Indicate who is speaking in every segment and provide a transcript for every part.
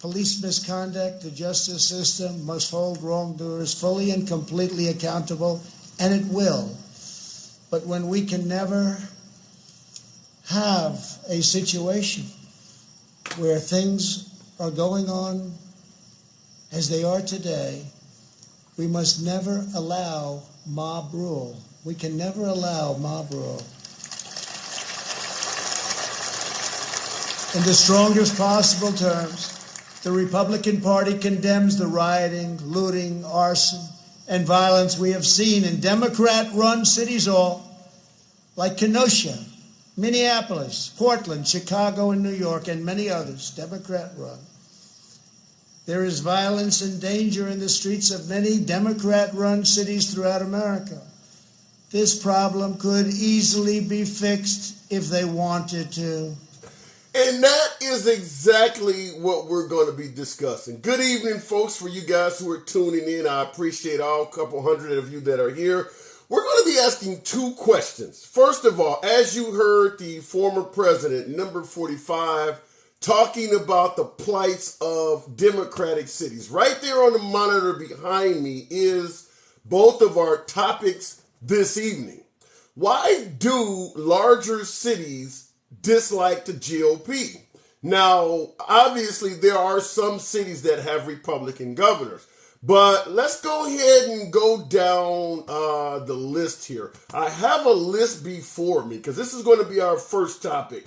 Speaker 1: police misconduct, the justice system must hold wrongdoers fully and completely accountable, and it will. But when we can never have a situation where things are going on as they are today, we must never allow mob rule. We can never allow mob rule. In the strongest possible terms, the Republican Party condemns the rioting, looting, arson, and violence we have seen in Democrat-run cities all, like Kenosha, Minneapolis, Portland, Chicago, and New York, and many others, Democrat-run. There is violence and danger in the streets of many Democrat-run cities throughout America. This problem could easily be fixed if they wanted to.
Speaker 2: And that is exactly what we're going to be discussing. Good evening, folks, for you guys who are tuning in. I appreciate all couple hundred of you that are here. We're going to be asking two questions. First of all, as you heard the former president, number 45, talking about the plights of Democratic cities. Right there on the monitor behind me is both of our topics this evening. Why do larger cities dislike the GOP? Now, obviously, there are some cities that have Republican governors, but let's go ahead and go down the list here. I have a list before me because this is going to be our first topic.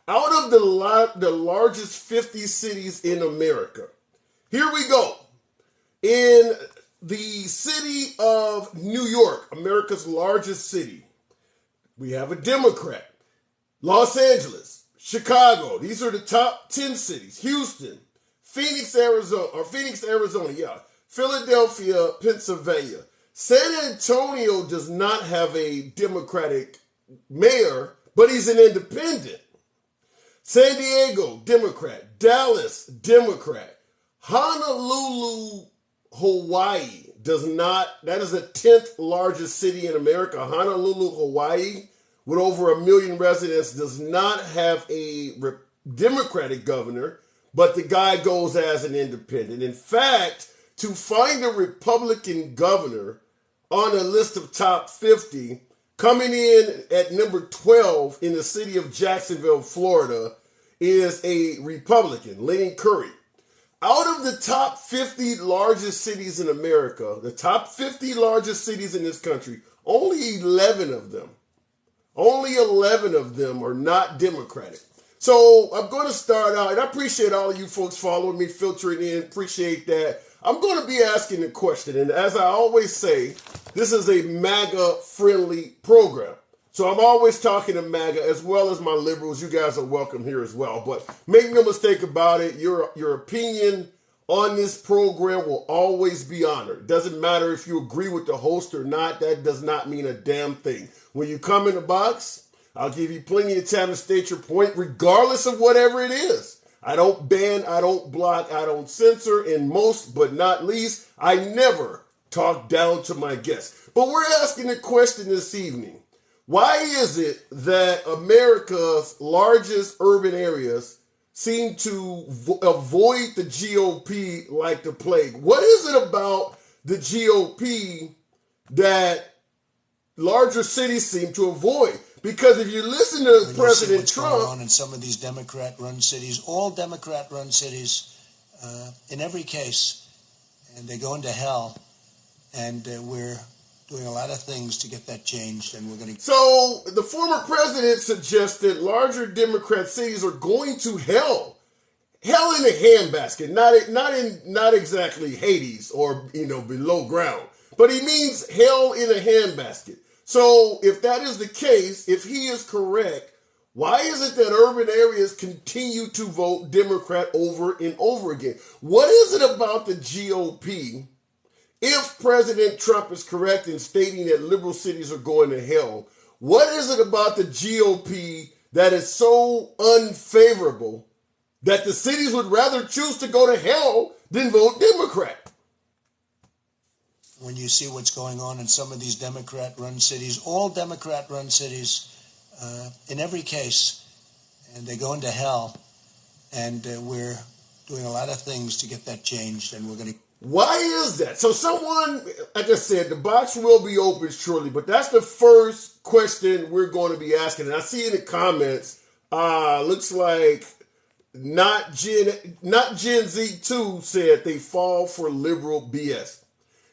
Speaker 2: Out of the largest 50 cities in America, here we go. In the city of New York, America's largest city, we have a Democrat. Los Angeles, Chicago, these are the top 10 cities. Houston, Phoenix, Arizona, yeah. Philadelphia, Pennsylvania. San Antonio does not have a Democratic mayor, but he's an independent. San Diego, Democrat. Dallas, Democrat. Honolulu, Hawaii does not, that is the 10th largest city in America. Honolulu, Hawaii, with over 1 million residents, does not have a Democratic governor, but the guy goes as an independent. In fact, to find a Republican governor on a list of top 50, coming in at number 12 in the city of Jacksonville, Florida, is a Republican, Lenny Curry. Out of the top 50 largest cities in America, the top 50 largest cities in this country, only 11 of them are not Democratic. So I'm going to start out, and I appreciate all of you folks following me, filtering in, appreciate that. I'm going to be asking a question, and as I always say, this is a MAGA-friendly program. So I'm always talking to MAGA as well as my liberals. You guys are welcome here as well. But make no mistake about it, your opinion on this program will always be honored. It doesn't matter if you agree with the host or not. That does not mean a damn thing. When you come in the box, I'll give you plenty of time to state your point, regardless of whatever it is. I don't ban, I don't block, I don't censor, and most, but not least, I never talk down to my guests. But we're asking a question this evening. Why is it that America's largest urban areas seem to avoid the GOP like the plague? What is it about the GOP that larger cities seem to avoid? Because if you listen to President Trump,
Speaker 1: going on in some of these Democrat-run cities, all Democrat-run cities, in every case, and they go into hell, and we're doing a lot of things to get that changed, and we're going to.
Speaker 2: So the former president suggested larger Democrat cities are going to hell in a handbasket, not exactly Hades or below ground, but he means hell in a handbasket. So if that is the case, if he is correct, why is it that urban areas continue to vote Democrat over and over again? What is it about the GOP? If President Trump is correct in stating that liberal cities are going to hell, what is it about the GOP that is so unfavorable that the cities would rather choose to go to hell than vote Democrat?
Speaker 1: When you see what's going on in some of these Democrat-run cities, all Democrat-run cities, in every case, and they go into hell, and we're doing a lot of things to get that changed, and we're going to.
Speaker 2: Why is that? So someone, like I said, the box will be open shortly, but that's the first question we're going to be asking. And I see in the comments, looks like not Gen Z 2 said they fall for liberal BS.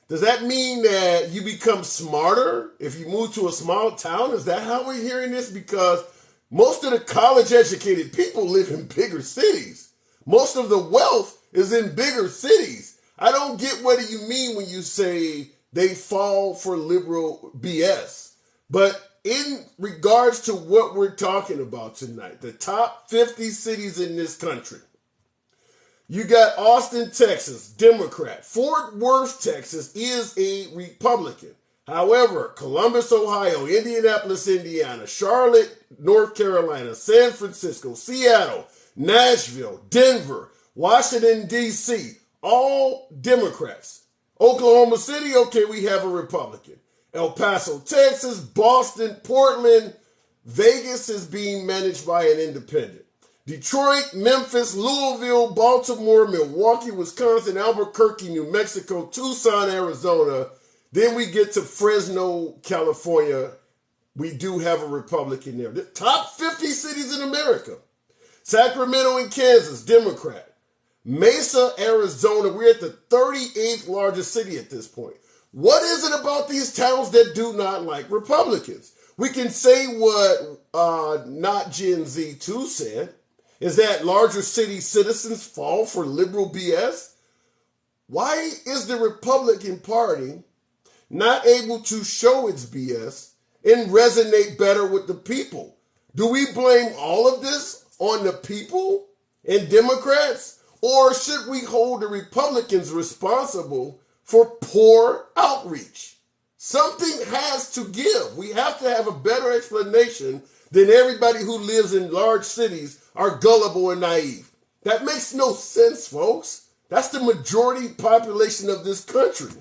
Speaker 2: Does that mean that you become smarter if you move to a small town? Is that how we're hearing this? Because most of the college-educated people live in bigger cities. Most of the wealth is in bigger cities. I don't get what you mean when you say they fall for liberal BS. But in regards to what we're talking about tonight, the top 50 cities in this country, you got Austin, Texas, Democrat. Fort Worth, Texas is a Republican. However, Columbus, Ohio, Indianapolis, Indiana, Charlotte, North Carolina, San Francisco, Seattle, Nashville, Denver, Washington, D.C., all Democrats. Oklahoma City, okay, we have a Republican. El Paso, Texas, Boston, Portland, Vegas is being managed by an independent. Detroit, Memphis, Louisville, Baltimore, Milwaukee, Wisconsin, Albuquerque, New Mexico, Tucson, Arizona. Then we get to Fresno, California. We do have a Republican there. The top 50 cities in America. Sacramento and Kansas, Democrat. Mesa, Arizona, we're at the 38th largest city at this point. What is it about these towns that do not like Republicans? We can say what not Gen Z 2 said, is that larger city citizens fall for liberal BS? Why is the Republican Party not able to show its BS and resonate better with the people? Do we blame all of this on the people and Democrats? Or should we hold the Republicans responsible for poor outreach? Something has to give. We have to have a better explanation than everybody who lives in large cities are gullible and naive. That makes no sense, folks. That's the majority population of this country.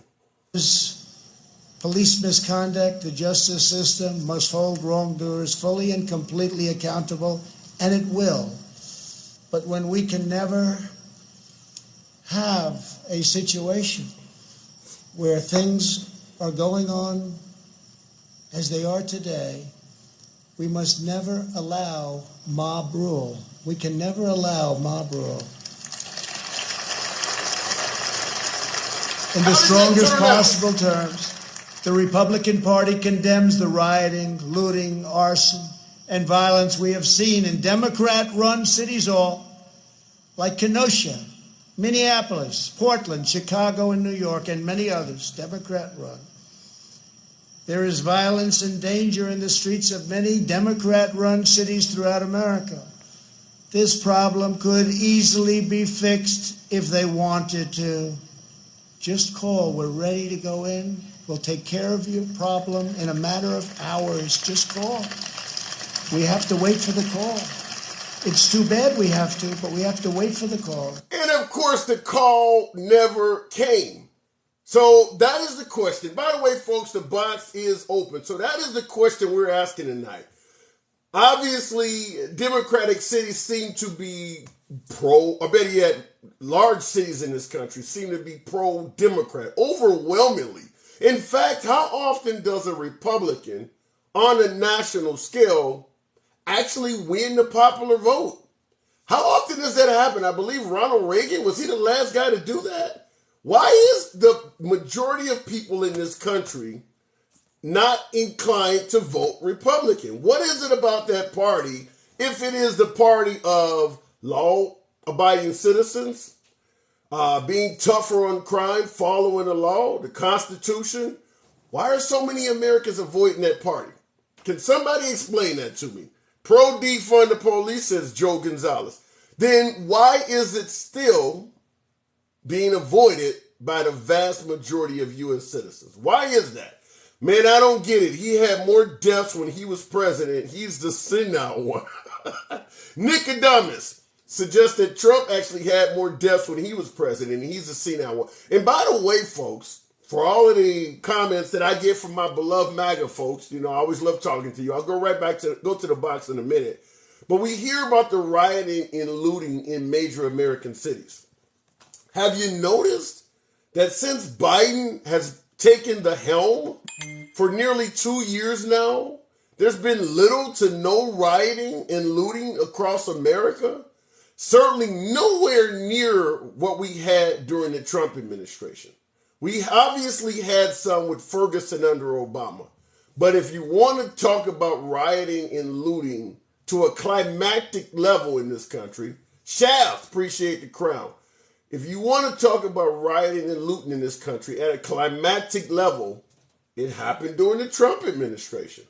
Speaker 1: Police misconduct, the justice system must hold wrongdoers fully and completely accountable, and it will. But when we can never have a situation where things are going on as they are today, we must never allow mob rule. We can never allow mob rule. In the strongest possible terms, the Republican Party condemns the rioting, looting, arson, and violence we have seen in Democrat-run cities all, like Kenosha, Minneapolis, Portland, Chicago, and New York, and many others, Democrat-run. There is violence and danger in the streets of many Democrat-run cities throughout America. This problem could easily be fixed if they wanted to. Just call. We're ready to go in. We'll take care of your problem in a matter of hours. Just call. We have to wait for the call. It's too bad we have to, but we have to wait for the call.
Speaker 2: And of course, the call never came. So that is the question. By the way, folks, the box is open. So that is the question we're asking tonight. Obviously, Democratic cities seem to be pro, or better yet, large cities in this country seem to be pro-Democrat, overwhelmingly. In fact, how often does a Republican on a national scale actually win the popular vote? How often does that happen? I believe Ronald Reagan, was he the last guy to do that? Why is the majority of people in this country not inclined to vote Republican? What is it about that party, if it is the party of law-abiding citizens, being tougher on crime, following the law, the Constitution? Why are so many Americans avoiding that party? Can somebody explain that to me? Pro-defund the police, says Joe Gonzalez. Then why is it still being avoided by the vast majority of U.S. citizens? Why is that? Man, I don't get it. He had more deaths when he was president. He's the senile one. Nicodemus suggests that Trump actually had more deaths when he was president, and he's the senile one. And by the way, folks, for all of the comments that I get from my beloved MAGA folks, you know, I always love talking to you. I'll go right back to the box in a minute. but we hear about the rioting and looting in major American cities. Have you noticed that since Biden has taken the helm for nearly 2 years now, there's been little to no rioting and looting across America? Certainly nowhere near what we had during the Trump administration. We obviously had some with Ferguson under Obama. But if you want to talk about rioting and looting to a climactic level in this country, Shaft, appreciate the crown. If you want to talk about rioting and looting in this country at a climactic level, it happened during the Trump administration.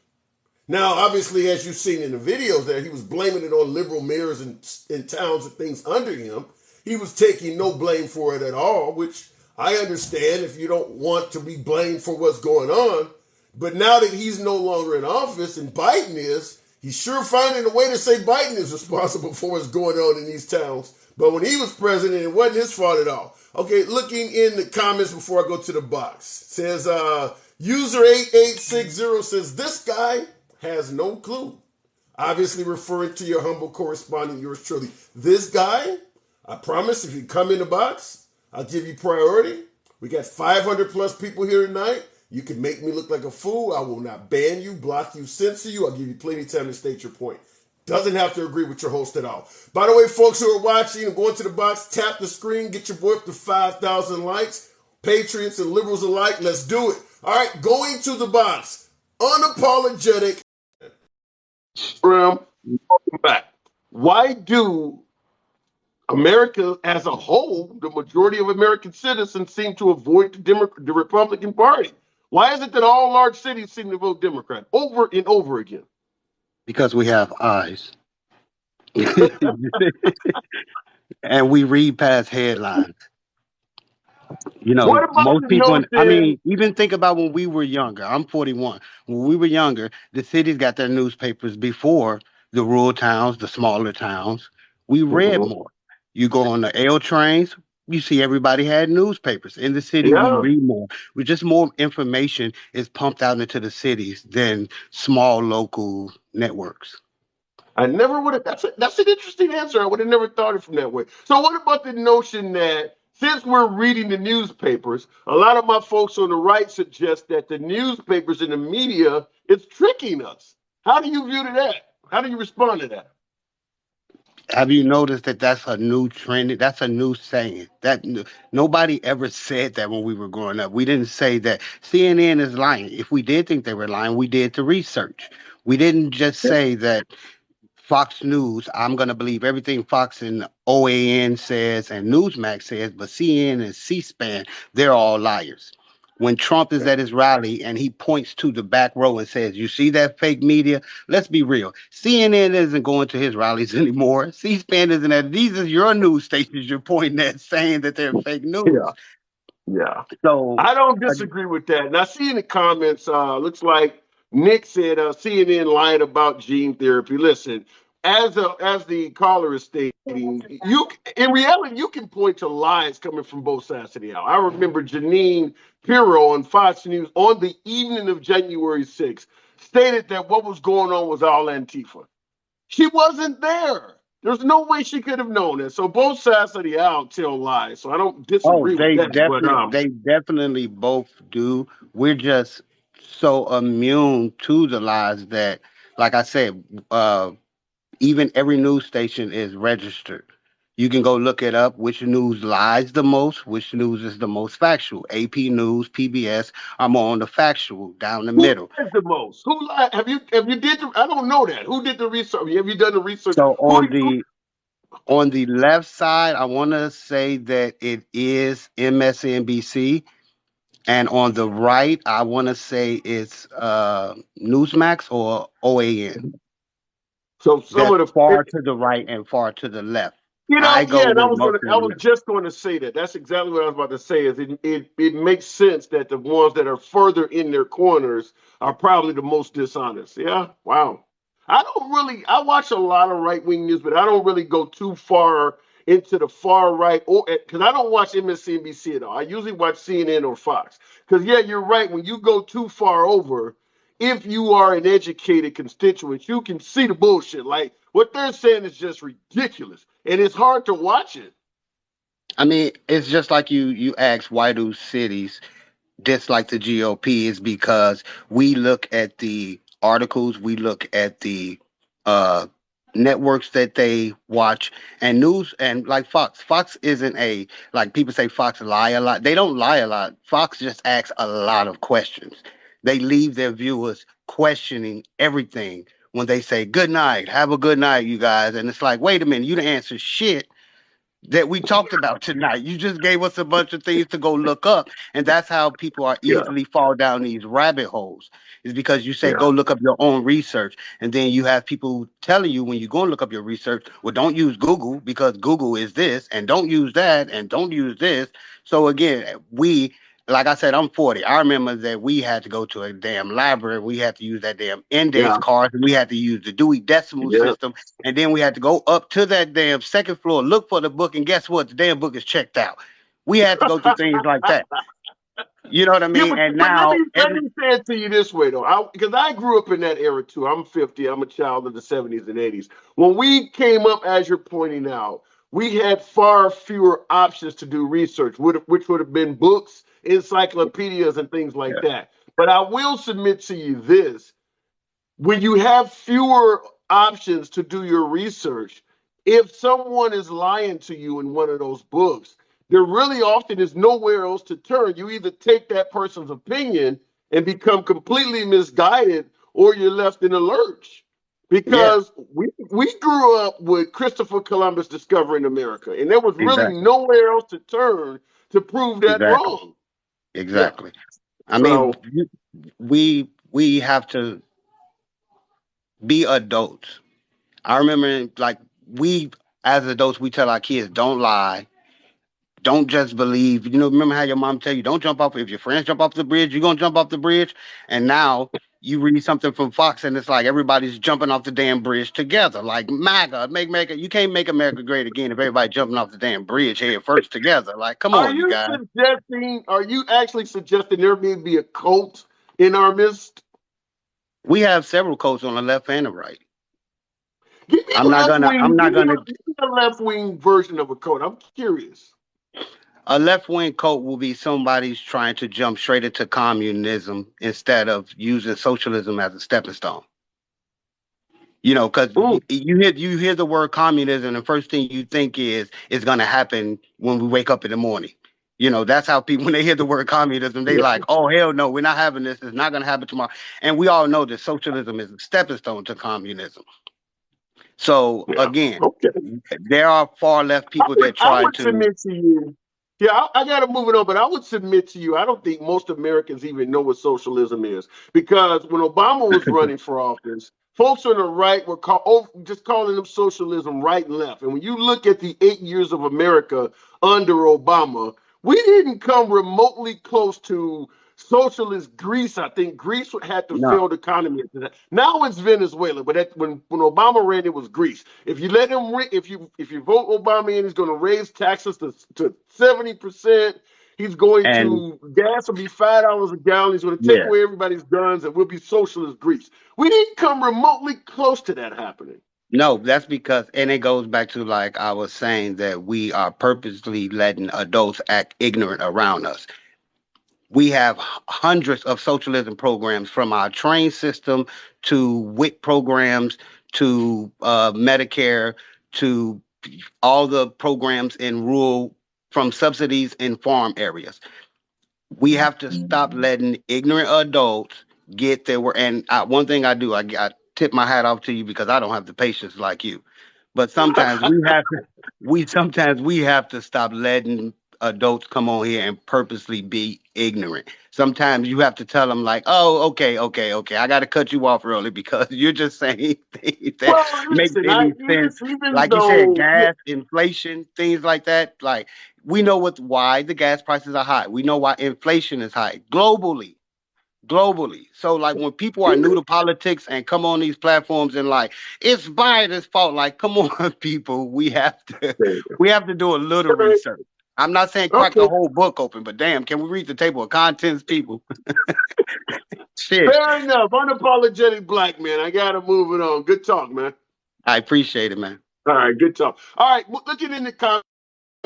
Speaker 2: Now, obviously, as you've seen in the videos there, he was blaming it on liberal mayors in towns and things under him. He was taking no blame for it at all, which I understand if you don't want to be blamed for what's going on. But now that he's no longer in office and Biden is, he's sure finding a way to say Biden is responsible for what's going on in these towns. But when he was president, it wasn't his fault at all. Okay, looking in the comments before I go to the box. Says, user 8860 says, this guy has no clue. Obviously referring to your humble correspondent, yours truly. This guy, I promise if you come in the box, I'll give you priority. We got 500 plus people here tonight. You can make me look like a fool. I will not ban you, block you, censor you. I'll give you plenty of time to state your point. Doesn't have to agree with your host at all. By the way, folks who are watching and going to the box, tap the screen, get your boy up to 5,000 likes. Patriots and liberals alike, let's do it. All right, going to the box. Unapologetic. Welcome back. Why do America as a whole, the majority of American citizens seem to avoid the Republican Party? Why is it that all large cities seem to vote Democrat over and over again?
Speaker 3: Because we have eyes. And we read past headlines. You know,
Speaker 2: What about
Speaker 3: most
Speaker 2: the
Speaker 3: people, I
Speaker 2: notion?
Speaker 3: mean, even think about when we were younger. I'm 41. When we were younger, the cities got their newspapers before the rural towns, the smaller towns. We read more. You go on the L trains, you see everybody had newspapers. In the city, we
Speaker 2: Yeah,
Speaker 3: read more. We just more information is pumped out into the cities than small local networks.
Speaker 2: I never would have. That's an interesting answer. I would have never thought it from that way. So, what about the notion that since we're reading the newspapers, a lot of my folks on the right suggest that the newspapers and the media is tricking us? How do you view to that? How do you respond to that?
Speaker 3: Have you noticed that that's a new trend? That's a new saying. Nobody ever said that when we were growing up. We didn't say that CNN is lying. If we did think they were lying, we did the research. We didn't just say that Fox News, I'm going to believe everything Fox and OAN says and Newsmax says, but CNN and C-SPAN, they're all liars. When Trump is at his rally and he points to the back row and says, you see that fake media? Let's be real. CNN isn't going to his rallies anymore. C-SPAN isn't at. These are your news stations you're pointing at saying that they're fake
Speaker 2: Yeah,
Speaker 3: news.
Speaker 2: yeah.
Speaker 3: So,
Speaker 2: I don't disagree with that. And I see in the comments, looks like Nick said CNN lied about gene therapy. Listen, as the caller is stating, you in reality you can point to lies coming from both sides of the aisle. I remember Janine Pirro on Fox News on the evening of January 6th stated that what was going on was all Antifa. She wasn't there. There's no way she could have known it. So both sides of the aisle tell lies. So I don't
Speaker 3: oh,
Speaker 2: disagree with that. But
Speaker 3: they definitely both do. We're just so immune to the lies that, like I said, even every news station is registered. You can go look it up, which news lies the most, which news is the most factual. AP News, PBS, I'm on the factual, down the
Speaker 2: who
Speaker 3: middle.
Speaker 2: lies the most? Who lied? Have you did the, I don't know that. Who did the research? Have you done the research?
Speaker 3: So
Speaker 2: Who
Speaker 3: on
Speaker 2: do you
Speaker 3: the left side, I want to say that it is MSNBC, and on the right, I want to say it's Newsmax or OAN.
Speaker 2: so some
Speaker 3: That's
Speaker 2: of the
Speaker 3: far to the right and far to the left.
Speaker 2: You
Speaker 3: I
Speaker 2: know,
Speaker 3: go
Speaker 2: yeah, and
Speaker 3: with most
Speaker 2: I
Speaker 3: of
Speaker 2: was
Speaker 3: them.
Speaker 2: just going to say that. That's exactly what I was about to say. Is it makes sense that the ones that are further in their corners are probably the most dishonest. Yeah, wow. I watch a lot of right wing news, but I don't really go too far into the far right or because I don't watch MSNBC at all. I usually watch CNN or Fox. Because yeah, you're right. When you go too far over, if you are an educated constituent, you can see the bullshit. Like what they're saying is just ridiculous, and it's hard to watch it.
Speaker 3: I mean, it's just like you asked, why do cities dislike the GOP? Is because we look at the articles, we look at the uh networks that they watch, and news, and like Fox. Fox isn't a, like people say Fox lie a lot. They don't lie a lot. Fox just asks a lot of questions. They leave their viewers questioning everything when they say good night, have a good night, you guys. And it's like, wait a minute, you didn't answer shit that we talked about tonight. You just gave us a bunch of things to go look up. And that's how people are
Speaker 2: Yeah,
Speaker 3: easily fall down these rabbit holes, is because you say,
Speaker 2: yeah,
Speaker 3: go look up your own research. And then you have people telling you when you go and look up your research, well, don't use Google because Google is this, and don't use that, and don't use this. So again, like I said, I'm 40. I remember that we had to go to a damn library. We had to use that damn index
Speaker 2: yeah,
Speaker 3: card. And we had to use the Dewey Decimal
Speaker 2: yeah.
Speaker 3: System. And then we had to go up to that damn second floor, look for the book, and guess what? The damn book is checked out. We had to go through things like that. You know what I
Speaker 2: Yeah,
Speaker 3: mean? And
Speaker 2: but let
Speaker 3: now
Speaker 2: me let me say it to you this way though, because I grew up in that era too. I'm 50. I'm a child of the 70s and 80s. When we came up, as you're pointing out, we had far fewer options to do research, which would have been books, encyclopedias, and things like that. But I will submit to you this: when you have fewer options to do your research, if someone is lying to you in one of those books, there really often is nowhere else to turn. You either take that person's opinion and become completely misguided, or you're left in a lurch.
Speaker 3: yeah,
Speaker 2: Because we grew up with Christopher Columbus discovering America, and there was really
Speaker 3: exactly.
Speaker 2: nowhere else to turn to prove that
Speaker 3: Exactly.
Speaker 2: wrong. Yeah.
Speaker 3: Exactly. I mean,
Speaker 2: So
Speaker 3: we have to be adults. I remember, like, we as adults, we tell our kids, don't lie. Don't just believe. Remember how your mom tell you, don't jump off. If your friends jump off the bridge, you're gonna jump off the bridge. And now you read something from Fox, and it's like everybody's jumping off the damn bridge together. Like MAGA, make you can't make America great again if everybody jumping off the damn bridge head first together. Like, come
Speaker 2: Are
Speaker 3: on, you
Speaker 2: you
Speaker 3: guys.
Speaker 2: suggesting, are you actually suggesting there may be a cult in our midst?
Speaker 3: We have several coats on the left and the right.
Speaker 2: Give me a
Speaker 3: I'm not
Speaker 2: left
Speaker 3: gonna.
Speaker 2: wing,
Speaker 3: I'm not gonna.
Speaker 2: give me a left wing version of a cult. I'm curious.
Speaker 3: A left wing coat will be somebody's trying to jump straight into communism instead of using socialism as a stepping stone. Because
Speaker 2: Mm,
Speaker 3: you hear the word communism, the first thing you think is it's going to happen when we wake up in the morning. That's how people, when they hear the word communism, they
Speaker 2: yeah,
Speaker 3: like, oh hell no, we're not having this. It's not going to happen tomorrow. And we all know that socialism is a stepping stone to communism. So
Speaker 2: yeah.
Speaker 3: again,
Speaker 2: Okay.
Speaker 3: there are far left people that
Speaker 2: I
Speaker 3: try
Speaker 2: would
Speaker 3: to.
Speaker 2: submit to you. Yeah, I got to move it on, but I would submit to you. I don't think most Americans even know what socialism is because when Obama was running for office, folks on the right were just calling them socialism right and left. And when you look at the 8 years of America under Obama, we didn't come remotely close to socialist Greece. I think Greece had the
Speaker 3: No.
Speaker 2: failed economy. Now it's Venezuela, but when Obama ran, it was Greece. If you let him, if you vote Obama in, he's going to raise taxes to 70%. He's going
Speaker 3: And
Speaker 2: to gas will be $5 a gallon. He's going to take
Speaker 3: yeah.
Speaker 2: away everybody's guns, and we'll be socialist Greece. We didn't come remotely close to that happening.
Speaker 3: No, that's because, and it goes back to, like I was saying, that we are purposely letting adults act ignorant around us. We have hundreds of socialism programs, from our train system to WIC programs to Medicare to all the programs in rural, from subsidies in farm areas. We have to stop letting ignorant adults get their word. And one thing I do, I tip my hat off to you because I don't have the patience like you. But sometimes we have to stop letting adults come on here and purposely be ignorant. Sometimes you have to tell them, like, oh, okay, okay, okay, I got to cut you off early because you're just saying things that
Speaker 2: Well,
Speaker 3: make
Speaker 2: listen,
Speaker 3: any sense.
Speaker 2: even
Speaker 3: Like you said,
Speaker 2: though yeah,
Speaker 3: gas, inflation, things like that. Like, we know why the gas prices are high. We know why inflation is high globally. Globally. So, like, when people are new to politics and come on these platforms and like it's Biden's fault, like, come on, people, we have to do a little research. I'm not saying crack the
Speaker 2: Okay,
Speaker 3: whole book open, but damn, can we read the table of contents, people? Shit.
Speaker 2: fair enough. Unapologetic black man. I gotta move it on. Good talk, man.
Speaker 3: I appreciate it, man.
Speaker 2: All right, good talk. All right, looking in the comments.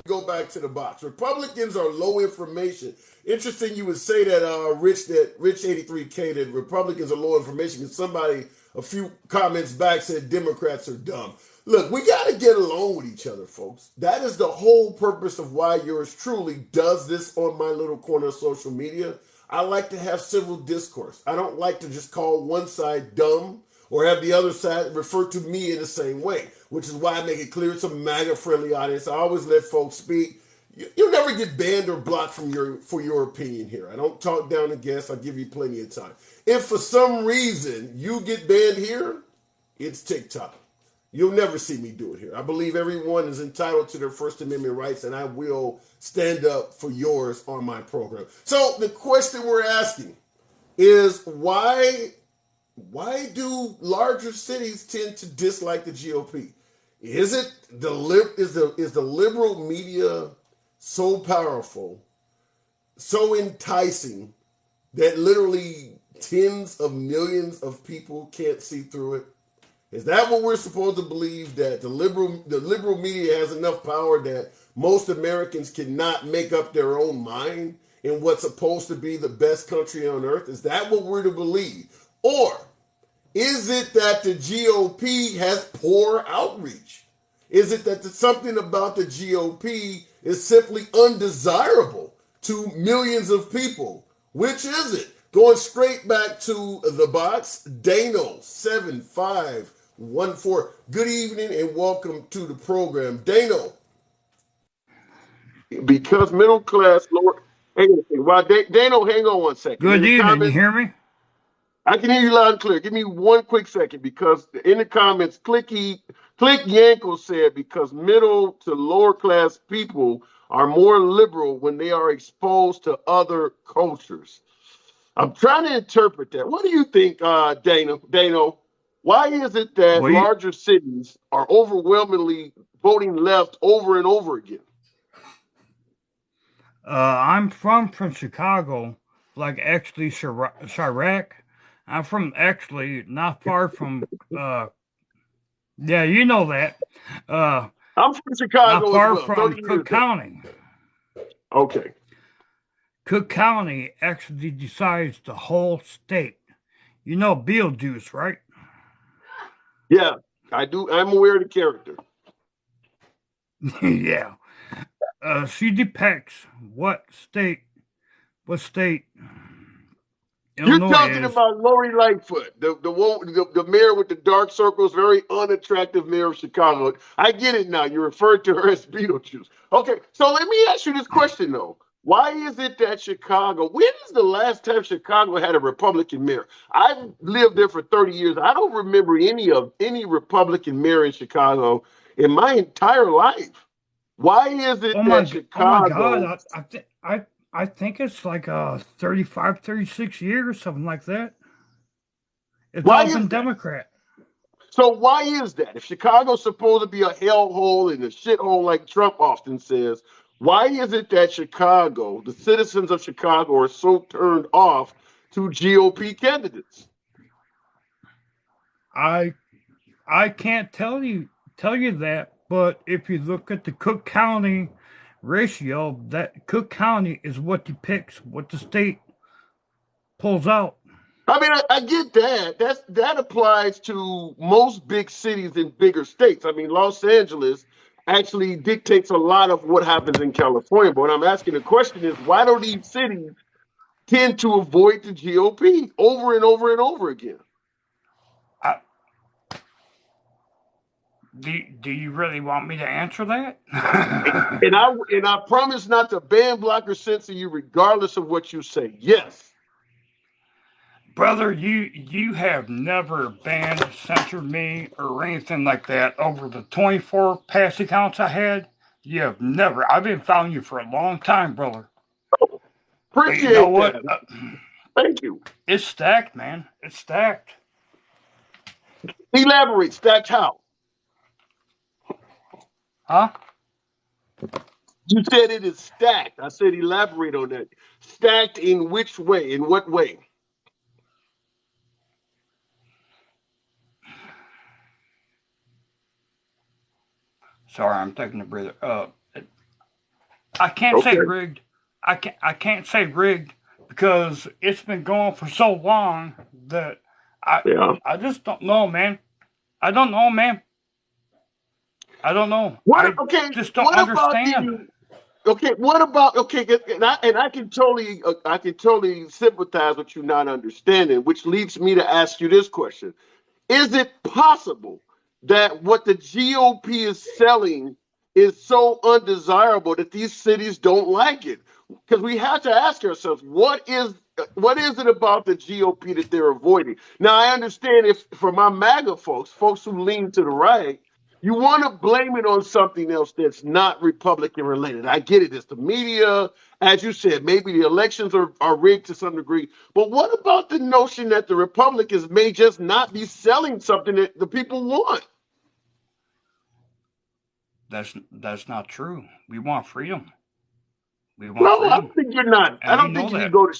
Speaker 2: Go back to the box. Republicans are low information. Interesting, you would say that Rich 83K that Republicans are low information because somebody a few comments back said Democrats are dumb. Look, we got to get along with each other, folks. That is the whole purpose of why yours truly does this on my little corner of social media. I like to have civil discourse. I don't like to just call one side dumb or have the other side refer to me in the same way, which is why I make it clear it's a MAGA-friendly audience. I always let folks speak. You'll never get banned or blocked for your opinion here. I don't talk down to guests. I'll give you plenty of time. If for some reason you get banned here, it's TikTok. You'll never see me do it here. I believe everyone is entitled to their First Amendment rights, and I will stand up for yours on my program. So the question we're asking is why do larger cities tend to dislike the GOP? Is the liberal media so powerful, so enticing that literally tens of millions of people can't see through it? Is that what we're supposed to believe, that the liberal media has enough power that most Americans cannot make up their own mind in what's supposed to be the best country on earth? Is that what we're to believe? Or is it that the GOP has poor outreach? Is it that something about the GOP is simply undesirable to millions of people? Which is it? Going straight back to the box, Dano7514. Good evening and welcome to the program. Dano. Because middle class, lower. Dano, hang on one second.
Speaker 4: Good evening. You hear me?
Speaker 2: I can hear you loud and clear. Give me one quick second because in the comments, Click Yanko said because middle to lower class people are more liberal when they are exposed to other cultures. I'm trying to interpret that. What do you think, Dano? Why is it that larger cities are overwhelmingly voting left over and over again?
Speaker 4: I'm from Chicago, like actually Chirac. I'm from actually not far from, yeah, you know that.
Speaker 2: I'm from Chicago
Speaker 4: not far
Speaker 2: as well.
Speaker 4: from Cook County.
Speaker 2: Okay.
Speaker 4: Cook County actually decides the whole state. You know Beetlejuice, right?
Speaker 2: Yeah, I do. I'm aware of the character.
Speaker 4: Yeah. She depicts what state Illinois
Speaker 2: You're talking
Speaker 4: is.
Speaker 2: about Lori Lightfoot, the mayor with the dark circles, very unattractive mayor of Chicago. I get it now. You referred to her as Beetlejuice. Okay, so let me ask you this question though. Why is it that Chicago, when is the last time Chicago had a Republican mayor? I've lived there for 30 years. I don't remember any Republican mayor in Chicago in my entire life. Why is it that Chicago?
Speaker 4: Oh my God, I think it's like 35, 36 years, something like that. It's all been Democrat.
Speaker 2: So why is that? If Chicago's supposed to be a hellhole and a shithole like Trump often says, why is it that Chicago, the citizens of Chicago, are so turned off to GOP candidates?
Speaker 4: I can't tell you that, but if you look at the Cook County ratio, that Cook County is what depicts what the state pulls out.
Speaker 2: I mean, I get that. That applies to most big cities in bigger states. I mean, Los Angeles actually dictates a lot of what happens in California. But what I'm asking the question is, why do these cities tend to avoid the GOP over and over and over again?
Speaker 4: Do you really want me to answer that?
Speaker 2: and I promise not to ban, block, or censor you, regardless of what you say. Yes.
Speaker 4: Brother, you have never banned, censored me, or anything like that over the 24 past accounts I had. You have never. I've been following you for a long time, brother.
Speaker 2: Oh, appreciate
Speaker 4: you know what?
Speaker 2: that. Thank you.
Speaker 4: It's stacked, man. It's stacked.
Speaker 2: Elaborate. Stacked how?
Speaker 4: Huh?
Speaker 2: You said it is stacked. I said elaborate on that. Stacked in which way? In what way?
Speaker 4: Sorry, I'm taking a breather. I can't say
Speaker 2: Okay.
Speaker 4: rigged. I can't say rigged because it's been going for so long that I
Speaker 2: Yeah.
Speaker 4: I just don't know, man. I don't know, man. I don't know.
Speaker 2: What?
Speaker 4: I
Speaker 2: Okay.
Speaker 4: just don't
Speaker 2: What about
Speaker 4: understand.
Speaker 2: the? Okay. What about? Okay. And I can totally sympathize with you not understanding, which leads me to ask you this question: is it possible that what the GOP is selling is so undesirable that these cities don't like it? Because we have to ask ourselves, what is it about the GOP that they're avoiding? Now, I understand if for my MAGA folks who lean to the right, you want to blame it on something else that's not Republican related. I get it. It's the media. As you said, maybe the elections are rigged to some degree. But what about the notion that the Republicans may just not be selling something that the people want?
Speaker 4: That's not true. We want freedom. We want
Speaker 2: No, I don't
Speaker 4: freedom,
Speaker 2: think you're not. I
Speaker 4: and you
Speaker 2: don't think
Speaker 4: know
Speaker 2: if you
Speaker 4: that.
Speaker 2: go to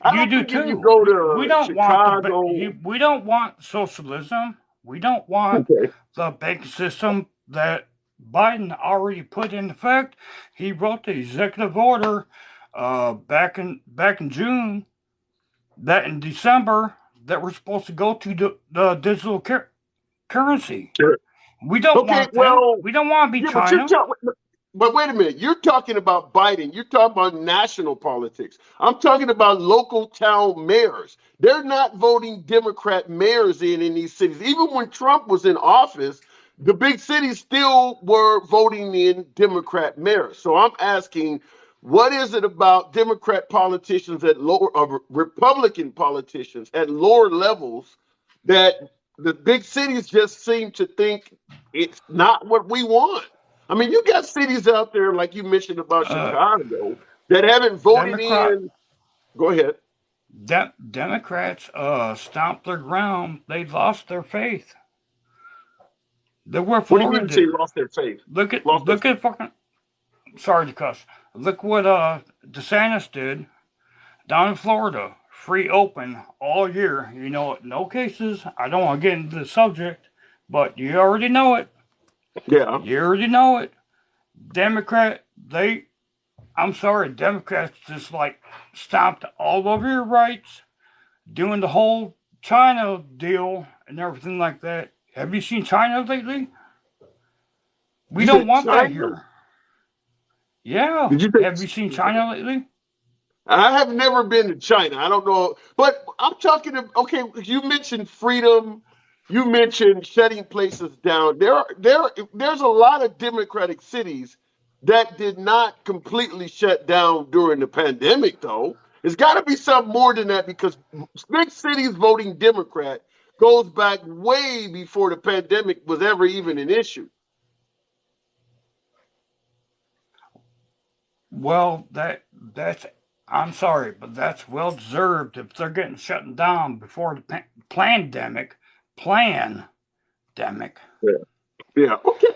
Speaker 2: I
Speaker 4: You
Speaker 2: don't
Speaker 4: do
Speaker 2: think if you
Speaker 4: too.
Speaker 2: go
Speaker 4: We
Speaker 2: to
Speaker 4: don't want
Speaker 2: Chicago.
Speaker 4: we don't want socialism. We don't want
Speaker 2: Okay.
Speaker 4: the bank system that Biden already put in effect. He wrote the executive order back in June that in December that we're supposed to go to the digital currency.
Speaker 2: Sure.
Speaker 4: We don't
Speaker 2: Okay,
Speaker 4: want that.
Speaker 2: well,
Speaker 4: We don't want to be
Speaker 2: yeah, but you're
Speaker 4: China.
Speaker 2: talking. But wait a minute, you're talking about Biden. You're talking about national politics. I'm talking about local town mayors. They're not voting Democrat mayors in these cities. Even when Trump was in office, the big cities still were voting in Democrat mayors. So I'm asking, what is it about Democrat politicians at lower, Republican politicians at lower levels that the big cities just seem to think it's not what we want? I mean, you got cities out there, like you mentioned about
Speaker 4: Uh,
Speaker 2: Chicago, that haven't voted
Speaker 4: Democrat
Speaker 2: in. Go ahead.
Speaker 4: Democrats stomped their ground. They lost their faith. Look what
Speaker 2: What do you
Speaker 4: Florida
Speaker 2: mean they
Speaker 4: did.
Speaker 2: lost their faith?
Speaker 4: Look at
Speaker 2: Lost their
Speaker 4: look at fucking sorry to cuss. Look what DeSantis did down in Florida. Free open all year. You know, no cases. I don't want to get into the subject, but you already know it.
Speaker 2: Yeah.
Speaker 4: You already know it. Democrat, they I'm sorry, Democrats just like stomped all over your rights, doing the whole China deal and everything like that. Have you seen China lately? We
Speaker 2: You
Speaker 4: don't
Speaker 2: said
Speaker 4: want that
Speaker 2: China?
Speaker 4: here. Yeah.
Speaker 2: Did you
Speaker 4: Have you seen
Speaker 2: say?
Speaker 4: China lately?
Speaker 2: I have never been to China. I don't know, but I'm talking to. Okay, you mentioned freedom. You mentioned shutting places down. There's a lot of democratic cities that did not completely shut down during the pandemic, though. It's got to be something more than that because big cities voting Democrat goes back way before the pandemic was ever even an issue.
Speaker 4: Well, that's I'm sorry, but that's well deserved if they're getting shut down before the pandemic. Pandemic.
Speaker 2: Yeah. Okay.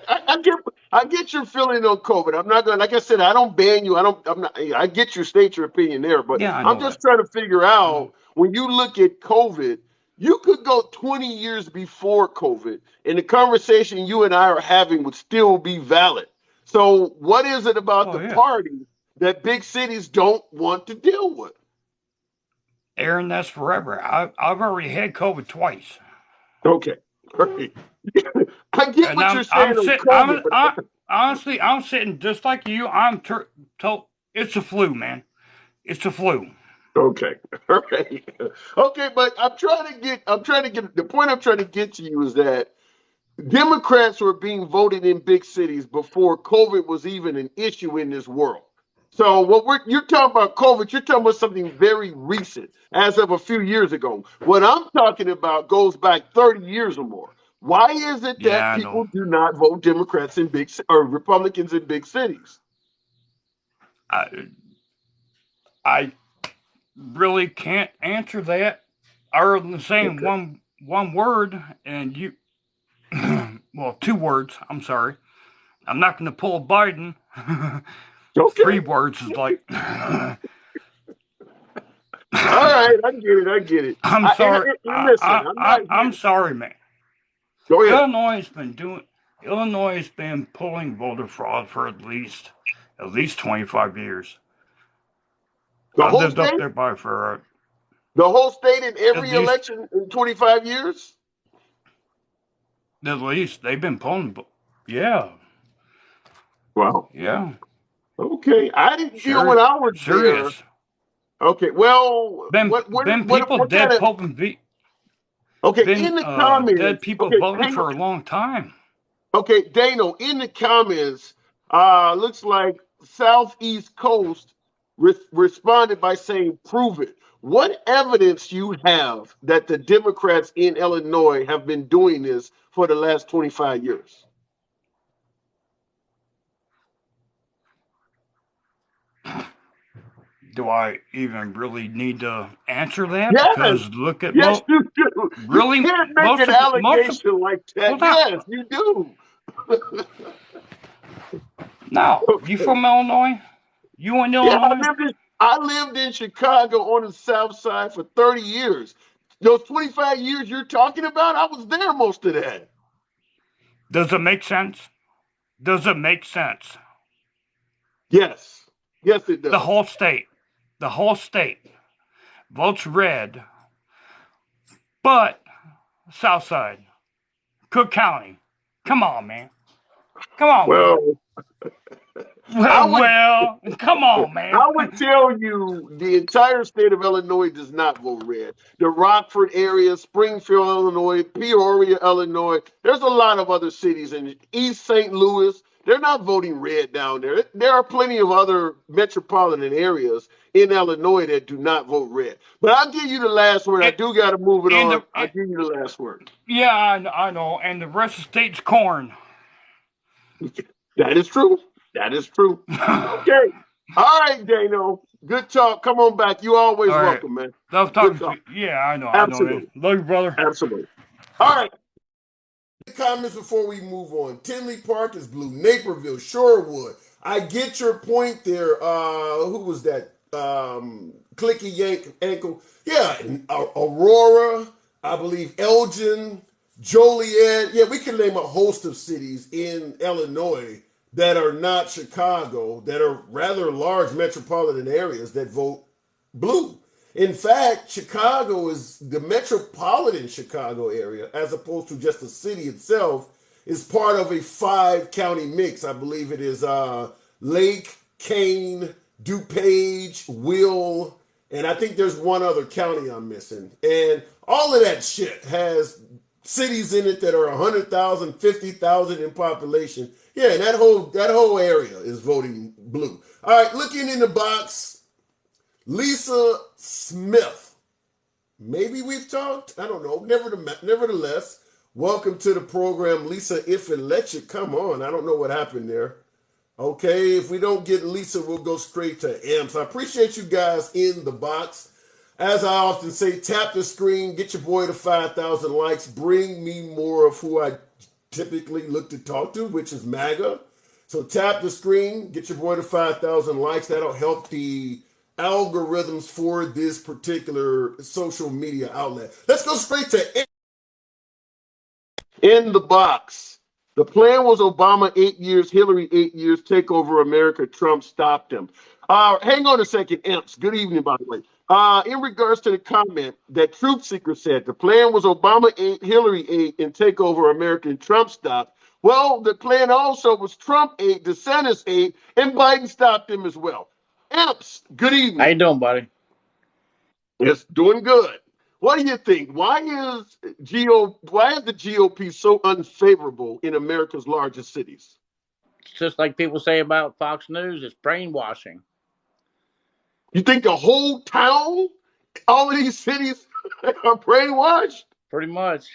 Speaker 2: I get your feeling on COVID. I'm not gonna, like I said, I don't ban you. I'm not. I get your state your opinion there, but
Speaker 4: Yeah, I
Speaker 2: I'm
Speaker 4: know
Speaker 2: just
Speaker 4: that.
Speaker 2: trying to figure
Speaker 4: I know.
Speaker 2: out when you look at COVID, you could go 20 years before COVID, and the conversation you and I are having would still be valid. So, what is it about
Speaker 4: Oh
Speaker 2: the
Speaker 4: yeah,
Speaker 2: party that big cities don't want to deal with?
Speaker 4: Aaron, that's forever. I've already had COVID twice,
Speaker 2: Okay. All right. I get
Speaker 4: and
Speaker 2: what you're
Speaker 4: I'm
Speaker 2: saying on
Speaker 4: sit
Speaker 2: COVID, but
Speaker 4: I honestly I'm sitting just like you. Told it's a flu, man. It's a flu.
Speaker 2: okay. All right. Okay, but I'm trying to get the point I'm trying to get to you is that Democrats were being voted in big cities before COVID was even an issue in this world. So you're talking about COVID, you're talking about something very recent, as of a few years ago. What I'm talking about goes back 30 years or more. Why is it that
Speaker 4: Yeah, I know.
Speaker 2: people do not vote Democrats in or Republicans in big cities?
Speaker 4: I I really can't answer that other than saying
Speaker 2: Okay.
Speaker 4: one word, and you well, two words. I'm sorry. I'm not going to pull Biden.
Speaker 2: Okay.
Speaker 4: 3 words is like,
Speaker 2: All right, I get it.
Speaker 4: I'm sorry.
Speaker 2: Listen, I'm not here.
Speaker 4: I'm sorry, man.
Speaker 2: Go ahead.
Speaker 4: Illinois has been pulling voter fraud for at least 25 years.
Speaker 2: The
Speaker 4: I
Speaker 2: whole
Speaker 4: lived up
Speaker 2: state?
Speaker 4: there by for
Speaker 2: The whole state in
Speaker 4: at
Speaker 2: every
Speaker 4: least
Speaker 2: election in 25 years?
Speaker 4: they've been pulling. Yeah,
Speaker 2: Wow.
Speaker 4: yeah,
Speaker 2: Okay. I didn't deal
Speaker 4: sure,
Speaker 2: when I was there.
Speaker 4: serious.
Speaker 2: Okay. Well,
Speaker 4: Been people
Speaker 2: what kind
Speaker 4: dead
Speaker 2: of, okay, in
Speaker 4: been
Speaker 2: the
Speaker 4: dead
Speaker 2: comments,
Speaker 4: people
Speaker 2: okay,
Speaker 4: voting
Speaker 2: hang on.
Speaker 4: for a long time.
Speaker 2: Okay, Dano, in the comments, looks like Southeast Coast responded by saying, prove it. What evidence you have that the Democrats in Illinois have been doing this for the last 25 years?
Speaker 4: Do I even really need to answer that?
Speaker 2: Yes,
Speaker 4: Because look at
Speaker 2: yes, you do. You
Speaker 4: really
Speaker 2: can't make an
Speaker 4: most of
Speaker 2: allegation like
Speaker 4: well
Speaker 2: that.
Speaker 4: now
Speaker 2: Yes, you do.
Speaker 4: now you
Speaker 2: Okay.
Speaker 4: from Illinois? You in
Speaker 2: Yeah,
Speaker 4: Illinois?
Speaker 2: I lived in Chicago on the South Side for 30 years. Those 25 years you're talking about, I was there most of that.
Speaker 4: Does it make sense? Does it make sense?
Speaker 2: Yes. Yes, it
Speaker 4: The
Speaker 2: does.
Speaker 4: whole state, the whole state votes red, but South Side, Cook County. Come on, man. Come on, man.
Speaker 2: Well, I would
Speaker 4: Well, come on, man.
Speaker 2: I would tell you the entire state of Illinois does not vote red. The Rockford area, Springfield, Illinois, Peoria, Illinois. There's a lot of other cities in East St. Louis. They're not voting red down there. There are plenty of other metropolitan areas in Illinois that do not vote red. But I'll give you the last word. I
Speaker 4: And,
Speaker 2: do got to move it
Speaker 4: and
Speaker 2: on.
Speaker 4: the
Speaker 2: I'll give you the last word.
Speaker 4: yeah, I know. And the rest of the state's corn.
Speaker 2: That is true. That is true.
Speaker 4: All
Speaker 2: Okay. All right, Dano. Good talk. Come on back. You always
Speaker 4: right.
Speaker 2: welcome, man.
Speaker 4: Love
Speaker 2: Good
Speaker 4: talking to
Speaker 2: talk.
Speaker 4: you. Yeah, I know, man.
Speaker 2: Absolutely.
Speaker 4: Love you, brother.
Speaker 2: Absolutely. All right. Comments before we move on. Tinley Park is blue. Naperville, Shorewood. I get your point there. Who was that? Clicky Yank Ankle. Yeah, Aurora. I believe Elgin, Joliet. Yeah, we can name a host of cities in Illinois that are not Chicago, that are rather large metropolitan areas that vote blue. In fact, Chicago is the metropolitan Chicago area, as opposed to just the city itself, is part of a 5 county mix. I believe it is Lake, Kane, DuPage, Will, and I think there's one other county I'm missing. And all of that shit has cities in it that are 100,000, 50,000 in population. Yeah, and that whole area is voting blue. All right, looking in the box, Lisa Smith. Maybe we've talked. I don't know. Nevertheless, welcome to the program, Lisa. If it lets you come on. I don't know what happened there. Okay, if we don't get Lisa, we'll go straight to Amps. I appreciate you guys in the box. As I often say, tap the screen, get your boy to 5,000 likes. Bring me more of who I typically look to talk to, which is MAGA. So tap the screen, get your boy to 5,000 likes. That'll help the algorithms for this particular social media outlet. Let's go straight to in the box. The plan was Obama 8 years, Hillary 8 years, take over America. Trump stopped him. Hang on a second, Imps. Good evening, by the way. In regards to the comment that Truth Seeker said, the plan was Obama 8, Hillary 8, and take over America, and Trump stopped. Well, the plan also was Trump 8, DeSantis 8, and Biden stopped him as well. Imps, good evening.
Speaker 5: How you doing, buddy?
Speaker 2: It's doing good. What do you think? Why is the GOP so unfavorable in America's largest cities?
Speaker 5: It's just like people say about Fox News, it's brainwashing.
Speaker 2: You think the whole town, all of these cities are brainwashed?
Speaker 5: Pretty much.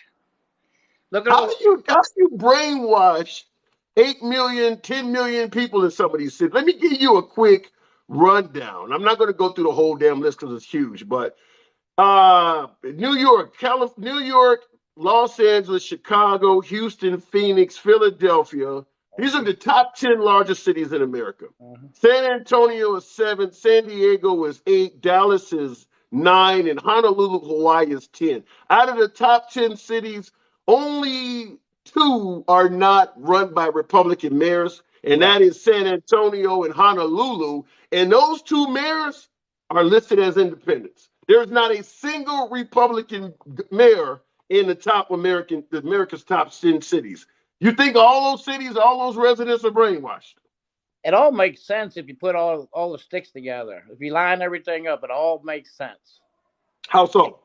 Speaker 5: Look at
Speaker 2: How do you brainwash 8 million, 10 million people in some of these cities? Let me give you a quick rundown. I'm not going to go through the whole damn list because it's huge, but New York, Los Angeles, Chicago, Houston, Phoenix, Philadelphia, These are the top 10 largest cities in America. San Antonio is 7, San Diego is 8, Dallas is 9, and Honolulu, Hawaii is 10. Out of the top 10 cities, only 2 are not run by Republican mayors, and that is San Antonio and Honolulu. And those 2 mayors are listed as independents. There's not a single Republican mayor in America's top 10 cities. You think all those cities, all those residents are brainwashed?
Speaker 5: It all makes sense if you put all the sticks together. If you line everything up, it all makes sense.
Speaker 2: How so?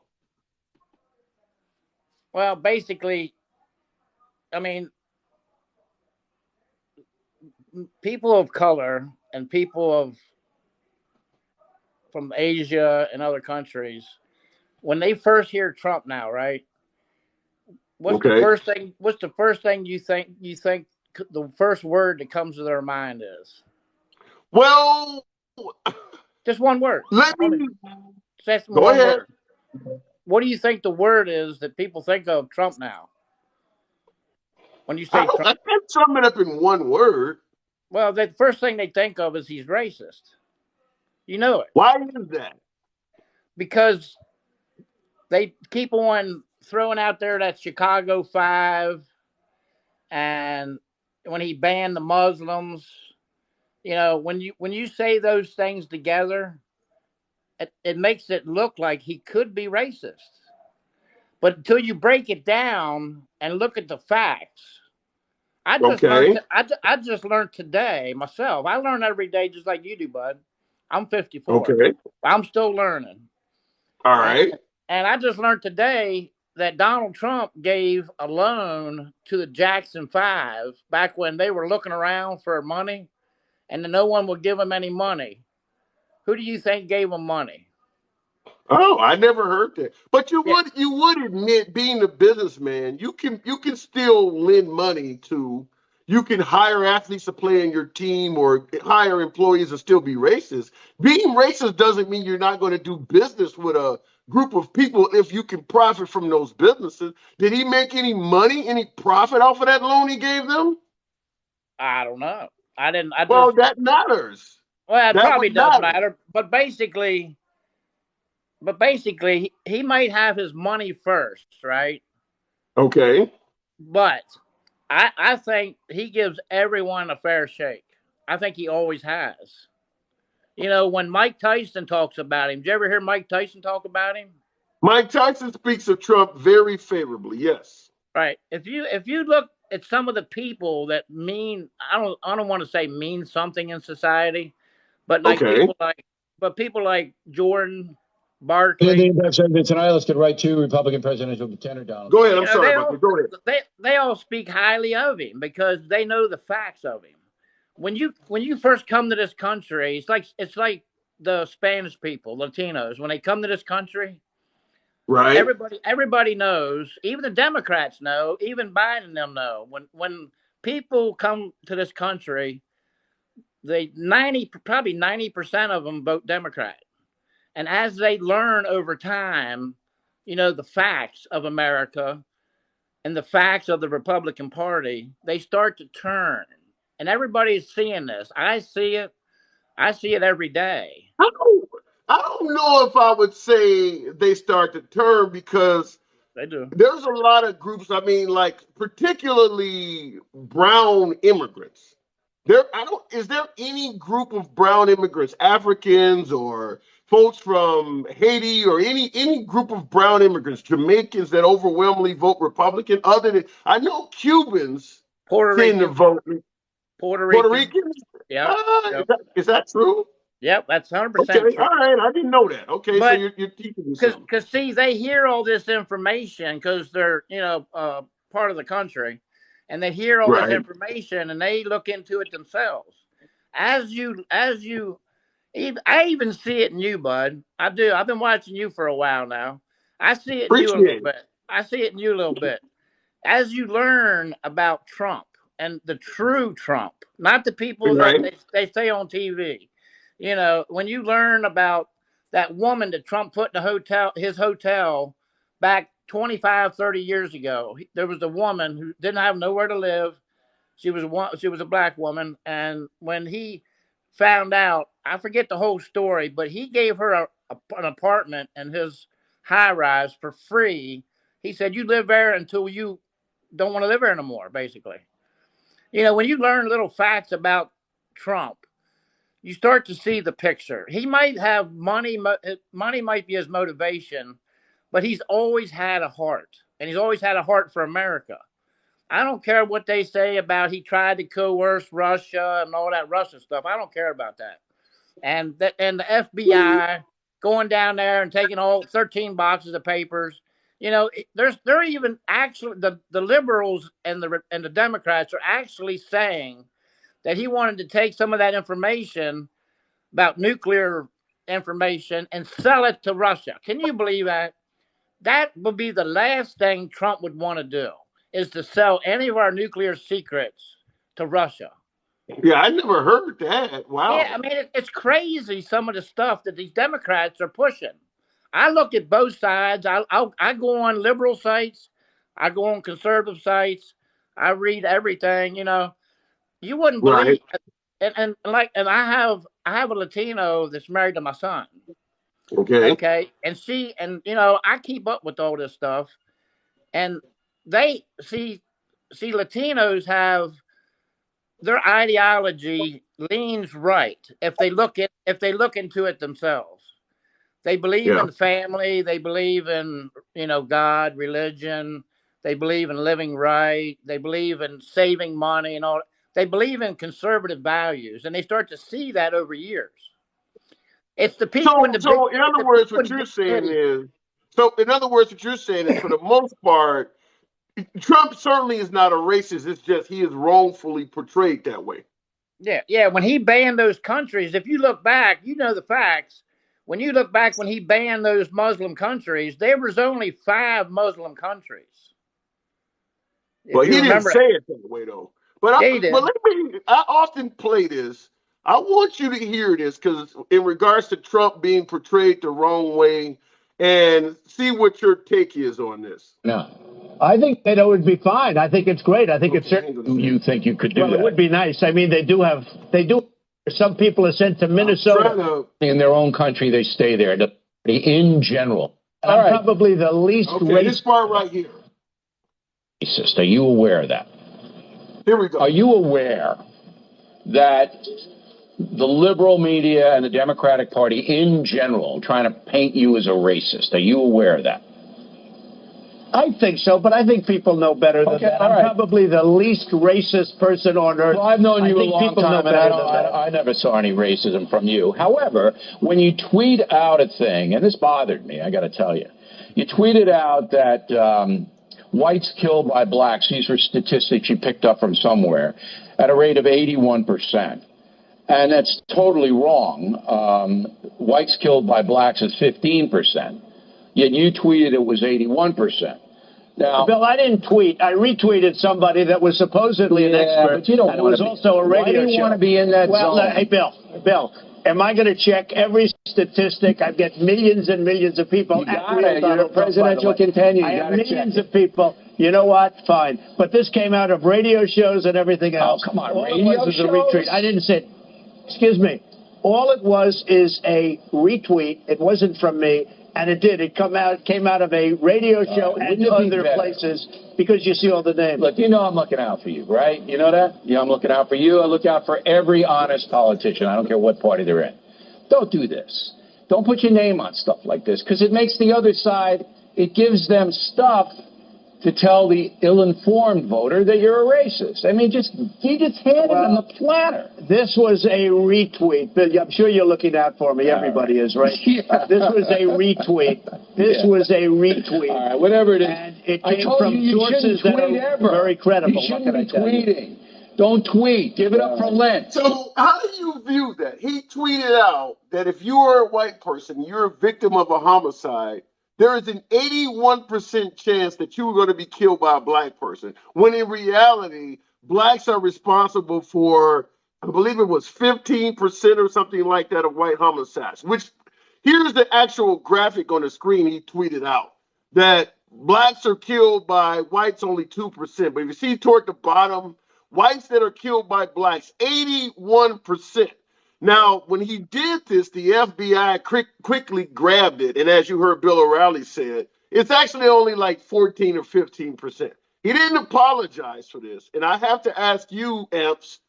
Speaker 5: Well, basically, I mean, people of color and people from Asia and other countries, when they first hear Trump now, right? What's the first thing you think the first word that comes to their mind is?
Speaker 2: Well,
Speaker 5: just one word.
Speaker 2: Let me
Speaker 5: go ahead. Word. What do you think the word is that people think of Trump now? When you say Trump,
Speaker 2: I can't sum it up in one word.
Speaker 5: Well, the first thing they think of is he's racist. You know it.
Speaker 2: Why is that?
Speaker 5: Because they keep on throwing out there that Chicago 5, and when he banned the Muslims, you know, when you say those things together, it makes it look like he could be racist. But until you break it down and look at the facts, I just learned today myself. I learn every day just like you do, bud. I'm 54.
Speaker 2: Okay.
Speaker 5: I'm still learning.
Speaker 2: All right.
Speaker 5: And I just learned today that Donald Trump gave a loan to the Jackson 5 back when they were looking around for money and no one would give them any money. Who do you think gave them money?
Speaker 2: Oh, I never heard that. But you would admit, being a businessman, you can still lend money to. You can hire athletes to play in your team or hire employees and still be racist. Being racist doesn't mean you're not going to do business with a group of people if you can profit from those businesses. Did he make any money, any profit off of that loan he gave them?
Speaker 5: I don't know.
Speaker 2: That matters.
Speaker 5: Well, it probably does matter. But basically, he might have his money first, right?
Speaker 2: Okay.
Speaker 5: But I think he gives everyone a fair shake. I think he always has. You know, when Mike Tyson talks about him, did you ever hear Mike Tyson talk about him?
Speaker 2: Mike Tyson speaks of Trump very favorably, yes.
Speaker 5: Right. If you look at some of the people that mean, I don't want to say mean something in society, but like people like Jordan, Barkley.
Speaker 6: Tonight, let's get right to Republican presidential contender Donald.
Speaker 2: Go ahead. I'm sorry, go
Speaker 5: ahead. They all speak highly of him because they know the facts of him. When you first come to this country, it's like the Spanish people, Latinos, when they come to this country.
Speaker 2: Right.
Speaker 5: Everybody knows, even the Democrats know, even Biden and them know. When people come to this country, probably 90% of them vote Democrat. And as they learn over time, you know, the facts of America and the facts of the Republican Party, they start to turn. And everybody's seeing this. I see it. I see it every day.
Speaker 2: I don't know if I would say they start to turn because
Speaker 5: they do.
Speaker 2: There's a lot of groups, I mean, like particularly brown immigrants. Is there any group of brown immigrants, Africans or folks from Haiti or any group of brown immigrants, Jamaicans that overwhelmingly vote Republican other than, I know Cubans tend to vote.
Speaker 5: Puerto
Speaker 2: Ricans?
Speaker 5: Yeah.
Speaker 2: Is that true?
Speaker 5: Yep, that's 100%
Speaker 2: okay,
Speaker 5: true.
Speaker 2: All right, I didn't know that. Okay, but, so you're teaching me something.
Speaker 5: Because see, they hear all this information because they're part of the country, and they hear all this information and they look into it themselves. I even see it in you, bud. I do. I've been watching you for a while now. I see it in you a little bit. I see it in you a little bit. As you learn about Trump and the true Trump, not the people that they say on TV. You know, when you learn about that woman that Trump put in his hotel back 25, 30 years ago, there was a woman who didn't have nowhere to live. She was a black woman, and when he found out, I forget the whole story, but he gave her an apartment in his high rise for free. He said, "You live there until you don't want to live there anymore." Basically, when you learn little facts about Trump, you start to see the picture. He might have money. Money might be his motivation, but he's always had a heart, and he's always had a heart for America. I don't care what they say about he tried to coerce Russia and all that Russia stuff. I don't care about that. And the FBI going down there and taking all 13 boxes of papers. They're even actually the liberals and the Democrats are actually saying that he wanted to take some of that information about nuclear information and sell it to Russia. Can you believe that? That would be the last thing Trump would want to do, is to sell any of our nuclear secrets to Russia.
Speaker 2: Yeah, I never heard that. Wow.
Speaker 5: Yeah, I mean, it's crazy some of the stuff that these Democrats are pushing. I look at both sides. I go on liberal sites. I go on conservative sites. I read everything. You wouldn't believe.
Speaker 2: Right.
Speaker 5: And I have a Latino that's married to my son.
Speaker 2: Okay.
Speaker 5: Okay, and I keep up with all this stuff, and they see Latinos have their ideology leans right if they look into it themselves. They believe in family. They believe in God, religion. They believe in living right. They believe in saving money and all. They believe in conservative values, and they start to see that over years. It's the people in the
Speaker 2: so
Speaker 5: big.
Speaker 2: in other words, what you're saying is, for the most part, Trump certainly is not a racist. It's just he is wrongfully portrayed that way.
Speaker 5: Yeah. When he banned those countries, if you look back, you know the facts. When you look back, when he banned those Muslim countries, there was only 5 Muslim countries.
Speaker 2: But he didn't say it that way, though. But I often play this. I want you to hear this because in regards to Trump being portrayed the wrong way, and see what your take is on this.
Speaker 6: No. I think that it would be fine. I think it's great. I think it's certain you think you could do that. It would be nice. I mean, they do. Some people are sent to Minnesota. In their own country, they stay there. In general. Probably the least racist.
Speaker 2: This part right here.
Speaker 6: Racist. Are you aware of that?
Speaker 2: Here we go.
Speaker 6: Are you aware that the liberal media and the Democratic Party in general trying to paint you as a racist? Are you aware of that? I think so, but I think people know better than that. I'm probably the least racist person on earth. Well, I've known you a long time, and I never saw any racism from you. However, when you tweet out a thing, and this bothered me, I got to tell you, you tweeted out that whites killed by blacks, these were statistics you picked up from somewhere, at a rate of 81%. And that's totally wrong. Whites killed by blacks is 15%. Yet you tweeted it was 81%. Now, Bill, I didn't tweet. I retweeted somebody that was supposedly an expert. But you don't. And it was also a radio show. Why do you want to be in that zone? Hey, Bill, am I going to check every statistic? I've got millions and millions of people. You got it. You're a presidential contender. I have millions of people. You know what? Fine. But this came out of radio shows and everything else. Oh, come on, radio shows? A retweet. I didn't say. Excuse me. All it was is a retweet. It wasn't from me. And it did. It came out of a radio show and other places because you see all the names. Look, I'm looking out for you, right? You know that? I'm looking out for you. I look out for every honest politician. I don't care what party they're in. Don't do this. Don't put your name on stuff like this because it makes the other side, it gives them stuff to tell the ill-informed voter that you're a racist. I mean, you just hand it on the platter. This was a retweet. I'm sure you're looking out for me. Everybody is, right? Yeah. This was a retweet. This was a retweet. All right, whatever it is. And it came from sources that are very credible. You shouldn't be tweeting. Don't tweet. Give it up for Lent.
Speaker 2: So how do you view that? He tweeted out that if you are a white person, you're a victim of a homicide, there is an 81% chance that you are going to be killed by a black person, when in reality, blacks are responsible for, I believe it was 15% or something like that of white homicides, which here's the actual graphic on the screen he tweeted out, that blacks are killed by whites only 2%. But if you see toward the bottom, whites that are killed by blacks, 81%. Now, when he did this, the FBI quickly grabbed it. And as you heard Bill O'Reilly said, it's actually only like 14 or 15%. He didn't apologize for this. And I have to ask you, Amps,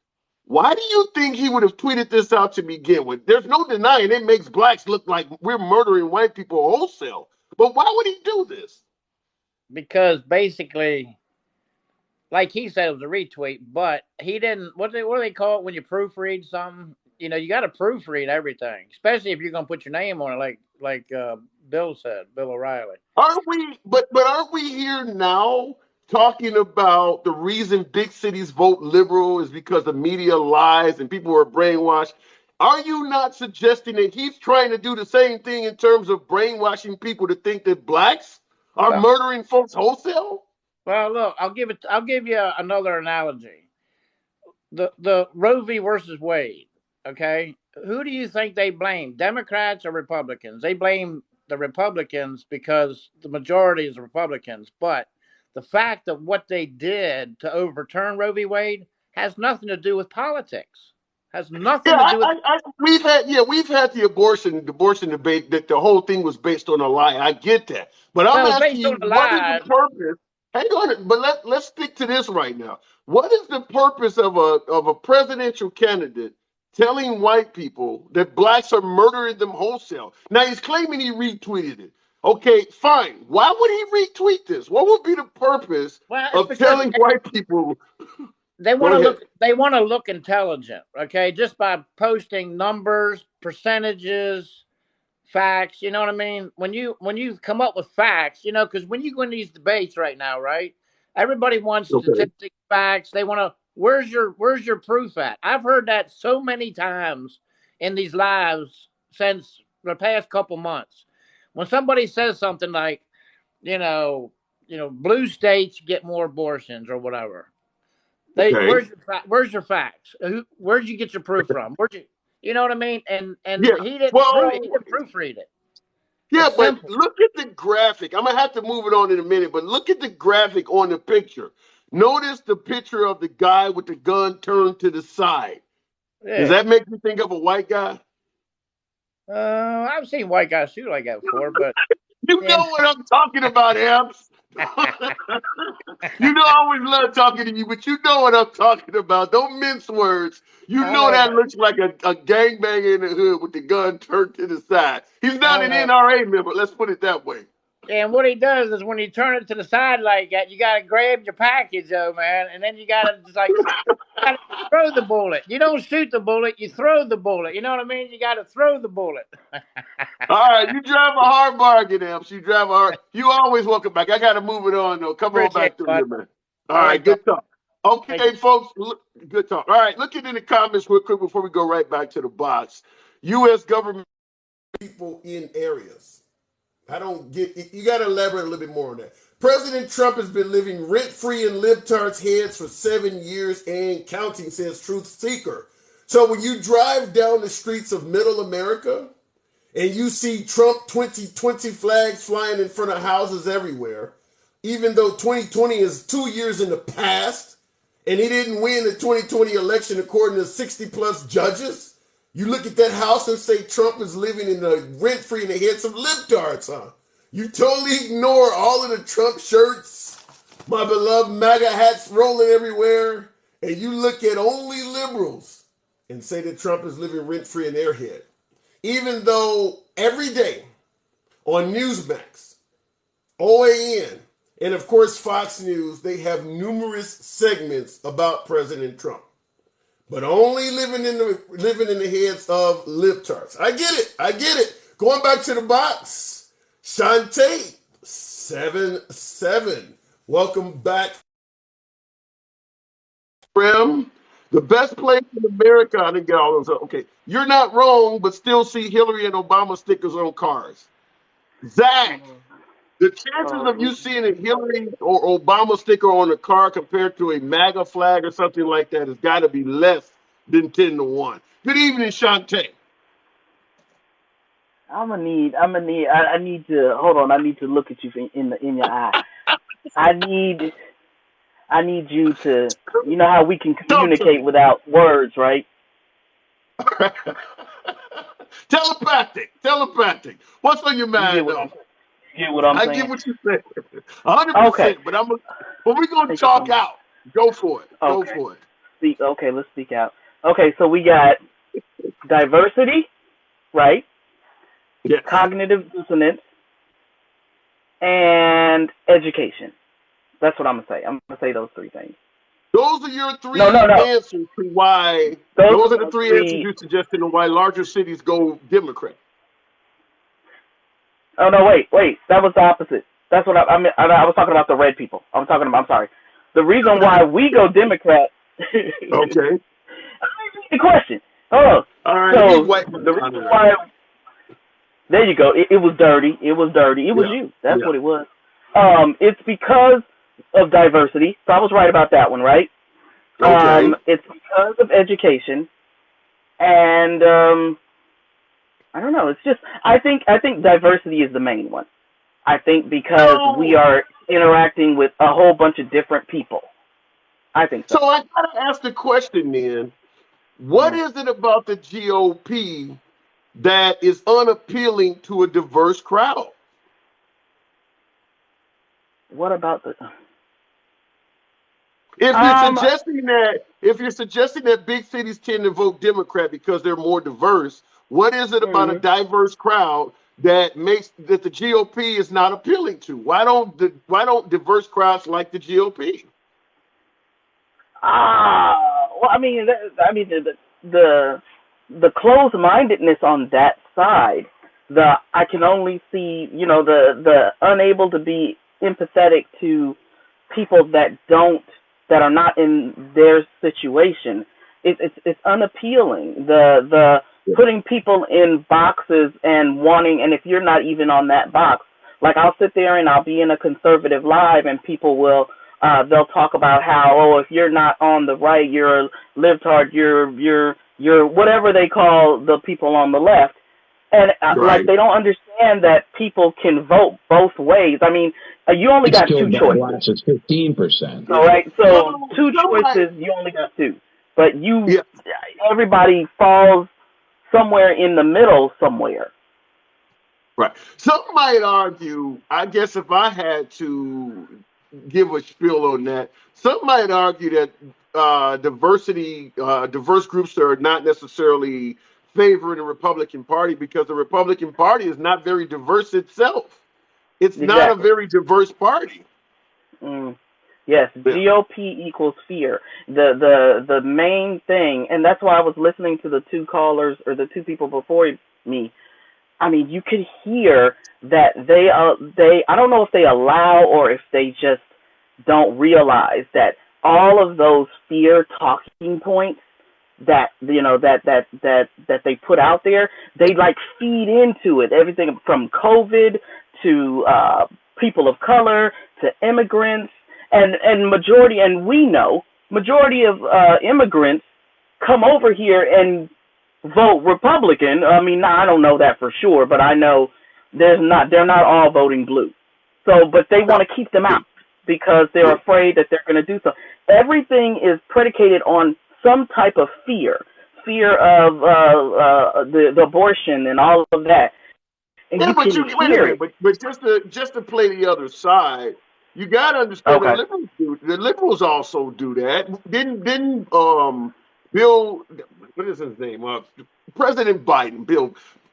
Speaker 2: why do you think he would have tweeted this out to begin with? There's no denying it makes blacks look like we're murdering white people wholesale. But why would he do this?
Speaker 5: Because basically, like he said, it was a retweet, but he didn't. What do they call it when you proofread something? You know, you got to proofread everything, especially if you're going to put your name on it, like Bill said, Bill O'Reilly.
Speaker 2: Aren't we? But aren't we here now talking about the reason big cities vote liberal is because the media lies and people are brainwashed? Are you not suggesting that he's trying to do the same thing in terms of brainwashing people to think that blacks are murdering folks wholesale?
Speaker 5: Well, look, I'll give you another analogy. The Roe v. versus Wade. Okay, who do you think they blame? Democrats or Republicans? They blame the Republicans because the majority is Republicans. But the fact of what they did to overturn Roe v. Wade has nothing to do with politics. Has nothing to do with.
Speaker 2: We've had the abortion debate that the whole thing was based on a lie. I get that, but I'm asking you, what is the purpose? Hang on, but let's stick to this right now. What is the purpose of a presidential candidate telling white people that blacks are murdering them wholesale? Now he's claiming he retweeted it. Okay, fine. Why would he retweet this? What would be the purpose of telling white people?
Speaker 5: They want to look. They want to look intelligent, okay? Just by posting numbers, percentages, facts. You know what I mean? When you come up with facts, you know, because when you go in these debates right now, right? Everybody wants statistics, facts. They want to. Where's your proof at? I've heard that so many times in these lives since the past couple months. When somebody says something like, you know, blue states get more abortions or whatever. Where's your facts? Where'd you get your proof from? You know what I mean? And he didn't proofread it.
Speaker 2: Yeah, but look at the graphic. I'm gonna have to move it on in a minute, but look at the graphic on the picture. Notice the picture of the guy with the gun turned to the side. Yeah. Does that make you think of a white guy?
Speaker 5: I've seen white guys shoot like that before, but
Speaker 2: you know what I'm talking about, Amps. You know, I always love talking to you, but you know what I'm talking about. Don't mince words. You know that looks like a gangbanger in the hood with the gun turned to the side. He's not an NRA member. Let's put it that way.
Speaker 5: And what he does is when you turn it to the side like that, you got to grab your package, though, man. And then you got to just like throw the bullet. You don't shoot the bullet. You throw the bullet. You know what I mean? You got to throw the bullet.
Speaker 2: All right. You drive a hard bargain, Amps. You drive a hard. You always welcome back. I got to move it on, though. Come on back through here, man. All right. Good talk. Okay, folks. Good talk. All right. Look at in the comments real quick before we go right back to the box. U.S. government people in areas. I don't get it. You got to elaborate a little bit more on that. President Trump has been living rent-free in libtards' heads for 7 years and counting, says Truth Seeker. So when you drive down the streets of middle America and you see Trump 2020 flags flying in front of houses everywhere, even though 2020 is 2 years in the past and he didn't win the 2020 election according to 60-plus judges, you look at that house and say Trump is living in a rent-free in the heads of libtards, huh? You totally ignore all of the Trump shirts, my beloved MAGA hats rolling everywhere, and you look at only liberals and say that Trump is living rent-free in their head. Even though every day on Newsmax, OAN, and of course Fox News, they have numerous segments about President Trump. But only living in the heads of libtards. I get it. Going back to the box, Shantae 77. Welcome back. The best place in America. I didn't get all those. Okay, you're not wrong, but still see Hillary and Obama stickers on cars. Zach, the chances of you seeing a Hillary or Obama sticker on a car compared to a MAGA flag or something like that has got to be less than 10-1. Good evening, Shantae.
Speaker 7: I need to hold on. I need to look at you in your eye. I need I need you to, you know how we can
Speaker 2: Talk to me.
Speaker 7: communicate without words, right?
Speaker 2: Telepathic. Telepathic. What's on your
Speaker 7: You get
Speaker 2: mind,
Speaker 7: what I'm
Speaker 2: though?
Speaker 7: you get what I'm
Speaker 2: I get
Speaker 7: saying?
Speaker 2: what you said. 100%.
Speaker 7: Okay.
Speaker 2: But we're going to
Speaker 7: Take it
Speaker 2: talk
Speaker 7: from
Speaker 2: out. Go for it. Go
Speaker 7: okay.
Speaker 2: for it.
Speaker 7: Okay, let's speak out. Okay, so we got diversity, right?
Speaker 2: Yes.
Speaker 7: Cognitive dissonance, and education. That's what I'm gonna say. I'm gonna say those three things.
Speaker 2: Those are your
Speaker 7: No,
Speaker 2: three
Speaker 7: no, no.
Speaker 2: answers to why.
Speaker 7: Those
Speaker 2: Those
Speaker 7: are
Speaker 2: are the
Speaker 7: my
Speaker 2: three answers
Speaker 7: three.
Speaker 2: you suggested on why larger cities go Democrat.
Speaker 7: Oh no, wait. That was the opposite. That's what I mean. I was talking about the red people. I'm sorry. The reason why we go Democrat.
Speaker 2: Okay.
Speaker 7: The question. Oh,
Speaker 2: All right. Let me
Speaker 7: so
Speaker 2: wipe my
Speaker 7: the
Speaker 2: tongue
Speaker 7: reason
Speaker 2: out.
Speaker 7: why. There you go. It was dirty. It was dirty. It was
Speaker 2: Yeah.
Speaker 7: you. That's
Speaker 2: Yeah.
Speaker 7: what it was. It's because of diversity. So I was right about that one, right?
Speaker 2: Okay.
Speaker 7: It's because of education, and I don't know. It's just I think diversity is the main one. I think because we
Speaker 2: So,
Speaker 7: are interacting with a whole bunch of different people. I think so.
Speaker 2: so I gotta ask the question then: what
Speaker 7: Mm.
Speaker 2: is it about the GOP that is unappealing to a diverse crowd?
Speaker 7: What about the?
Speaker 2: If you're
Speaker 7: Um.
Speaker 2: suggesting that big cities tend to vote Democrat because they're more diverse, what is it about a
Speaker 7: Mhm.
Speaker 2: diverse crowd that makes that the GOP is not appealing to? Why don't diverse crowds like the GOP?
Speaker 7: Well, the the closed-mindedness on that side. I can only see, the unable to be empathetic to people that are not in their situation. It's unappealing. The putting people in boxes and wanting, and if you're not even on that box, like I'll sit there and I'll be in a conservative live, and people will they'll talk about how, oh, if you're not on the right, you're a libtard, you're whatever they call the people on the left, and like
Speaker 2: Right.
Speaker 7: they don't understand that people can vote both ways. I mean, you only
Speaker 6: It's
Speaker 7: got
Speaker 6: still
Speaker 7: two
Speaker 6: by
Speaker 7: choices.
Speaker 6: blacks. It's 15%.
Speaker 7: All
Speaker 2: Yeah.
Speaker 7: right,
Speaker 2: Well,
Speaker 7: so two
Speaker 2: somebody.
Speaker 7: choices, you only got two, but
Speaker 2: Yeah.
Speaker 7: everybody falls somewhere in the middle somewhere.
Speaker 2: Right. Some might argue. I guess if I had to give a spiel on that, some might argue that diverse groups are not necessarily favoring the Republican Party because the Republican Party is not very diverse itself. It's not a
Speaker 7: Exactly.
Speaker 2: very diverse party.
Speaker 7: Mm. Yes,
Speaker 2: Yeah.
Speaker 7: GOP equals fear. The main thing, and that's why I was listening to the two callers or the two people before me. I mean, you could hear that they I don't know if they allow or if they just don't realize that all of those fear talking points that that they put out there, they like feed into it. Everything from COVID to people of color to immigrants, and majority, and we know majority of immigrants come over here and vote Republican. I mean, I don't know that for sure, but I know they're not all voting blue. So, but they want to keep them out because they're
Speaker 2: Yeah.
Speaker 7: afraid that they're going to do so. Everything is predicated on some type of fear of the abortion and all of that, and
Speaker 2: Yeah,
Speaker 7: you
Speaker 2: but
Speaker 7: can
Speaker 2: you wait a
Speaker 7: hear
Speaker 2: minute.
Speaker 7: it.
Speaker 2: But just to play the other side, you got to understand the
Speaker 7: Okay.
Speaker 2: liberals do. The liberals also do that. Didn't Bill, what is his name? President Biden.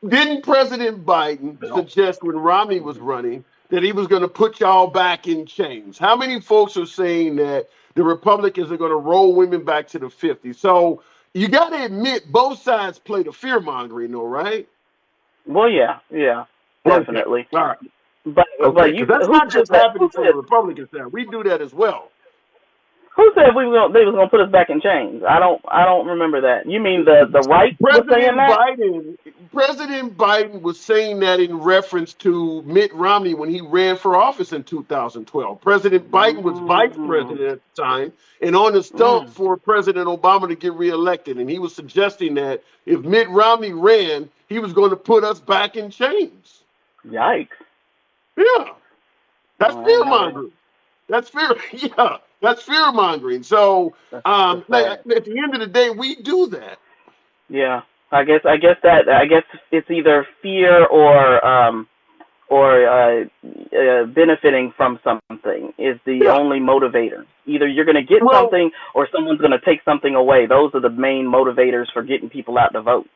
Speaker 2: Didn't President Biden
Speaker 7: Bill.
Speaker 2: suggest when Romney was running that he was going to put y'all back in chains? How many folks are saying that the Republicans are going to roll women back to the 50s? So you got to admit both sides play the fear mongering, though, right?
Speaker 7: Well, yeah,
Speaker 2: Okay.
Speaker 7: definitely.
Speaker 2: All right.
Speaker 7: But
Speaker 2: Okay,
Speaker 7: you
Speaker 2: because that's
Speaker 7: who
Speaker 2: not
Speaker 7: said
Speaker 2: just
Speaker 7: that?
Speaker 2: happening from the Republican side. We do that as well.
Speaker 7: Who said they was gonna put us back in chains? I don't remember that. You mean the right was saying
Speaker 2: President
Speaker 7: that?
Speaker 2: Biden, President Biden was saying that in reference to Mitt Romney when he ran for office in 2012. President Biden was vice
Speaker 7: Mm,
Speaker 2: president at the time and on the stump
Speaker 7: mm,
Speaker 2: for President Obama to get reelected. And he was suggesting that if Mitt Romney ran, he was going to put us back in chains.
Speaker 7: yikes!
Speaker 2: Yeah, that's
Speaker 7: Oh, I
Speaker 2: fear
Speaker 7: didn't know that.
Speaker 2: mongering. That's fear. Yeah. That's fear mongering. So,
Speaker 7: That's
Speaker 2: like,
Speaker 7: sad.
Speaker 2: at the end of the day, we do that.
Speaker 7: Yeah. I guess it's either fear or benefiting from something is the
Speaker 2: Yeah.
Speaker 7: only motivator. Either you're going to get
Speaker 2: Well,
Speaker 7: something or someone's going to take something away. Those are the main motivators for getting people out to vote.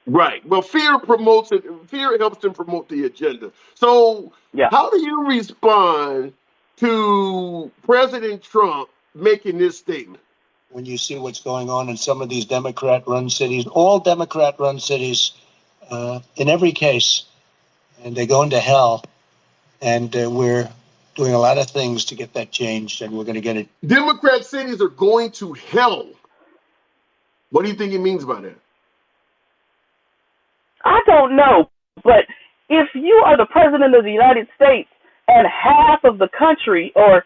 Speaker 2: right. Well, fear promotes it. Fear helps them promote the agenda. So,
Speaker 7: Yeah.
Speaker 2: how do you respond to President Trump making this statement?
Speaker 8: When you see what's going on in some of these Democrat-run cities, all Democrat-run cities, in every case, and they're going to hell. And we're doing a lot of things to get that changed, and we're going to get it.
Speaker 2: Democrat cities are going to hell. What do you think he means by that?
Speaker 7: I don't know, but if you are the president of the United States and half of the country, or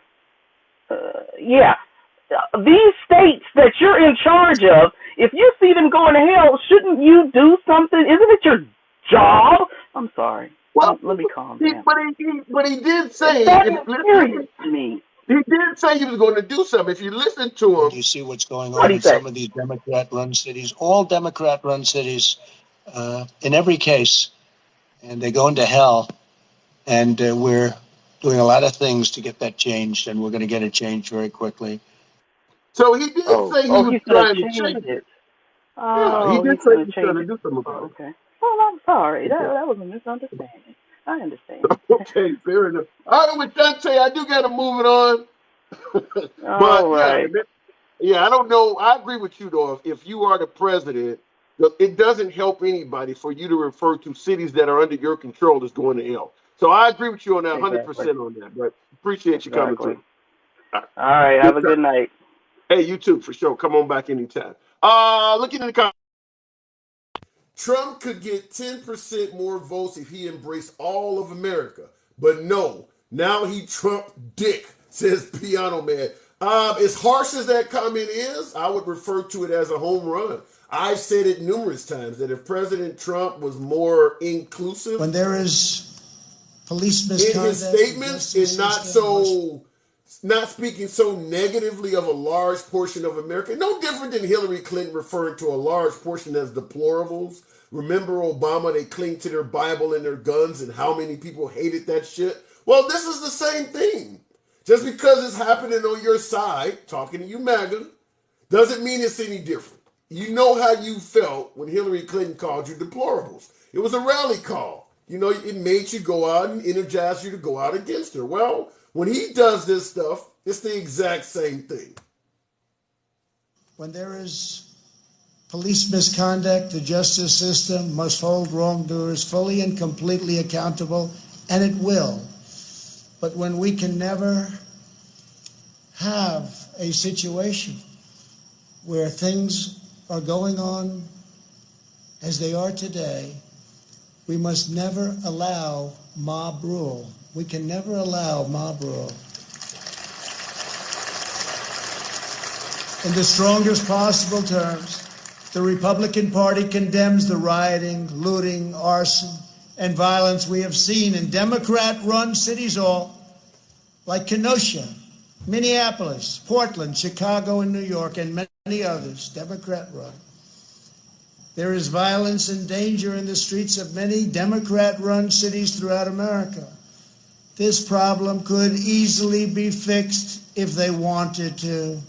Speaker 7: these states that you're in charge of, if you see them going to hell, shouldn't you do something? Isn't it your job? I'm sorry.
Speaker 2: Well,
Speaker 7: Let me calm down.
Speaker 2: but he did say,
Speaker 7: That is serious to me.
Speaker 2: he did say he was going to do something. If you listen to
Speaker 8: When
Speaker 2: him,
Speaker 8: you see what's going
Speaker 7: What'd
Speaker 8: on
Speaker 7: he
Speaker 8: in
Speaker 7: say?
Speaker 8: some of these Democrat-run cities, all Democrat-run cities, in every case, and they're going to hell. And we're doing a lot of things to get that changed, and we're going to get it changed very quickly.
Speaker 2: so he did say he was
Speaker 7: He's going
Speaker 2: trying
Speaker 7: to
Speaker 2: to change
Speaker 7: change
Speaker 2: it.
Speaker 7: it.
Speaker 2: Yeah, he
Speaker 7: Oh,
Speaker 2: did
Speaker 7: he's
Speaker 2: say
Speaker 7: going
Speaker 2: he
Speaker 7: to
Speaker 2: was trying
Speaker 7: change
Speaker 2: to
Speaker 7: it.
Speaker 2: do something
Speaker 7: Oh,
Speaker 2: about it.
Speaker 7: okay. Well, I'm sorry.
Speaker 2: Okay.
Speaker 7: That was a misunderstanding. I understand.
Speaker 2: Okay, fair enough. All right, with Dante, I do got to move it on.
Speaker 7: All
Speaker 2: But
Speaker 7: right.
Speaker 2: yeah, I don't know. I agree with you though. If you are the president, it doesn't help anybody for you to refer to cities that are under your control as going to hell. So I agree with you on that,
Speaker 7: Exactly.
Speaker 2: 100% on that. But appreciate you coming
Speaker 7: Exactly.
Speaker 2: through. All right.
Speaker 7: All right. Have
Speaker 2: Good
Speaker 7: a
Speaker 2: time.
Speaker 7: good night.
Speaker 2: Hey, you too, for sure. Come on back anytime. Looking in the comments. Trump could get 10% more votes if he embraced all of America. But no, now he Trump dick, says Piano Man. As harsh as that comment is, I would refer to it as a home run. I've said it numerous times that if President Trump was more inclusive
Speaker 1: When there is police
Speaker 2: in
Speaker 1: misconduct,
Speaker 2: his statements and not speaking so negatively of a large portion of America, no different than Hillary Clinton referring to a large portion as deplorables. Remember Obama, they cling to their Bible and their guns and how many people hated that shit? Well, this is the same thing. Just because it's happening on your side, talking to you MAGA, doesn't mean it's any different. You know how you felt when Hillary Clinton called you deplorables. It was a rally call. You know, it made you go out and energize you to go out against her. Well, when he does this stuff, it's the exact same thing.
Speaker 1: When there is police misconduct, the justice system must hold wrongdoers fully and completely accountable, and it will. But when we can never have a situation where things are going on as they are today, we must never allow mob rule. We can never allow mob rule. In the strongest possible terms, the Republican Party condemns the rioting, looting, arson, and violence we have seen in Democrat-run cities all, like Kenosha, Minneapolis, Portland, Chicago, and New York, and many others, Democrat-run. There is violence and danger in the streets of many Democrat-run cities throughout America. This problem could easily be fixed if they wanted to.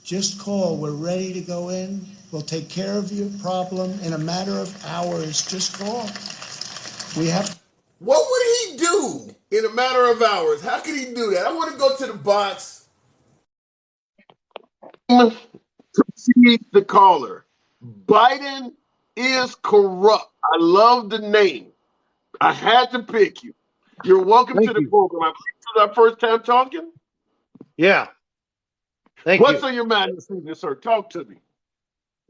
Speaker 1: Just call. We're ready to go in. We'll take care of your problem in a matter of hours. Just call.
Speaker 2: What would he do in a matter of hours? How could he do that? I want to go to the box. Proceed the caller. Biden is corrupt. I love the name. I had to pick you. You're welcome to the program. I believe this is our first time talking.
Speaker 9: Yeah.
Speaker 2: What's on your mind this evening, sir? Talk to me.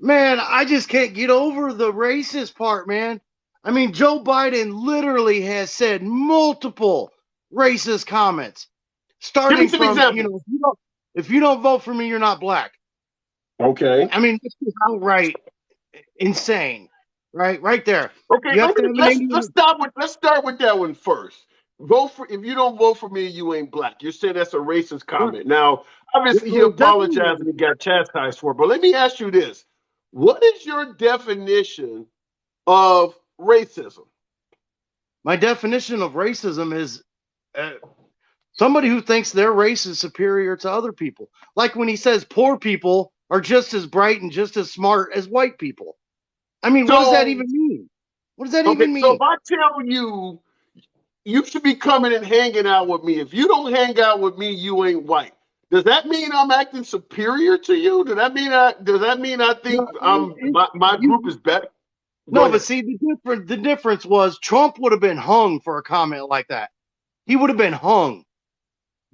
Speaker 9: Man, I just can't get over the racist part, man. I mean, Joe Biden literally has said multiple racist comments,
Speaker 2: Give me
Speaker 9: starting
Speaker 2: some
Speaker 9: from,
Speaker 2: examples.
Speaker 9: if you don't vote for me, you're not black.
Speaker 2: Okay.
Speaker 9: I mean, this is outright insane, right? Right there.
Speaker 2: Okay.
Speaker 9: You have to have an
Speaker 2: Let's start with that one first. if you don't vote for me, you ain't black. You're saying that's a racist comment. Now, obviously, he
Speaker 9: Well, definitely.
Speaker 2: apologized and he got chastised for it. But let me ask you this: what is your definition of racism?
Speaker 9: My definition of racism is uh, somebody who thinks their race is superior to other people. Like when he says poor people are just as bright and just as smart as white people. I mean, what does that
Speaker 2: So,
Speaker 9: even mean? What does that
Speaker 2: okay,
Speaker 9: even
Speaker 2: so if
Speaker 9: mean?
Speaker 2: I tell you you should be coming and hanging out with me, if you don't hang out with me, you ain't white. Does that mean I'm acting superior to you? Does that mean I
Speaker 9: No,
Speaker 2: think my group
Speaker 9: you,
Speaker 2: is better? Go
Speaker 9: no, but
Speaker 2: ahead.
Speaker 9: see, the difference was Trump would have been hung for a comment like that. He would have been hung.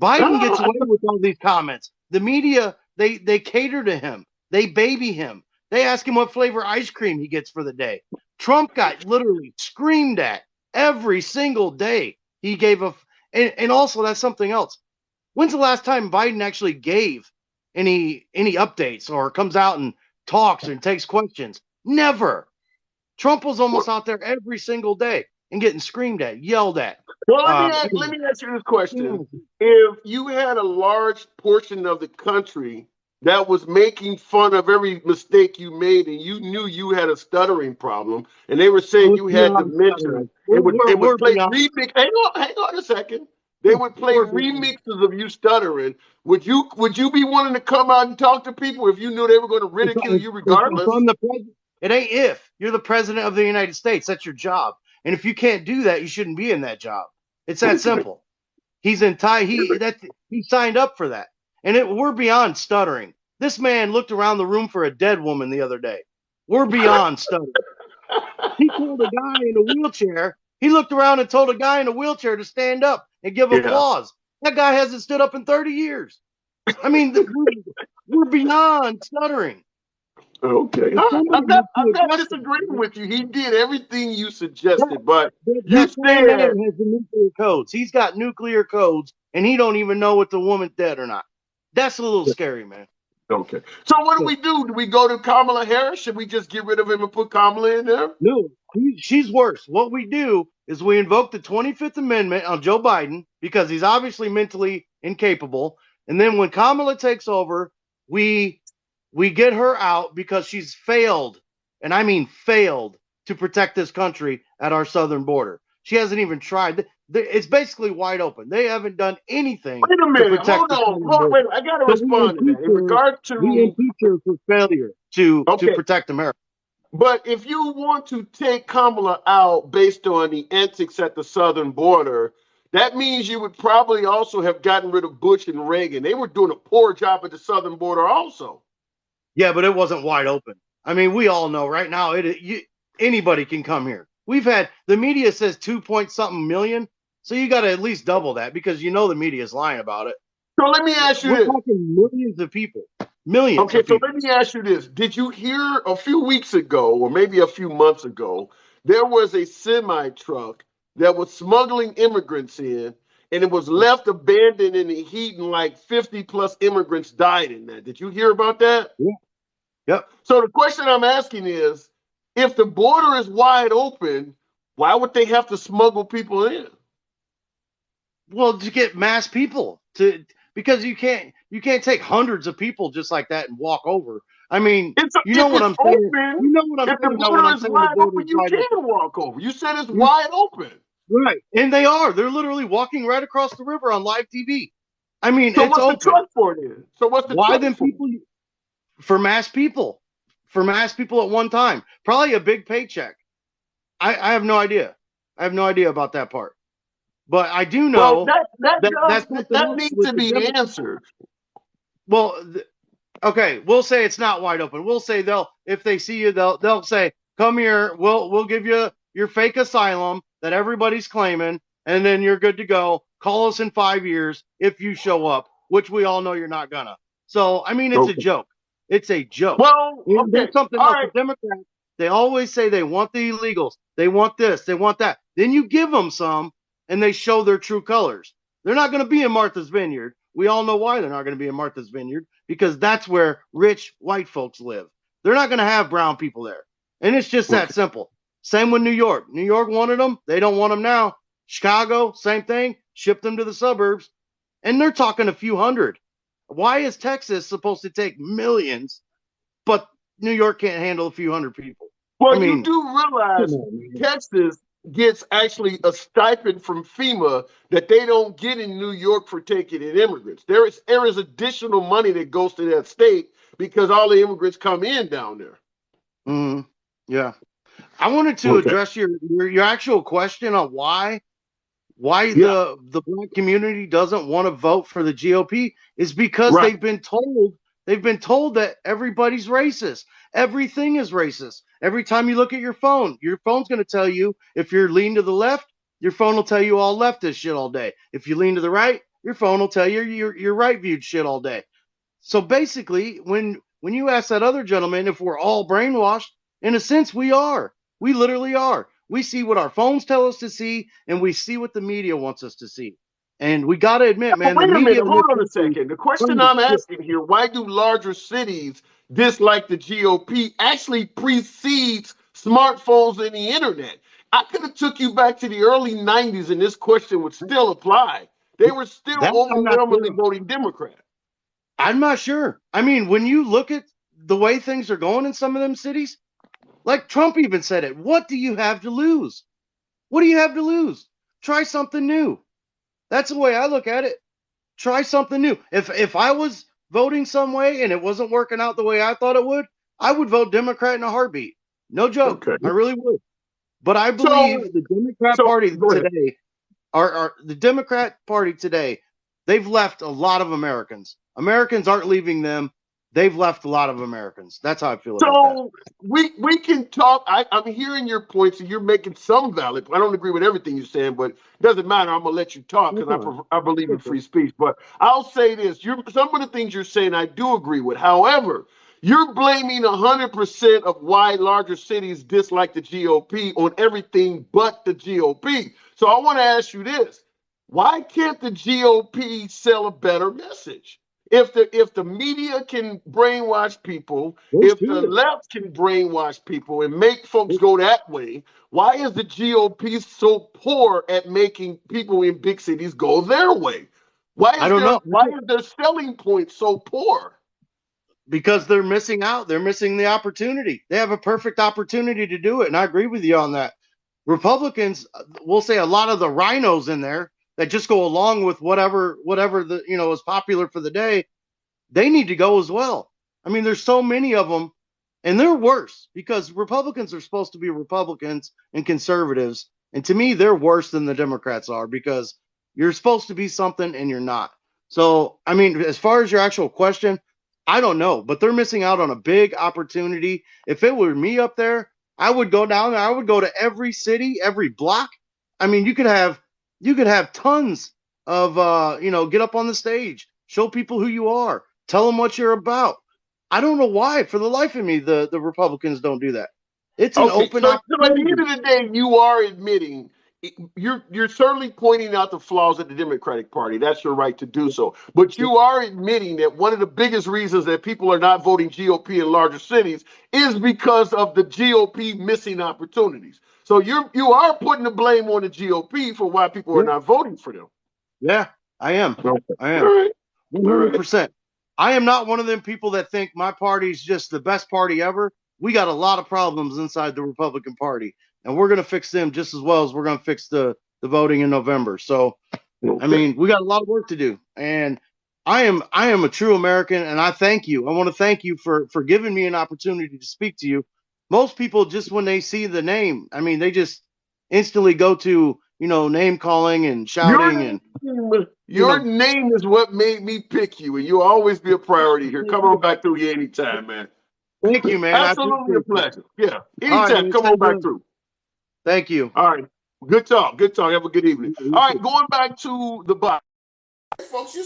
Speaker 9: Biden gets away with all these comments. The media, they cater to him. They baby him. They ask him what flavor ice cream he gets for the day. Trump got literally screamed at every single day. He gave and also that's something else. When's the last time Biden actually gave any updates or comes out and talks and takes questions? Never. Trump was almost out there every single day and getting screamed at, yelled at.
Speaker 2: Well,
Speaker 9: Um,
Speaker 2: let me ask you this question: if you had a large portion of the country that was making fun of every mistake you made, and you knew you had a stuttering problem, and they were saying
Speaker 9: we're
Speaker 2: you had
Speaker 9: beyond
Speaker 2: dementia,
Speaker 9: stuttering. We're,
Speaker 2: it would
Speaker 9: we're
Speaker 2: play
Speaker 9: beyond.
Speaker 2: remix. Hang on a second. They would play
Speaker 9: We're beyond.
Speaker 2: remixes of you stuttering. Would you be wanting to come out and talk to people if you knew they were going to ridicule you
Speaker 9: If
Speaker 2: regardless?
Speaker 9: I'm the president, it ain't if you're the president of the United States. That's your job, and if you can't do that, you shouldn't be in that job. It's that
Speaker 2: Okay.
Speaker 9: simple. He's in tie. He signed up for that, and we're beyond stuttering. This man looked around the room for a dead woman the other day. We're beyond stuttering. He told a guy in a wheelchair. He looked around and told a guy in a wheelchair to stand up and give
Speaker 2: Yeah.
Speaker 9: applause. That guy hasn't stood up in 30 years. I mean, we're beyond stuttering.
Speaker 2: Okay.
Speaker 9: And
Speaker 2: All right.
Speaker 9: somebody needs to
Speaker 2: I'm not
Speaker 9: address that.
Speaker 2: disagreeing with you. He did everything you
Speaker 9: That,
Speaker 2: suggested, but you
Speaker 9: that same man
Speaker 2: said
Speaker 9: has the nuclear codes. He's got nuclear codes, and he don't even know if the woman's dead or not. That's a little scary, man.
Speaker 2: okay. So what do we do? Do we go to Kamala Harris? Should we just get rid of him and put Kamala in there?
Speaker 9: No, she's worse. What we do is we invoke the 25th Amendment on Joe Biden because he's obviously mentally incapable. And then when Kamala takes over, we get her out because she's failed, and I mean failed, to protect this country at our southern border. She hasn't even tried. It's basically wide open. They haven't done anything
Speaker 2: Wait a
Speaker 9: to
Speaker 2: minute.
Speaker 9: protect
Speaker 2: Hold
Speaker 9: the
Speaker 2: on.
Speaker 9: southern
Speaker 2: Hold on.
Speaker 9: border.
Speaker 2: Wait. I got to
Speaker 9: So
Speaker 2: respond to that. In regard
Speaker 9: we
Speaker 2: to
Speaker 9: impeach her for failure to
Speaker 2: okay,
Speaker 9: protect America.
Speaker 2: but if you want to take Kamala out based on the antics at the southern border, that means you would probably also have gotten rid of Bush and Reagan. They were doing a poor job at the southern border also.
Speaker 9: Yeah, but it wasn't wide open. I mean, we all know right now anybody can come here. We've had the media says 2 point something million, so you got to at least double that because you know the media is lying about it.
Speaker 2: So let me ask you
Speaker 9: We're
Speaker 2: this.
Speaker 9: talking millions of people, millions
Speaker 2: Okay,
Speaker 9: of
Speaker 2: so
Speaker 9: people.
Speaker 2: let me ask you this. Did you hear a few weeks ago, or maybe a few months ago, there was a semi truck that was smuggling immigrants in, and it was left abandoned in the heat, and like 50 plus immigrants died in that. Did you hear about that?
Speaker 9: Yeah. Yep.
Speaker 2: So the question I'm asking is, if the border is wide open, why would they have to smuggle people in?
Speaker 9: Well, to get mass people to because you can't take hundreds of people just like that and walk over. I mean, you know
Speaker 2: If
Speaker 9: what
Speaker 2: it's
Speaker 9: I'm saying.
Speaker 2: open,
Speaker 9: You know what I'm
Speaker 2: if the
Speaker 9: saying though when
Speaker 2: border
Speaker 9: I'm
Speaker 2: is
Speaker 9: saying the
Speaker 2: wide
Speaker 9: border is
Speaker 2: open, you
Speaker 9: wide
Speaker 2: can
Speaker 9: open.
Speaker 2: walk over. You said it's
Speaker 9: You
Speaker 2: wide open.
Speaker 9: Right. And they are. They're literally walking right across the river on live TV. I mean,
Speaker 2: So
Speaker 9: it's
Speaker 2: what's the
Speaker 9: open.
Speaker 2: truck for then? So what's the
Speaker 9: Why
Speaker 2: truck
Speaker 9: then
Speaker 2: for?
Speaker 9: people for mass people? For mass people at one time. Probably a big paycheck. I have no idea. I have no idea about that part. But I do
Speaker 2: Well,
Speaker 9: know that that's something
Speaker 2: that
Speaker 9: else
Speaker 2: needs
Speaker 9: with
Speaker 2: to
Speaker 9: the
Speaker 2: be
Speaker 9: Democrats.
Speaker 2: answered.
Speaker 9: Well, okay, we'll say it's not wide open. We'll say if they see you, they'll say, "Come here. We'll give you your fake asylum that everybody's claiming, and then you're good to go. Call us in 5 years if you show up, which we all know you're not gonna." So, I mean, it's a
Speaker 2: Okay.
Speaker 9: joke. It's a joke.
Speaker 2: Well,
Speaker 9: And
Speaker 2: okay.
Speaker 9: there's something
Speaker 2: All
Speaker 9: else. The
Speaker 2: right.
Speaker 9: Democrats, they always say they want the illegals. They want this. They want that. Then you give them some, and they show their true colors. They're not going to be in Martha's Vineyard. We all know why they're not going to be in Martha's Vineyard because that's where rich white folks live. They're not going to have brown people there. And it's just that
Speaker 2: Okay.
Speaker 9: simple. Same with New York. New York wanted them. They don't want them now. Chicago, same thing. Ship them to the suburbs. And they're talking a few hundred. Why is Texas supposed to take millions, but New York can't handle a few hundred people? I
Speaker 2: Well, you
Speaker 9: mean,
Speaker 2: do
Speaker 9: come
Speaker 2: realize
Speaker 9: on, man.
Speaker 2: Texas gets actually a stipend from FEMA that they don't get in New York for taking in immigrants. There is additional money that goes to that state because all the immigrants come in down there.
Speaker 9: Mhm. Yeah. I wanted to
Speaker 2: Okay.
Speaker 9: address your actual question on why
Speaker 2: Yeah.
Speaker 9: the black community doesn't want to vote for the GOP is because
Speaker 2: Right.
Speaker 9: they've been told that everybody's racist. Everything is racist. Every time you look at your phone's going to tell you if you're leaning to the left, your phone will tell you all leftist shit all day. If you lean to the right, your phone will tell you you're right viewed shit all day. So basically, when you ask that other gentleman if we're all brainwashed, in a sense, we are. We literally are. We see what our phones tell us to see, and we see what the media wants us to see. And we got to admit,
Speaker 2: But
Speaker 9: man, the
Speaker 2: wait a
Speaker 9: media
Speaker 2: minute,
Speaker 9: in this
Speaker 2: hold on a
Speaker 9: country
Speaker 2: second. The question
Speaker 9: trying to
Speaker 2: I'm
Speaker 9: shift.
Speaker 2: asking here, why do larger cities dislike the GOP actually precedes smartphones and the internet? I could have took you back to the early 90s and this question would still apply. They were still
Speaker 9: That I'm not
Speaker 2: overwhelmingly
Speaker 9: sure.
Speaker 2: voting Democrat.
Speaker 9: I'm not sure. I mean, when you look at the way things are going in some of them cities, like Trump even said it, what do you have to lose? What do you have to lose? Try something new. That's the way I look at it. Try something new. If I was voting some way and it wasn't working out the way I thought it would, I would vote Democrat in a heartbeat. No joke.
Speaker 2: Okay.
Speaker 9: I really would. But I
Speaker 2: So
Speaker 9: believe the Democrat
Speaker 2: so
Speaker 9: Party
Speaker 2: go ahead.
Speaker 9: today are the Democrat Party today, they've left a lot of Americans. Americans aren't leaving them. They've left a lot of Americans. That's how I feel about that.
Speaker 2: So we can talk. I'm hearing your points, and you're making some valid. I don't agree with everything you're saying, but it doesn't matter. I'm gonna let you talk
Speaker 9: That's
Speaker 2: because
Speaker 9: all right.
Speaker 2: I believe in
Speaker 9: That's
Speaker 2: free speech. But I'll say this: some of the things you're saying, I do agree with. However, you're blaming 100% of why larger cities dislike the GOP on everything but the GOP. So I want to ask you this: why can't the GOP sell a better message? If the media can brainwash people,
Speaker 9: They
Speaker 2: if the
Speaker 9: should.
Speaker 2: left can brainwash people and make folks go that way, why is the GOP so poor at making people in big cities go their way? Why
Speaker 9: I
Speaker 2: is
Speaker 9: don't
Speaker 2: their
Speaker 9: know.
Speaker 2: why is their selling point so poor?
Speaker 9: Because they're missing out. They're missing the opportunity. They have a perfect opportunity to do it. And I agree with you on that. Republicans, we'll say a lot of the rhinos in there that just go along with whatever the is popular for the day, they need to go as well. I mean, there's so many of them, and they're worse because Republicans are supposed to be Republicans and conservatives. And to me, they're worse than the Democrats are because you're supposed to be something and you're not. So, I mean, as far as your actual question, I don't know, but they're missing out on a big opportunity. If it were me up there, I would go down there. I would go to every city, every block. I mean, you could have tons of get up on the stage, show people who you are, tell them what you're about. I don't know why, for the life of me, the Republicans don't do that. It's an
Speaker 2: Okay,
Speaker 9: open
Speaker 2: so at the end
Speaker 9: opportunity.
Speaker 2: of the day, you are admitting you're certainly pointing out the flaws of the Democratic Party. That's your right to do so. But you are admitting that one of the biggest reasons that people are not voting GOP in larger cities is because of the GOP missing opportunities. So you are putting the blame on the GOP for why people are
Speaker 9: Yeah,
Speaker 2: not voting for them.
Speaker 9: yeah, I am.
Speaker 2: Okay.
Speaker 9: I
Speaker 2: All
Speaker 9: am.
Speaker 2: right. All right.
Speaker 9: 100%. I am not one of them people that think my party's just the best party ever. We got a lot of problems inside the Republican Party, and we're going to fix them just as well as we're going to fix the voting in November. So, I
Speaker 2: Okay.
Speaker 9: mean, we got a lot of work to do, and I am a true American, and I thank you. I want to thank you for giving me an opportunity to speak to you. Most people just when they see the name, I mean, they just instantly go to name calling and
Speaker 2: Your
Speaker 9: shouting and
Speaker 2: name,
Speaker 9: you
Speaker 2: your
Speaker 9: know.
Speaker 2: name is what made me pick you, and you'll always be a priority here. Come on back through here anytime, man.
Speaker 9: Thank you, man. I
Speaker 2: Absolutely a
Speaker 9: appreciate that.
Speaker 2: pleasure. Yeah,
Speaker 9: All right,
Speaker 2: anytime.
Speaker 9: man.
Speaker 2: Come
Speaker 9: Stay
Speaker 2: on back
Speaker 9: blessed.
Speaker 2: through.
Speaker 9: Thank you.
Speaker 2: All right. Good talk. Good talk. Have a good evening.
Speaker 9: Yeah, you
Speaker 2: All right,
Speaker 9: too.
Speaker 2: going back to the box. Folks, you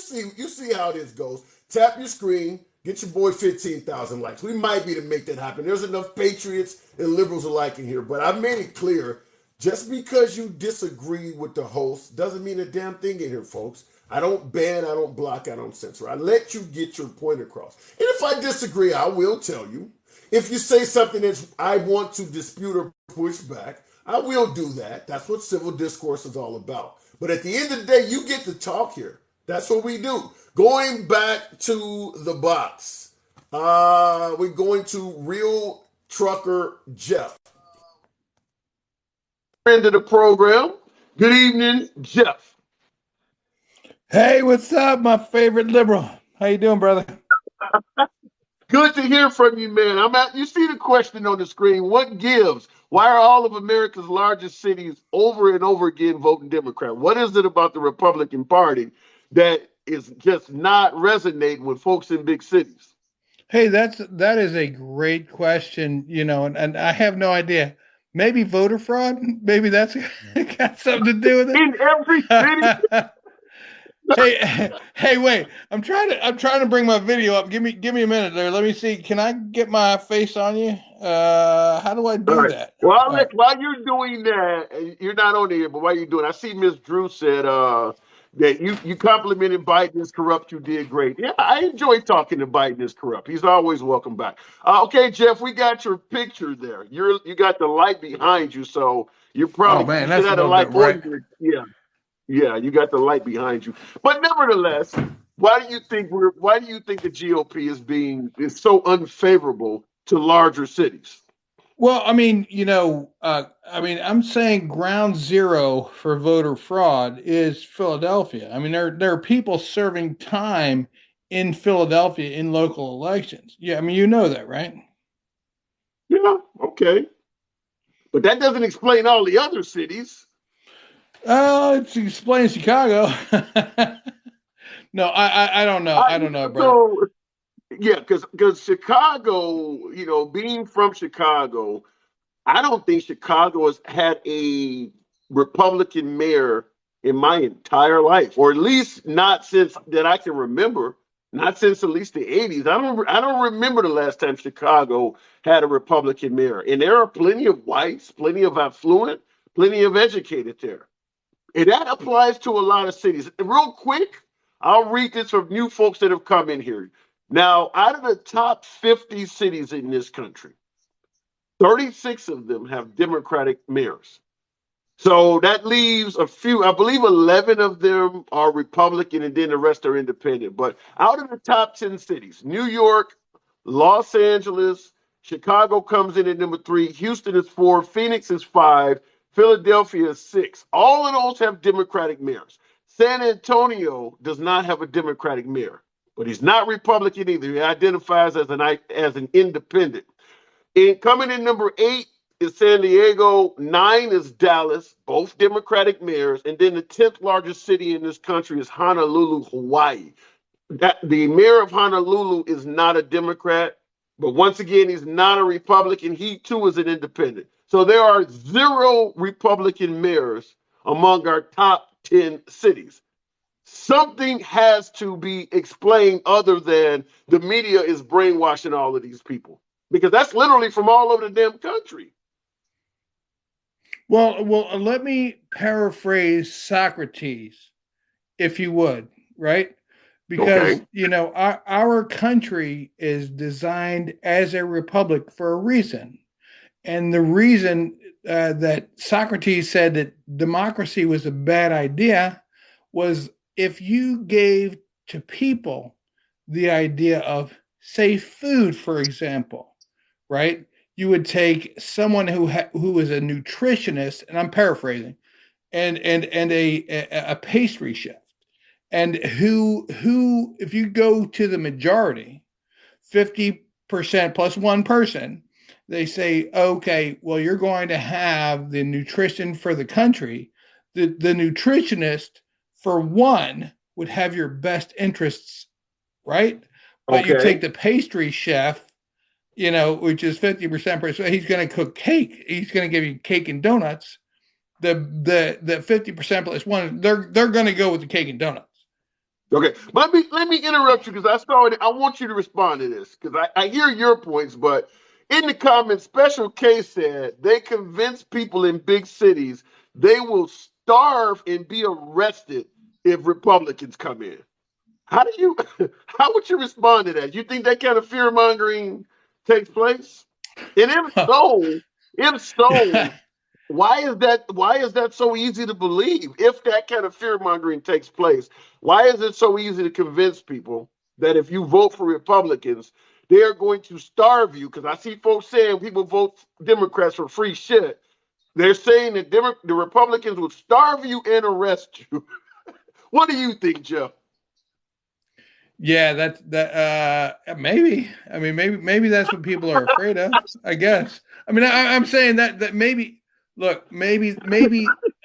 Speaker 2: see how this goes. Tap your screen, get your boy 15,000 likes. We might be to make that happen. There's enough patriots and liberals alike in here, but I made it clear just because you disagree with the host doesn't mean a damn thing in here, folks. I don't ban, I don't block, I don't censor. I let you get your point across. And if I disagree, I will tell you. If you say something that I want to dispute or push back, I will do that. That's what civil discourse is all about. But at the end of the day, you get to talk here. That's what we do. Going back to the box, we're going to Real Trucker Jeff. Friend of the program. Good evening, Jeff.
Speaker 10: Hey, what's up, my favorite liberal? How you doing, brother?
Speaker 2: Good to hear from you, man. You see the question on the screen. What gives? Why are all of America's largest cities over and over again voting Democrat? What is it about the Republican Party that is just not resonating with folks in big cities?
Speaker 10: Hey, that is a great question, and I have no idea. Maybe voter fraud? Maybe that's got something to do with
Speaker 2: In every city?
Speaker 10: it. Hey, wait. I'm trying to bring my video up. Give me a minute there. Let me see. Can I get my face on you? How do I do that?
Speaker 2: Well,
Speaker 10: All right.
Speaker 2: while you're doing that, you're not on here, but while you're doing, I see Miss Drew said that you complimented Biden is corrupt. You did great. Yeah, I enjoy talking to Biden is corrupt. He's always welcome back. Okay, Jeff, we got your picture there. You got the light behind you, so you're
Speaker 10: Oh
Speaker 2: probably
Speaker 10: man,
Speaker 2: you should
Speaker 10: that's a
Speaker 2: have the
Speaker 10: little
Speaker 2: light
Speaker 10: bit bright.
Speaker 2: on you. Yeah, you got the light behind you. But nevertheless, why do you think the GOP is so unfavorable to larger cities?
Speaker 10: Well, I mean, I'm saying ground zero for voter fraud is Philadelphia. I mean, there are people serving time in Philadelphia in local elections. Yeah, I mean, you know that, right?
Speaker 2: Yeah, okay. But that doesn't explain all the other cities.
Speaker 10: It explains Chicago. No, I don't know. I don't know, brother.
Speaker 2: So yeah, because Chicago, being from Chicago, I don't think Chicago has had a Republican mayor in my entire life, or at least not since that I can remember. Not since at least the '80s. I don't remember the last time Chicago had a Republican mayor. And there are plenty of whites, plenty of affluent, plenty of educated there. And that applies to a lot of cities. And real quick, I'll read this from new folks that have come in here. Now, out of the top 50 cities in this country, 36 of them have Democratic mayors. So that leaves a few, I believe 11 of them are Republican and then the rest are independent. But out of the top 10 cities, New York, Los Angeles, Chicago comes in at number 3, Houston is 4, Phoenix is 5, Philadelphia is 6. All of those have Democratic mayors. San Antonio does not have a Democratic mayor, but he's not Republican either. He identifies as an independent. Coming in number 8 is San Diego. 9 is Dallas, both Democratic mayors. And then the 10th largest city in this country is Honolulu, Hawaii. The mayor of Honolulu is not a Democrat, but once again, he's not a Republican. He too is an independent. So there are 0 Republican mayors among our top 10 cities. Something has to be explained other than the media is brainwashing all of these people, because that's literally from all over the damn country.
Speaker 10: Well, let me paraphrase Socrates, if you would, right? Because
Speaker 2: Okay.
Speaker 10: our country is designed as a republic for a reason, and the reason that Socrates said that democracy was a bad idea was if you gave to people the idea of, say, food, for example, right? You would take someone who was a nutritionist, and I'm paraphrasing, and a pastry chef, and who if you go to the majority, 50% plus one person, they say, okay, well, you're going to have the nutrition for the country. The nutritionist, for one, would have your best interests, right? But you take
Speaker 2: Okay.
Speaker 10: the pastry chef, which is 50% percent. He's going to cook cake. He's going to give you cake and donuts. The 50% plus one, they're going to go with the cake and donuts.
Speaker 2: Okay. But let me interrupt you because I saw it. I want you to respond to this because I hear your points, but in the comments, Special K said they convince people in big cities they will starve and be arrested if Republicans come in. How do you how would you respond to that? You think that kind of fear mongering takes place? And if so, why is that so easy to believe? If that kind of fear mongering takes place, why is it so easy to convince people that if you vote for Republicans, they're going to starve you? Because I see folks saying people vote Democrats for free shit. They're saying that the Republicans would starve you and arrest you. What do you think, Jeff?
Speaker 10: Yeah, maybe. I mean, maybe that's what people are afraid of. I guess. I mean, I'm saying that maybe. Look, maybe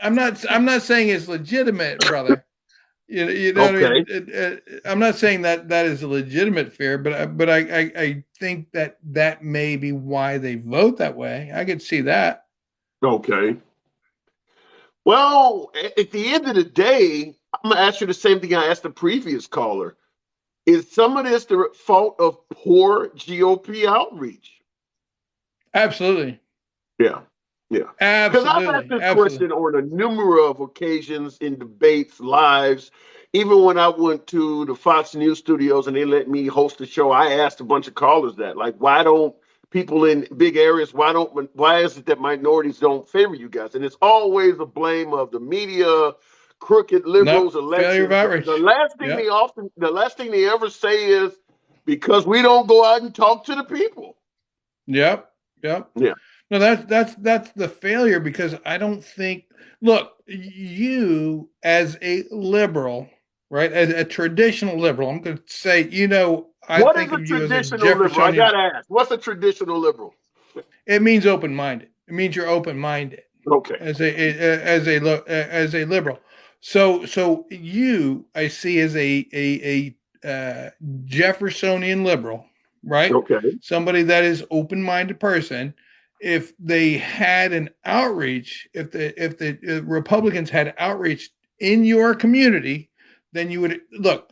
Speaker 10: I'm not saying it's legitimate, brother. You know what I
Speaker 2: Okay.
Speaker 10: mean? I'm not saying that is a legitimate fear, but I think that may be why they vote that way. I could see that.
Speaker 2: Okay. Well, at the end of the day, I'm gonna ask you the same thing I asked the previous caller. Is some of this the fault of poor GOP outreach?
Speaker 10: Absolutely.
Speaker 2: Yeah. Yeah. Because I've asked
Speaker 10: Absolutely.
Speaker 2: this
Speaker 10: Absolutely.
Speaker 2: question on a number of occasions in debates, lives. Even when I went to the Fox News studios and they let me host the show, I asked a bunch of callers that, like, why don't people in big areas, why is it that minorities don't favor you guys? And it's always a blame of the media, crooked liberals,
Speaker 10: Nope. Failure of
Speaker 2: elections. The
Speaker 10: outreach.
Speaker 2: last thing
Speaker 10: Yep.
Speaker 2: the last thing they ever say is because we don't go out and talk to the people.
Speaker 10: Yep. Yep.
Speaker 2: Yeah.
Speaker 10: No, that's the failure because I don't think. Look, you as a liberal, right? As a traditional liberal, I'm going to say, I
Speaker 2: What is
Speaker 10: think
Speaker 2: a
Speaker 10: of you as a
Speaker 2: traditional liberal? I
Speaker 10: Jeffersonian.
Speaker 2: gotta ask. What's a traditional liberal?
Speaker 10: It means open minded. It means you're open minded
Speaker 2: Okay.
Speaker 10: as a liberal. So you I see as a Jeffersonian liberal, right?
Speaker 2: Okay.
Speaker 10: Somebody that is open minded person. If they had an outreach, if the Republicans had outreach in your community, then you would look.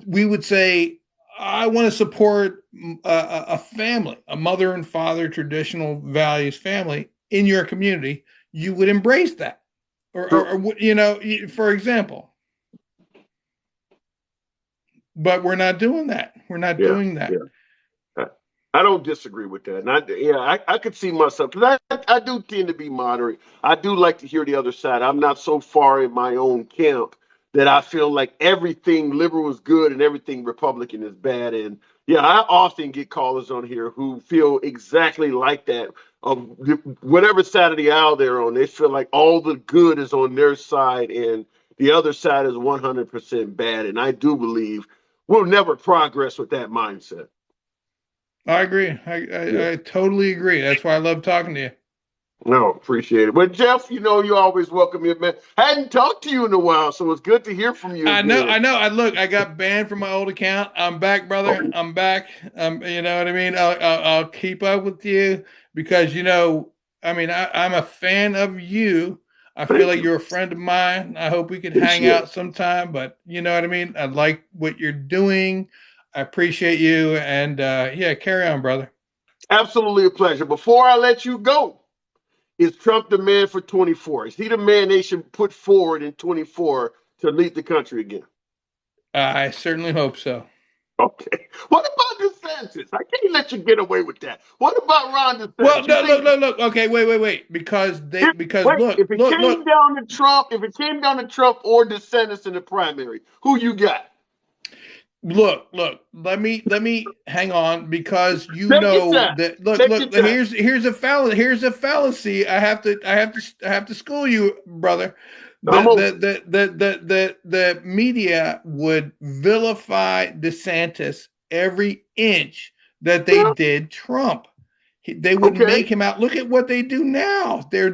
Speaker 10: We would say, I want to support a family, a mother and father traditional values family in your community. You would embrace that, or for example. But we're not doing that. We're not
Speaker 2: Yeah.
Speaker 10: doing that.
Speaker 2: Yeah. I don't disagree with that. And I could see myself because I do tend to be moderate. I do like to hear the other side. I'm not so far in my own camp that I feel like everything liberal is good and everything Republican is bad. And yeah, I often get callers on here who feel exactly like that. Whatever side of the aisle they're on, they feel like all the good is on their side and the other side is 100% bad. And I do believe we'll never progress with that mindset.
Speaker 10: I agree.
Speaker 2: Yeah.
Speaker 10: I totally agree. That's why I love talking to you.
Speaker 2: No, appreciate it. But Jeff, you always welcome me, man. Hadn't talked to you in a while, so it's good to hear from you
Speaker 10: I know.
Speaker 2: again.
Speaker 10: I got banned from my old account. I'm back, brother.
Speaker 2: Oh,
Speaker 10: I'm back. You know what I mean? I'll keep up with you because I'm a fan of you. I feel
Speaker 2: thank
Speaker 10: like
Speaker 2: you.
Speaker 10: you're a friend of mine. I hope we could hang
Speaker 2: Appreciate
Speaker 10: out
Speaker 2: it.
Speaker 10: sometime. But you know what I mean? I like what you're doing. I appreciate you, and yeah, carry on, brother.
Speaker 2: Absolutely a pleasure. Before I let you go, is Trump the man for 24? Is he the man they should put forward in 24 to lead the country again?
Speaker 10: I certainly hope so.
Speaker 2: Okay. What about DeSantis? I can't let you get away with that. What about Ron
Speaker 10: Well,
Speaker 2: DeSantis? You
Speaker 10: no,
Speaker 2: think
Speaker 10: look. Okay, wait. Because
Speaker 2: wait, if it
Speaker 10: look.
Speaker 2: came down to Trump, or DeSantis in the primary, who you got?
Speaker 10: Look. Let me hang on because
Speaker 2: Take your time.
Speaker 10: that.
Speaker 2: Take your
Speaker 10: Look.
Speaker 2: time.
Speaker 10: Here's a fallacy. I have to school you, brother.
Speaker 2: I'm open.
Speaker 10: The media would vilify DeSantis every inch that they
Speaker 2: Yeah,
Speaker 10: did Trump. They would
Speaker 2: okay.
Speaker 10: make him out. Look at what they do now. They're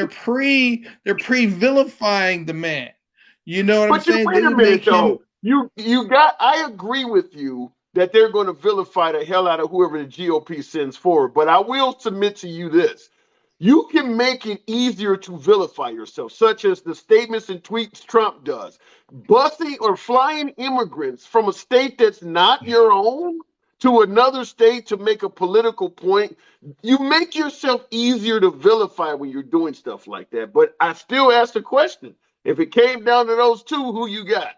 Speaker 10: pre vilifying the man. You know what I'm
Speaker 2: But you
Speaker 10: saying?
Speaker 2: wait
Speaker 10: They
Speaker 2: a
Speaker 10: would
Speaker 2: minute
Speaker 10: make him.
Speaker 2: though. You got I agree with you that they're going to vilify the hell out of whoever the GOP sends forward. But I will submit to you this. You can make it easier to vilify yourself, such as the statements and tweets Trump does. Busing or flying immigrants from a state that's not your own to another state to make a political point. You make yourself easier to vilify when you're doing stuff like that. But I still ask the question. If it came down to those two, who you got?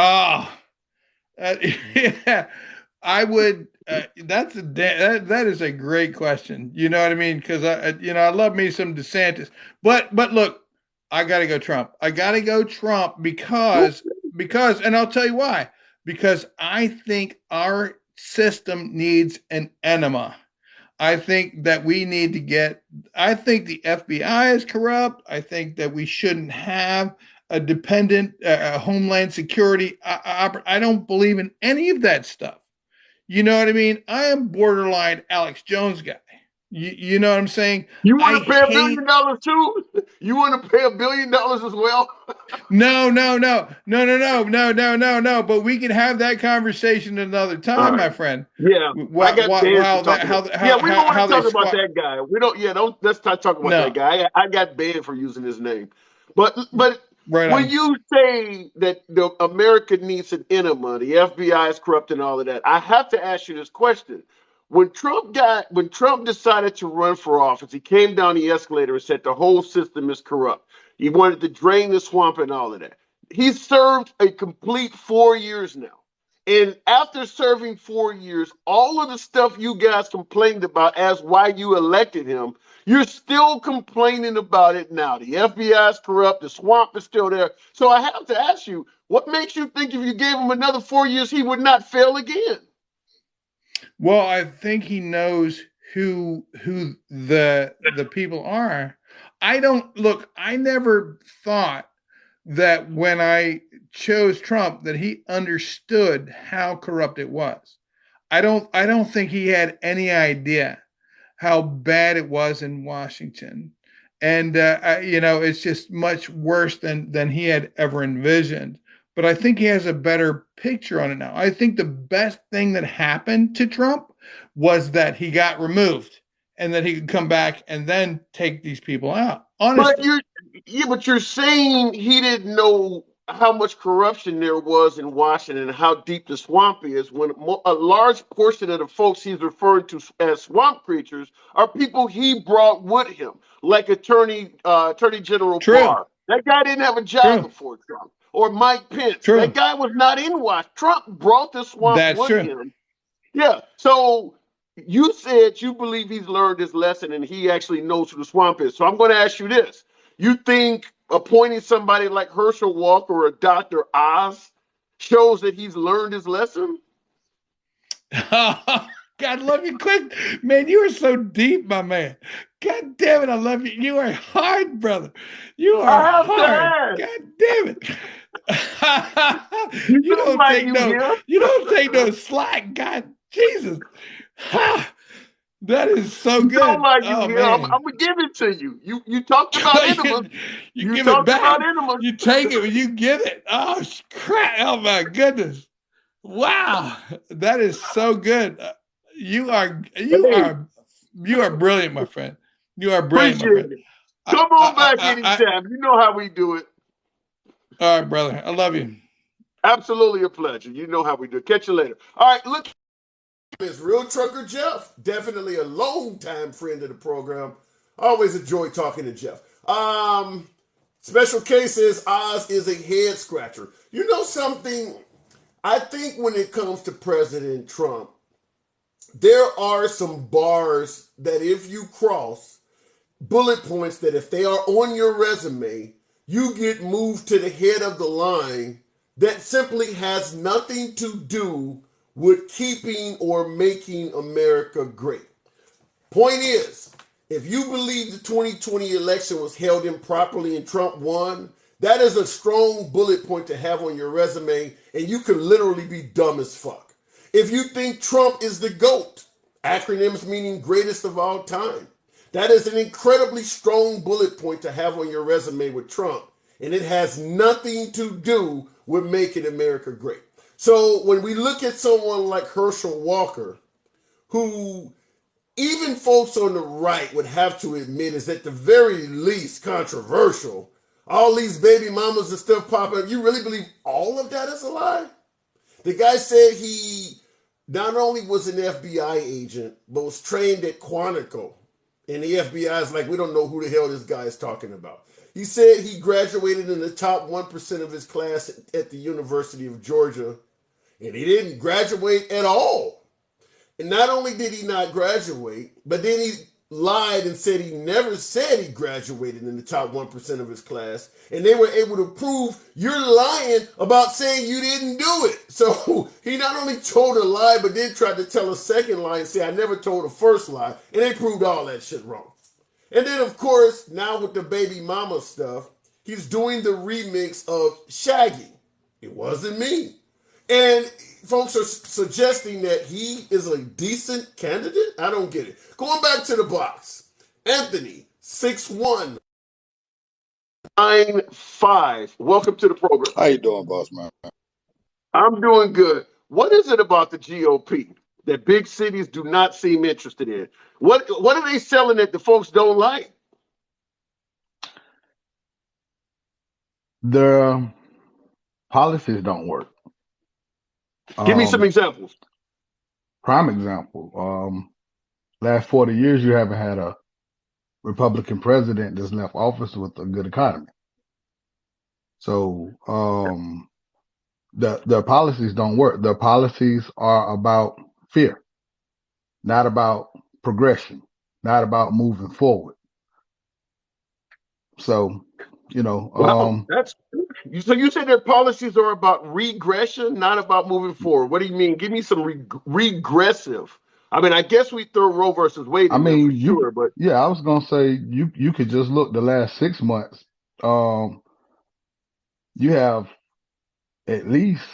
Speaker 10: Ah, yeah. I would. That is a great question. You know what I mean? Because I love me some DeSantis, but look, I got to go Trump. I got to go Trump because, and I'll tell you why. Because I think our system needs an enema. I think that we need to get. I think the FBI is corrupt. I think that we shouldn't have a dependent Homeland Security. I don't believe in any of that stuff. You know what I mean? I am borderline Alex Jones guy. You know what I'm saying?
Speaker 2: You
Speaker 10: I
Speaker 2: want to pay
Speaker 10: hate.
Speaker 2: $1 billion too? You want to pay $1 billion as well?
Speaker 10: No, no, no, no, no, no, no, no, no, no. But we can have that conversation another
Speaker 2: All
Speaker 10: time,
Speaker 2: right.
Speaker 10: my friend.
Speaker 2: Yeah, I got banned for
Speaker 10: How that
Speaker 2: talking about. Yeah, we don't want
Speaker 10: how
Speaker 2: to
Speaker 10: they
Speaker 2: talk about
Speaker 10: squat.
Speaker 2: that guy. We don't. Yeah, don't. Let's not talk about that
Speaker 10: No,
Speaker 2: guy. I got banned for using his name. But
Speaker 10: right
Speaker 2: when
Speaker 10: on.
Speaker 2: you say that the America needs an enema, the FBI is corrupt and all of that, I have to ask you this question. When Trump decided to run for office, he came down the escalator and said the whole system is corrupt. He wanted to drain the swamp and all of that. He served a complete 4 years now. And after serving 4 years, all of the stuff you guys complained about as why you elected him, you're still complaining about it now. The FBI is corrupt. The swamp is still there. So I have to ask you, what makes you think if you gave him another 4 years, he would not fail again?
Speaker 10: Well, I think he knows who the people are. I don't look. I never thought that when I chose Trump that he understood how corrupt it was. I don't think he had any idea how bad it was in Washington. And it's just much worse than he had ever envisioned. But I think he has a better picture on it now. I think the best thing that happened to Trump was that he got removed and that he could come back and then take these people out.
Speaker 2: But
Speaker 10: Honestly.
Speaker 2: you're saying he didn't know how much corruption there was in Washington and how deep the swamp is when a large portion of the folks he's referring to as swamp creatures are people he brought with him, like Attorney General
Speaker 10: True.
Speaker 2: Barr. That guy didn't have a job
Speaker 10: True.
Speaker 2: before Trump. Or Mike Pence. That
Speaker 10: True.
Speaker 2: guy was not in Washington. Trump brought the swamp
Speaker 10: That's
Speaker 2: with
Speaker 10: true.
Speaker 2: him. Yeah. So you said you believe he's learned his lesson and he actually knows who the swamp is. So I'm going to ask you this. You think appointing somebody like Herschel Walker or Dr. Oz shows that he's learned his lesson?
Speaker 10: God love you quick. Man, you are so deep, my man. God damn it, I love you. You are hard, brother. You are
Speaker 2: I have to
Speaker 10: hard.
Speaker 2: ask.
Speaker 10: God damn it.
Speaker 2: You
Speaker 10: you
Speaker 2: know
Speaker 10: don't
Speaker 2: why
Speaker 10: take
Speaker 2: you
Speaker 10: no
Speaker 2: here?
Speaker 10: you don't take no slack. God Jesus. That is so
Speaker 2: You know
Speaker 10: good.
Speaker 2: why you
Speaker 10: Oh
Speaker 2: here? I'm
Speaker 10: man.
Speaker 2: gonna give it to you. You talked about enemas.
Speaker 10: you
Speaker 2: You
Speaker 10: give it
Speaker 2: talked
Speaker 10: back.
Speaker 2: about enemas.
Speaker 10: You take it and you give it. Oh crap. Oh my goodness. Wow, that is so good. You are you
Speaker 2: Hey,
Speaker 10: are you are brilliant, my friend. You are brilliant, my
Speaker 2: appreciate
Speaker 10: friend.
Speaker 2: it. Come on back
Speaker 10: I
Speaker 2: anytime. You know how we do it.
Speaker 10: all right, brother. I love you.
Speaker 2: Absolutely a pleasure. You know how we do it. Catch you later. All right, look. It's Real Trucker Jeff. Definitely a long-time friend of the program. Always enjoy talking to Jeff. Special case is Oz is a head scratcher. You know something? I think when it comes to President Trump, there are some bars that if you cross, bullet points that if they are on your resume, you get moved to the head of the line that simply has nothing to do with keeping or making America great. Point is, if you believe the 2020 election was held improperly and Trump won, that is a strong bullet point to have on your resume, and you could literally be dumb as fuck. If you think Trump is the GOAT, acronyms meaning greatest of all time, that is an incredibly strong bullet point to have on your resume with Trump, and it has nothing to do with making America great. So when we look at someone like Herschel Walker, who even folks on the right would have to admit is at the very least controversial. All these baby mamas and stuff popping up. You really believe all of that is a lie? The guy said he not only was an FBI agent, but was trained at Quantico. And the FBI is like, we don't know who the hell this guy is talking about. He said he graduated in the top 1% of his class at the University of Georgia. And he didn't graduate at all. And not only did he not graduate, but then he lied and said he never said he graduated in the top 1% of his class. And they were able to prove you're lying about saying you didn't do it. So he not only told a lie, but then tried to tell a second lie and say, I never told a first lie. And they proved all that shit wrong. And then, of course, now with the baby mama stuff, he's doing the remix of Shaggy. It wasn't me. And folks are suggesting that he is a decent candidate. I don't get it. Going back to the box, Anthony, 6195. Welcome to the program.
Speaker 11: How you doing, boss man?
Speaker 2: I'm doing good. What is it about the GOP that big cities do not seem interested in? What are they selling that the folks don't like?
Speaker 11: Their policies don't work.
Speaker 2: Give me some examples.
Speaker 11: Prime example. Last 40 years, you haven't had a Republican president that's left office with a good economy. So their policies don't work. Their policies are about fear, not about progression, not about moving forward. So,
Speaker 2: Wow, so you say their policies are about regression, not about moving forward. What do you mean? Give me some regressive. I mean, I guess we throw Roe versus Wade in there for sure, but
Speaker 11: yeah, I was gonna say you could just look the last 6 months. You have at least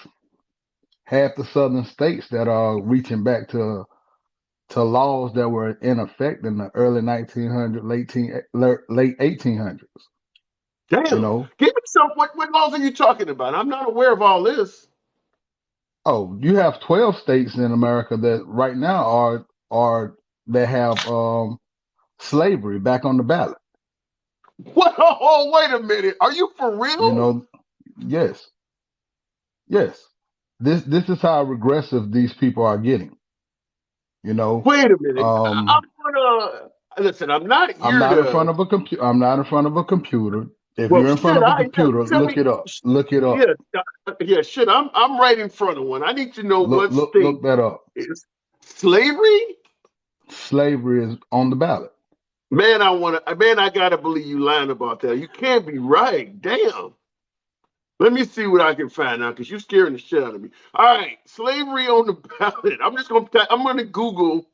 Speaker 11: half the southern states that are reaching back to laws that were in effect in the early 1900s, late 1800s.
Speaker 2: Damn. Give me some. What laws are you talking about? I'm not aware of all this.
Speaker 11: Oh, you have 12 states in America that right now are that have slavery back on the ballot.
Speaker 2: What? Oh, wait a minute. Are you for real?
Speaker 11: Yes. This is how regressive these people are getting.
Speaker 2: Wait a minute. I'm gonna listen. I'm not here.
Speaker 11: I'm not in front of a computer. I'm not in front of a computer. If
Speaker 2: well,
Speaker 11: you're in front of a computer, look
Speaker 2: me,
Speaker 11: it up. Look it up.
Speaker 2: Yeah, shit. I'm right in front of one. I need to know what state.
Speaker 11: Look that up.
Speaker 2: Is slavery?
Speaker 11: Slavery is on the ballot.
Speaker 2: Man, I gotta believe you lying about that. You can't be right. Damn. Let me see what I can find out, because you're scaring the shit out of me. All right, slavery on the ballot. I'm gonna Google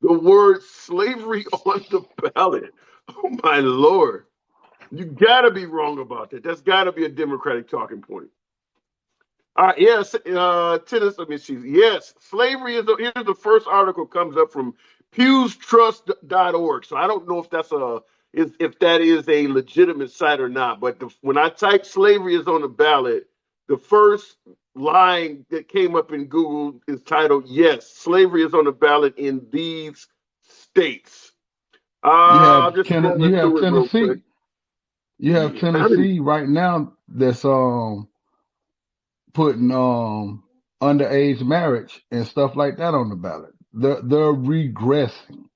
Speaker 2: the word slavery on the ballot. Oh my Lord. You gotta be wrong about that. That's gotta be a Democratic talking point. All right, yes, tennis, let me see. Yes, slavery is, here's the first article comes up from pewstrust.org. So I don't know if that is a legitimate site or not, but when I type slavery is on the ballot, the first line that came up in Google is titled, yes, slavery is on the ballot in these states.
Speaker 11: You have Tennessee. You have Tennessee right now that's putting underage marriage and stuff like that on the ballot. They're regressing.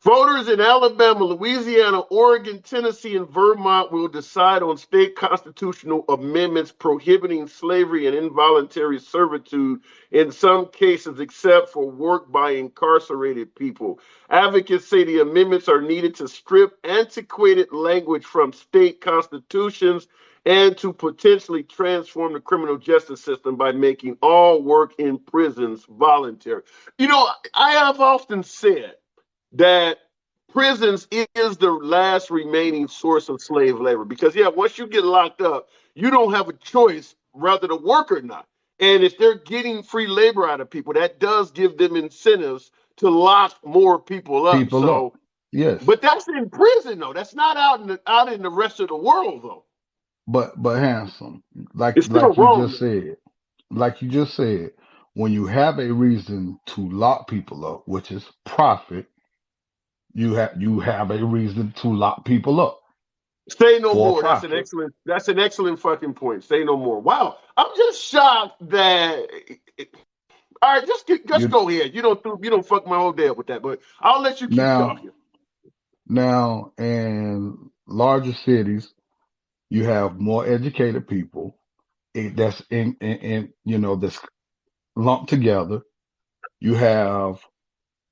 Speaker 2: Voters in Alabama, Louisiana, Oregon, Tennessee, and Vermont will decide on state constitutional amendments prohibiting slavery and involuntary servitude in some cases, except for work by incarcerated people. Advocates say the amendments are needed to strip antiquated language from state constitutions and to potentially transform the criminal justice system by making all work in prisons voluntary. I have often said that prisons is the last remaining source of slave labor, because once you get locked up, you don't have a choice whether to work or not. And if they're getting free labor out of people, that does give them incentives to lock more people up.
Speaker 11: Yes,
Speaker 2: but that's in prison though. That's not out in the rest of the world though.
Speaker 11: But handsome, like you just said, when you have a reason to lock people up, which is profit, you have a reason to lock people up.
Speaker 2: Say no more. That's an excellent fucking point. Say no more. Wow. I'm just shocked that all right, just go ahead. You don't fuck my whole day up with that, but I'll let you keep talking.
Speaker 11: Now, in larger cities, you have more educated people. that's in that's lumped together. You have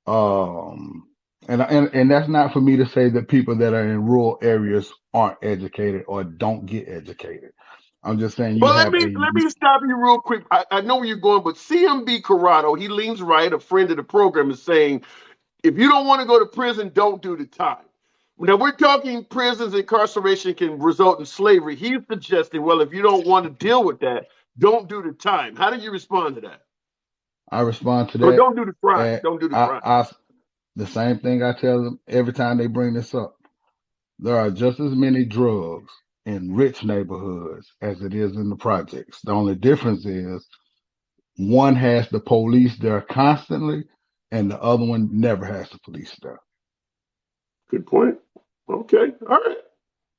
Speaker 11: and that's not for me to say that people that are in rural areas aren't educated or don't get educated. I'm just saying you
Speaker 2: Well, let
Speaker 11: have
Speaker 2: me let me stop you real quick. I know where you're going, but CMB Corrado, he leans right. A friend of the program is saying, if you don't want to go to prison, don't do the time. Now we're talking prisons, incarceration can result in slavery. He's suggesting, well, if you don't want to deal with that, don't do the time. How do you respond to that?
Speaker 11: I respond to
Speaker 2: Or
Speaker 11: that,
Speaker 2: don't do the crime.
Speaker 11: and
Speaker 2: Don't do the crime.
Speaker 11: I the same thing I tell them every time they bring this up. There are just as many drugs in rich neighborhoods as it is in the projects. The only difference is one has the police there constantly, and the other one never has the police there.
Speaker 2: Good point. Okay. All right.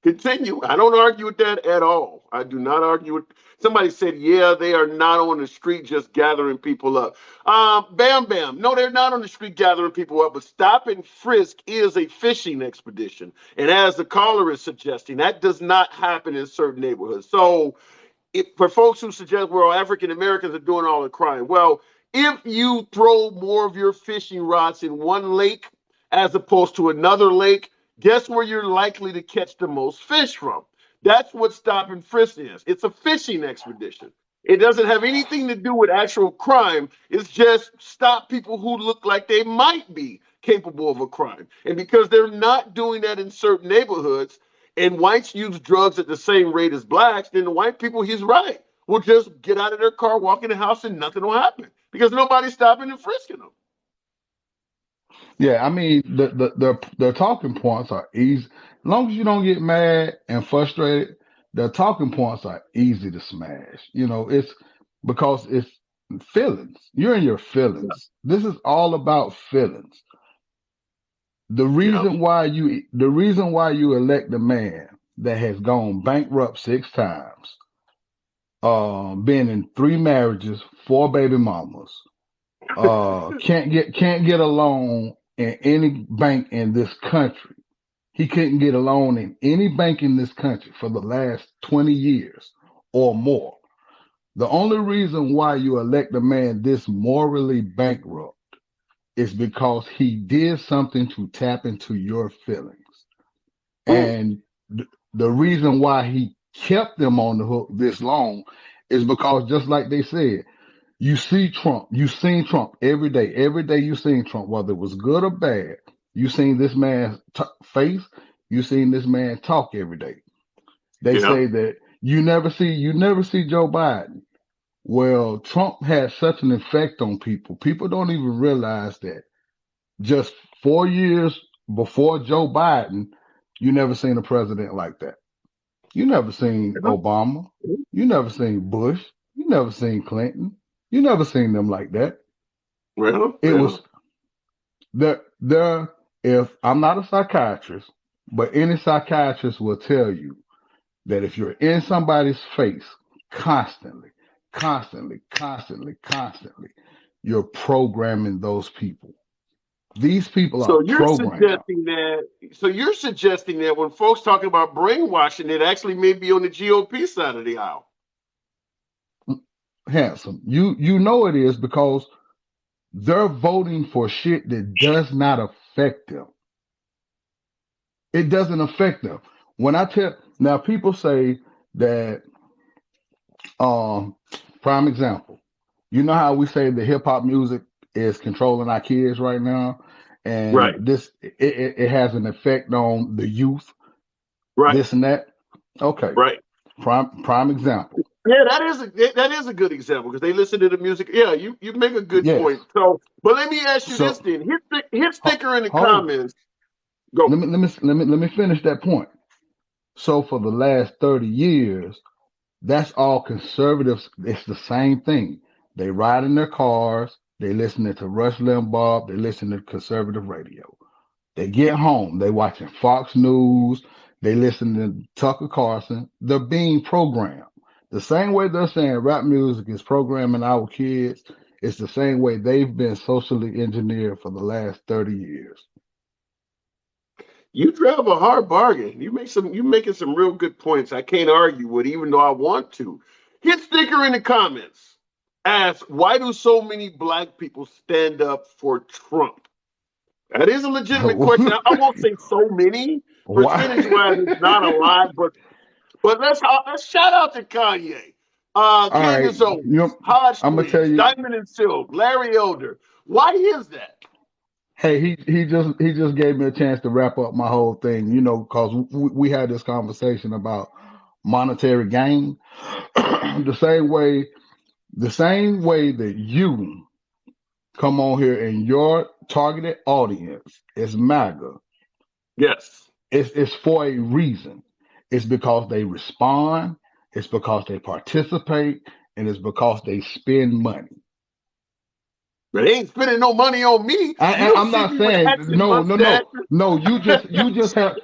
Speaker 2: Continue. I don't argue with that at all. I do not argue with. Somebody said, "Yeah, they are not on the street just gathering people up." Bam, bam. No, they're not on the street gathering people up. But stop and frisk is a fishing expedition, and as the caller is suggesting, that does not happen in certain neighborhoods. So for folks who suggest, well, African Americans are doing all the crime. Well, if you throw more of your fishing rods in one lake as opposed to another lake, guess where you're likely to catch the most fish from? That's what stop and frisk is. It's a fishing expedition. It doesn't have anything to do with actual crime. It's just stop people who look like they might be capable of a crime. And because they're not doing that in certain neighborhoods, and whites use drugs at the same rate as blacks, then the white people, he's right, will just get out of their car, walk in the house, and nothing will happen because nobody's stopping and frisking them.
Speaker 11: Yeah, I mean the talking points are easy. As long as you don't get mad and frustrated, the talking points are easy to smash. It's because it's feelings. You're in your feelings. This is all about feelings.
Speaker 2: Yeah.
Speaker 11: The reason why you elect a man that has gone bankrupt 6 times, been in 3 marriages, 4 baby mamas, can't get a loan in any bank in this country. He couldn't get a loan in any bank in this country for the last 20 years or more. The only reason why you elect a man this morally bankrupt is because he did something to tap into your feelings.
Speaker 2: Mm.
Speaker 11: And the reason why he kept them on the hook this long is because, just like they said, you see Trump, you seen Trump every day. Every day you seen Trump, whether it was good or bad. You seen this man's face. You seen this man talk every day. They
Speaker 2: Yeah.
Speaker 11: say that you never see Joe Biden. Well, Trump had such an effect on people. People don't even realize that just 4 years before Joe Biden, you never seen a president like that. You never seen Obama. You never seen Bush. You never seen Clinton. You never seen them like that.
Speaker 2: Well,
Speaker 11: It
Speaker 2: yeah.
Speaker 11: was there. If I'm not a psychiatrist, but any psychiatrist will tell you that if you're in somebody's face constantly, constantly, constantly, constantly, you're programming those people. These people are
Speaker 2: So you're
Speaker 11: programmed.
Speaker 2: suggesting that. So you're suggesting that when folks talk about brainwashing, it actually may be on the GOP side of the aisle.
Speaker 11: Handsome. You know it is because they're voting for shit that does not affect them. It doesn't affect them. When I tell now, people say that. Um, Prime example. You know how we say the hip hop music is controlling our kids right now, and
Speaker 2: Right.
Speaker 11: it has an effect on the youth.
Speaker 2: Right.
Speaker 11: This and that. Okay.
Speaker 2: Right.
Speaker 11: Prime example.
Speaker 2: Yeah, that is a good example because they listen to the music. Yeah, you make a good
Speaker 11: Yes.
Speaker 2: point. So, but let me ask you this
Speaker 11: So
Speaker 2: then: hit sticker in the
Speaker 11: hold.
Speaker 2: comments. Go.
Speaker 11: Let me finish that point. So for the last 30 years, that's all conservatives. It's the same thing. They ride in their cars. They listening to Rush Limbaugh. They listen to conservative radio. They get home. They watching Fox News. They listen to Tucker Carlson. They're being programmed. The same way they're saying rap music is programming our kids, it's the same way they've been socially engineered for the last 30 years.
Speaker 2: You drive a hard bargain. You're making some real good points. I can't argue with, even though I want to. Hit sticker in the comments. Ask, why do so many black people stand up for Trump? That is a legitimate question. I won't say so many.
Speaker 11: Why?
Speaker 2: Percentage-wise, it's not a lot, but let's shout out to Kanye.
Speaker 11: All right,
Speaker 2: Candace Owens,
Speaker 11: you know,
Speaker 2: Hodge
Speaker 11: I'm gonna tell
Speaker 2: Please,
Speaker 11: you.
Speaker 2: Diamond and Silk, Larry Elder. Why is that?
Speaker 11: Hey, he just gave me a chance to wrap up my whole thing. You know, because we had this conversation about monetary gain. the same way that you come on here and your targeted audience is MAGA.
Speaker 2: Yes.
Speaker 11: It's for a reason. It's because they respond, it's because they participate, and it's because they spend money.
Speaker 2: But they ain't spending no money on me. You don't
Speaker 11: I'm
Speaker 2: see
Speaker 11: not
Speaker 2: me with
Speaker 11: saying
Speaker 2: hats and
Speaker 11: no.
Speaker 2: mustaches.
Speaker 11: No, you just have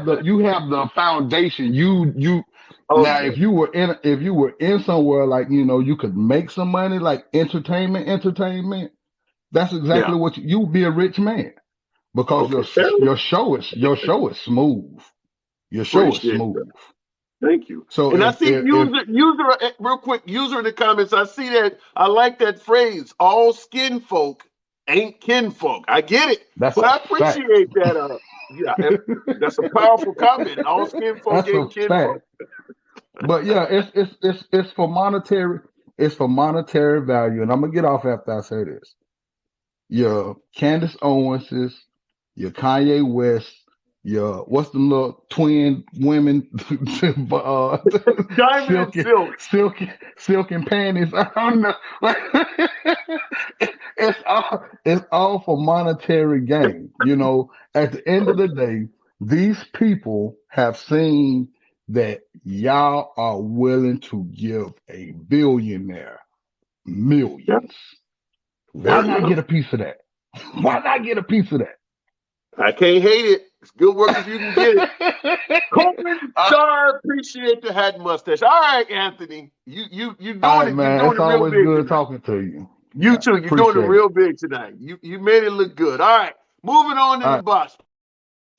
Speaker 11: the foundation. You
Speaker 2: Oh
Speaker 11: now
Speaker 2: yeah.
Speaker 11: if you were in somewhere like you could make some money like entertainment, that's
Speaker 2: Yeah.
Speaker 11: exactly what you would be a rich man because
Speaker 2: Okay. Fair enough.
Speaker 11: your show is smooth. Your show is
Speaker 2: Appreciate that.
Speaker 11: smooth.
Speaker 2: Thank you.
Speaker 11: So
Speaker 2: And I
Speaker 11: if
Speaker 2: see
Speaker 11: if
Speaker 2: real quick, user in the comments. I see that. I like that phrase. All skin folk ain't kinfolk. I get it,
Speaker 11: that's
Speaker 2: but
Speaker 11: a
Speaker 2: I
Speaker 11: fact.
Speaker 2: appreciate that. Yeah, that's a powerful comment. All skin folk
Speaker 11: That's a
Speaker 2: ain't kinfolk.
Speaker 11: fact. But yeah, it's for monetary value, and I'm gonna get off after I say this. Your Candace Owenses, your Kanye West, your what's the little twin women,
Speaker 2: Diamond and silk.
Speaker 11: silk and panties. I don't know. It's all for monetary gain. At the end of the day, these people have seen that y'all are willing to give a billionaire
Speaker 2: Yeah,
Speaker 11: millions.
Speaker 2: fair
Speaker 11: Why not
Speaker 2: enough.
Speaker 11: get a piece of that? Why not get a piece of that?
Speaker 2: I can't hate it. It's good work if you can get it. Coleman
Speaker 11: Uh,
Speaker 2: Star, appreciate the hat and mustache. All right, Anthony, you
Speaker 11: all
Speaker 2: doing
Speaker 11: right,
Speaker 2: it. You're
Speaker 11: man.
Speaker 2: doing
Speaker 11: It's
Speaker 2: it real
Speaker 11: always
Speaker 2: big
Speaker 11: good
Speaker 2: tonight.
Speaker 11: talking to you.
Speaker 2: You
Speaker 11: Yeah,
Speaker 2: too. You're doing it
Speaker 11: appreciate it.
Speaker 2: real big tonight. You made it look good. All right, moving on in
Speaker 11: All
Speaker 2: the
Speaker 11: right.
Speaker 2: box.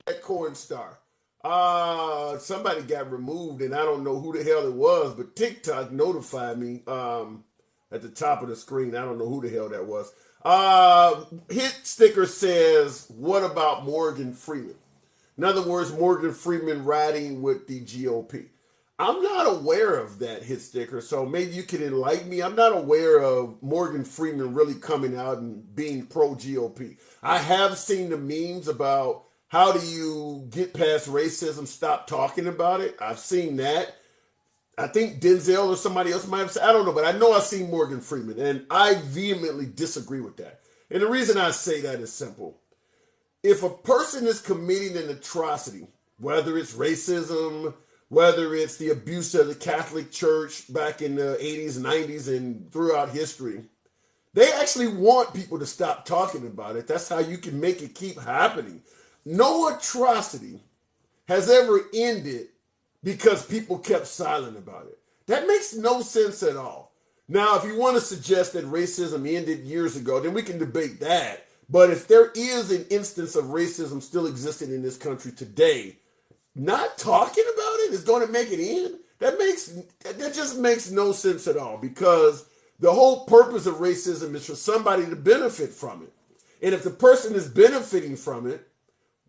Speaker 2: That corn star. Somebody got removed, and I don't know who the hell it was, but TikTok notified me at the top of the screen. I don't know who the hell that was. Hit sticker says, "What about Morgan Freeman?" In other words, Morgan Freeman riding with the GOP. I'm not aware of that hit sticker, so maybe you can enlighten me. I'm not aware of Morgan Freeman really coming out and being pro GOP. I have seen the memes about how do you get past racism, stop talking about it. I've seen that. I think Denzel or somebody else might have said, I don't know, but I know I've seen Morgan Freeman, and I vehemently disagree with that. And the reason I say that is simple. If a person is committing an atrocity, whether it's racism, whether it's the abuse of the Catholic Church back in the 80s, 90s, and throughout history, they actually want people to stop talking about it. That's how you can make it keep happening. No atrocity has ever ended because people kept silent about it. That makes no sense at all. Now, if you want to suggest that racism ended years ago, then we can debate that. But if there is an instance of racism still existing in this country today, not talking about it is going to make it end. That just makes no sense at all because the whole purpose of racism is for somebody to benefit from it. And if the person is benefiting from it,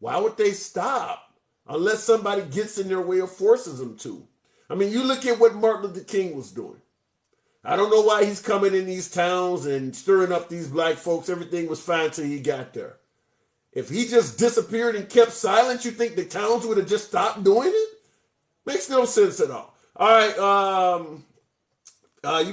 Speaker 2: why would they stop? Unless somebody gets in their way or forces them to. I mean, you look at what Martin Luther King was doing. I don't know why he's coming in these towns and stirring up these black folks. Everything was fine till he got there. If he just disappeared and kept silent, you think the towns would have just stopped doing it? Makes no sense at all. All right,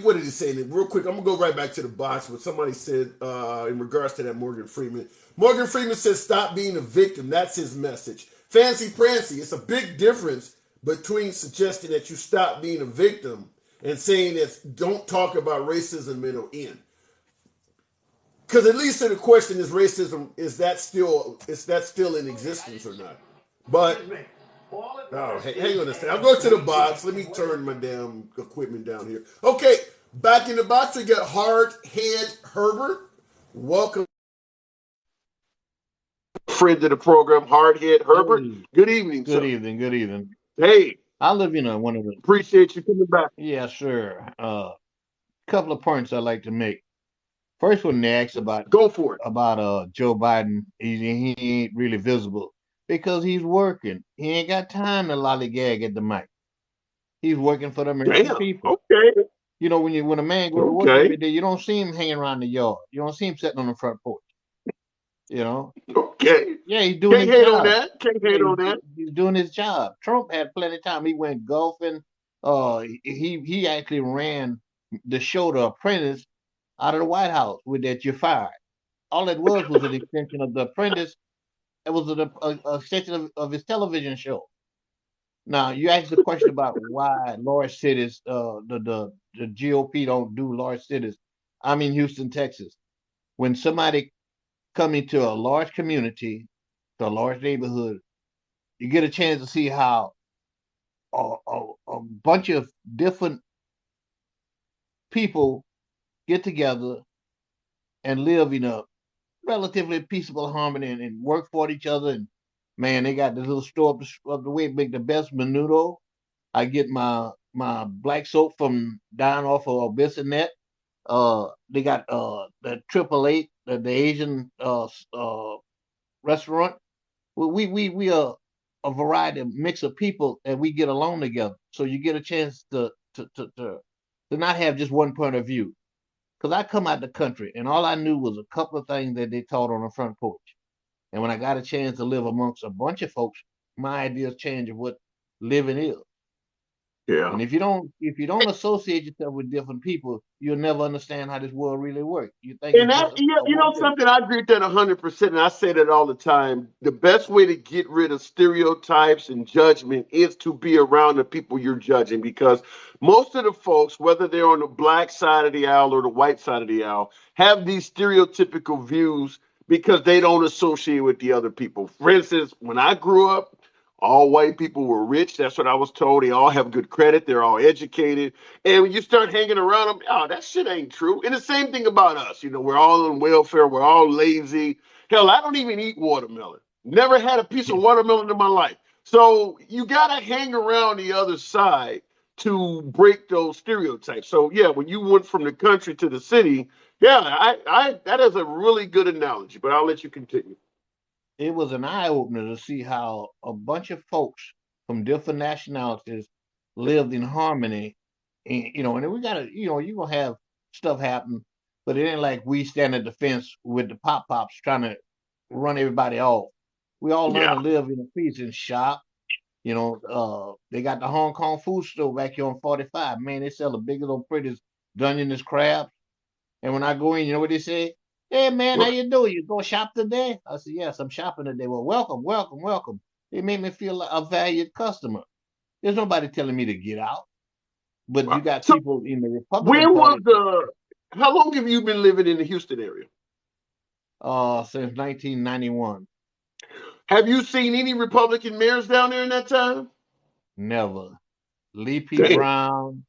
Speaker 2: what did he say? Real quick, I'm gonna go right back to the box. What somebody said in regards to that Morgan Freeman. Morgan Freeman says, "Stop being a victim." That's his message. Fancy Prancy. It's a big difference between suggesting that you stop being a victim and saying that don't talk about racism and it'll end. Because at least the question is racism, is that still in existence or not? But hang on a second. I'll go to the box. Let me turn my damn equipment down here. Okay, back in the box we got Hardhead Herbert. Welcome, friend of the program, Hardhead Herbert.
Speaker 12: Hey,
Speaker 2: Good evening,
Speaker 12: good
Speaker 2: sir.
Speaker 12: evening. Good evening.
Speaker 2: Hey,
Speaker 12: I live in one of the.
Speaker 2: Appreciate you coming back.
Speaker 12: Yeah, sure. Couple of points I like to make. First one, they asked
Speaker 2: Go for it.
Speaker 12: about Joe Biden. He ain't really visible because he's working. He ain't got time to lollygag at the mic. He's working for the American
Speaker 2: Damn.
Speaker 12: people.
Speaker 2: Okay.
Speaker 12: You know, when a man go to work
Speaker 2: Okay.
Speaker 12: every day, you don't see him hanging around the yard. You don't see him sitting on the front porch. You know.
Speaker 2: Okay.
Speaker 12: Yeah, he's doing
Speaker 2: Can't
Speaker 12: his
Speaker 2: hate on
Speaker 12: job.
Speaker 2: that. Can't
Speaker 12: Yeah,
Speaker 2: hate on that.
Speaker 12: he's doing his job. Trump had plenty of time. He went golfing. He actually ran the show The Apprentice out of the White House with that "You're fired." All it was an extension of The Apprentice. It was a extension of his television show. Now you asked the question about why large cities, the GOP don't do large cities. I'm in Houston, Texas. When somebody come into a large community, to a large neighborhood, you get a chance to see how a bunch of different people get together and live in a relatively peaceable harmony and work for each other. And man, they got this little store up the way, make the best menudo. I get my black soap from down off of Bissonnet. They got the Triple Eight, the Asian restaurant. We are a variety, of mix of people, and we get along together. So you get a chance to not have just one point of view. Because I come out the country, and all I knew was a couple of things that they taught on the front porch. And when I got a chance to live amongst a bunch of folks, my ideas change of what living is.
Speaker 2: Yeah.
Speaker 12: And if you don't associate yourself with different people, you'll never understand how this world really works. You think
Speaker 2: And
Speaker 12: it's
Speaker 2: that,
Speaker 12: just
Speaker 2: you
Speaker 12: a
Speaker 2: you know
Speaker 12: one way.
Speaker 2: something, I agree with that 100%. And I say that all the time. The best way to get rid of stereotypes and judgment is to be around the people you're judging, because most of the folks, whether they're on the black side of the aisle or the white side of the aisle, have these stereotypical views because they don't associate with the other people. For instance, when I grew up, all white people were rich. That's what I was told. They all have good credit. They're all educated. And when you start hanging around them, oh, that shit ain't true. And the same thing about us. You know, we're all on welfare. We're all lazy. Hell, I don't even eat watermelon. Never had a piece of watermelon in my life. So you got to hang around the other side to break those stereotypes. So yeah, when you went from the country to the city, yeah, I that is a really good analogy. But I'll let you continue.
Speaker 12: It was an eye opener to see how a bunch of folks from different nationalities lived in harmony. And then we gotta, you're gonna have stuff happen, but it ain't like we stand at the fence with the pop pops trying to run everybody off. We all learn
Speaker 2: Yeah.
Speaker 12: to live in a peace and shop. They got the Hong Kong food store back here on 45. Man, they sell the biggest old prettiest Dungeness crabs. And when I go in, you know what they say? Hey man, how you doing? You go shop today? I said, yes, I'm shopping today. Well, welcome, welcome, welcome. They made me feel like a valued customer. There's nobody telling me to get out. But you got
Speaker 2: So
Speaker 12: people in the Republican
Speaker 2: when was
Speaker 12: Party
Speaker 2: the how long have you been living in the Houston area?
Speaker 12: since 1991.
Speaker 2: Have you seen any Republican mayors down there in that time?
Speaker 12: Never. Lee P.
Speaker 2: Damn.
Speaker 12: Brown,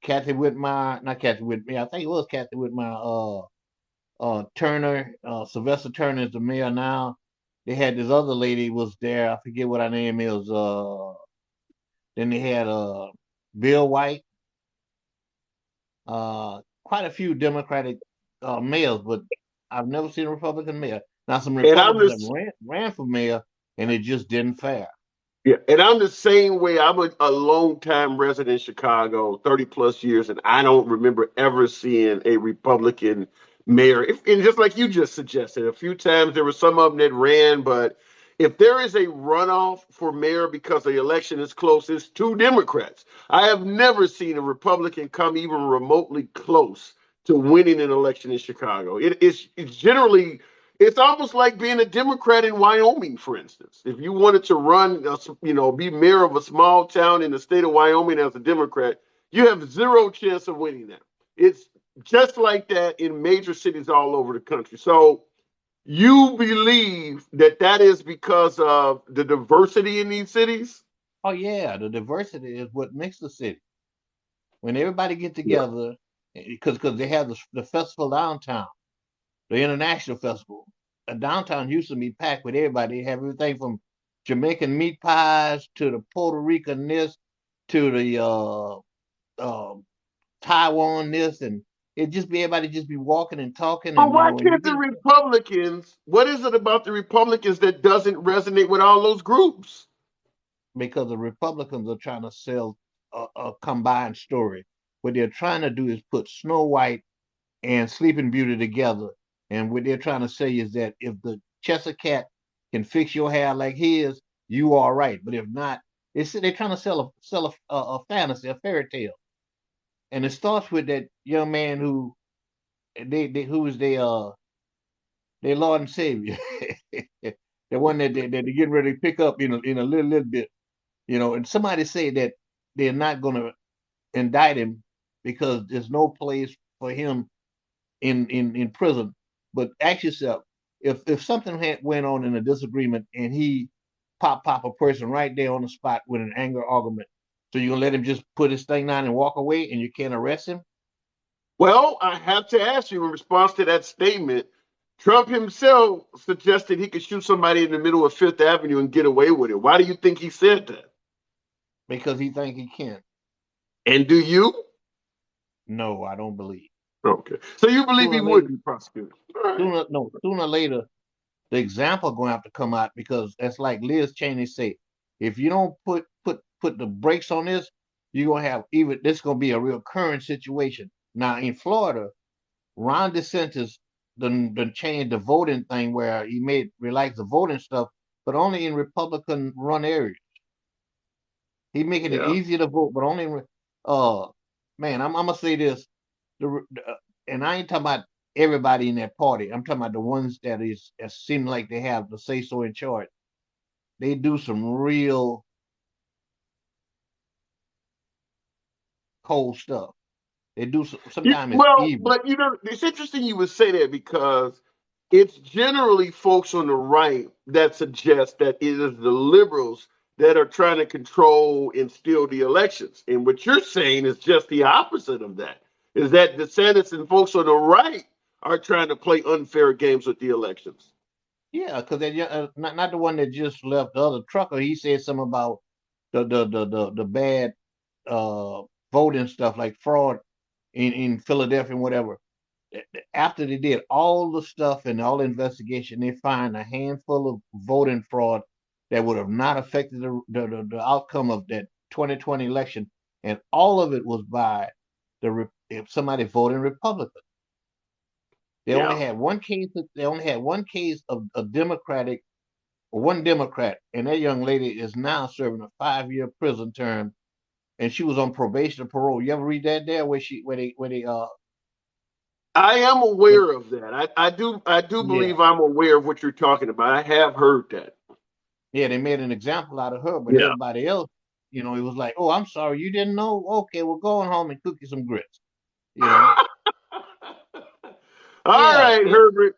Speaker 12: Kathy Whitmire, not Kathy Whitmire, I think it was Kathy Whitmire, Turner, Sylvester Turner is the mayor now. They had this other lady was there. I forget what her name is. Then they had Bill White. Quite a few Democratic mayors, but I've never seen a Republican mayor. Now some
Speaker 2: And I'm
Speaker 12: Republicans that
Speaker 2: just
Speaker 12: ran for mayor, and it just didn't fare.
Speaker 2: Yeah, and I'm the same way. I'm a long time resident in Chicago, 30 plus years, and I don't remember ever seeing a Republican mayor. And just like you just suggested, a few times there were some of them that ran, but if there is a runoff for mayor because the election is close, it's two Democrats. I have never seen a Republican come even remotely close to winning an election in Chicago. It's generally it's almost like being a Democrat in Wyoming, for instance. If you wanted to run, be mayor of a small town in the state of Wyoming as a Democrat, you have zero chance of winning that. It's just like that in major cities all over the country. So you believe that that is because of the diversity in these cities?
Speaker 12: Oh yeah, the diversity is what makes the city. When everybody get
Speaker 2: Yeah.
Speaker 12: together, because they have the festival downtown, the international festival. Downtown Houston be packed with everybody. They have everything from Jamaican meat pies to the Puerto Rican this to the Taiwan this, and it just be everybody just be walking and talking,
Speaker 2: But
Speaker 12: and
Speaker 2: why
Speaker 12: and you
Speaker 2: can't the
Speaker 12: get
Speaker 2: Republicans? What is it about the Republicans that doesn't resonate with all those groups?
Speaker 12: because the Republicans are trying to sell a combined story. What they're trying to do is put Snow White and Sleeping Beauty together, and what they're trying to say is that if the Cheshire Cat can fix your hair like his, you are right. But if not, they're trying to sell a fantasy, a fairy tale, and it starts with that young man who was their Lord and Savior, the one that they're getting ready to pick up in a little bit, and somebody say that they're not going to indict him because there's no place for him in prison. But ask yourself, if something went on in a disagreement and he pop a person right there on the spot with an anger argument, so you're gonna let him just put his thing down and walk away and you can't arrest him?
Speaker 2: Well, I have to ask you in response to that statement. Trump himself suggested he could shoot somebody in the middle of Fifth Avenue and get away with it. Why do you think he said that?
Speaker 12: Because he think he can.
Speaker 2: And do you?
Speaker 12: No, I don't believe.
Speaker 2: Okay. So you believe
Speaker 12: Sooner
Speaker 2: he
Speaker 12: or
Speaker 2: would
Speaker 12: later,
Speaker 2: be prosecuted? All right.
Speaker 12: sooner or later, the example going to have to come out because that's like Liz Cheney said. If you don't put the brakes on this, you're gonna have this gonna be a real current situation. Now in Florida, Ron DeSantis done changed the voting thing where he made relax the voting stuff, but only in Republican run areas. He making it
Speaker 2: Yeah.
Speaker 12: easier to vote, but only in man, I'm gonna say this, and I ain't talking about everybody in that party. I'm talking about the ones that seem like they have the say so in charge. They do some real cold stuff. They do sometimes it's
Speaker 2: Well,
Speaker 12: evil.
Speaker 2: but it's interesting you would say that because it's generally folks on the right that suggest that it is the liberals that are trying to control and steal the elections. And what you're saying is just the opposite of that. Is that DeSantis and folks on the right are trying to play unfair games with the elections.
Speaker 12: Yeah, because they not the one that just left the other trucker. He said something about the bad uh voting stuff like fraud in Philadelphia and whatever. After they did all the stuff and all the investigation, they find a handful of voting fraud that would have not affected the outcome of that 2020 election, and all of it was by if somebody voting Republican. They only
Speaker 2: Yeah.
Speaker 12: had one case. They only had one case of a Democratic, or one Democrat, and that young lady is now serving a 5-year prison term, and she was on probation or parole. You ever read that there where they
Speaker 2: I am
Speaker 12: when,
Speaker 2: aware of that. I do
Speaker 12: yeah.
Speaker 2: believe I'm aware of what you're talking about. I have heard that.
Speaker 12: Yeah, they made an example out of her, but
Speaker 2: Yeah.
Speaker 12: everybody else, it was like, oh, I'm sorry, you didn't know? Okay, well, go on home and cook you some grits, you know?
Speaker 2: All
Speaker 12: Yeah,
Speaker 2: right, Herbert.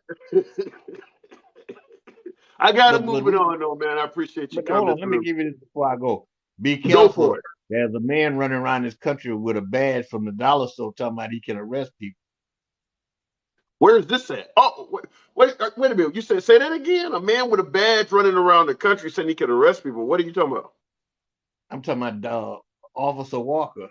Speaker 2: I got to
Speaker 12: but
Speaker 2: move
Speaker 12: but
Speaker 2: it
Speaker 12: we,
Speaker 2: on, though, man. I appreciate you
Speaker 12: but hold
Speaker 2: coming
Speaker 12: on, let me
Speaker 2: through.
Speaker 12: give you this before I go. Be
Speaker 2: Go for
Speaker 12: careful.
Speaker 2: it.
Speaker 12: There's a man running around this country with a badge from the dollar store talking about he can arrest people.
Speaker 2: Where is this at? Oh, wait a minute. You said say that again. A man with a badge running around the country saying he can arrest people. What are you talking about?
Speaker 12: I'm talking about Officer Walker.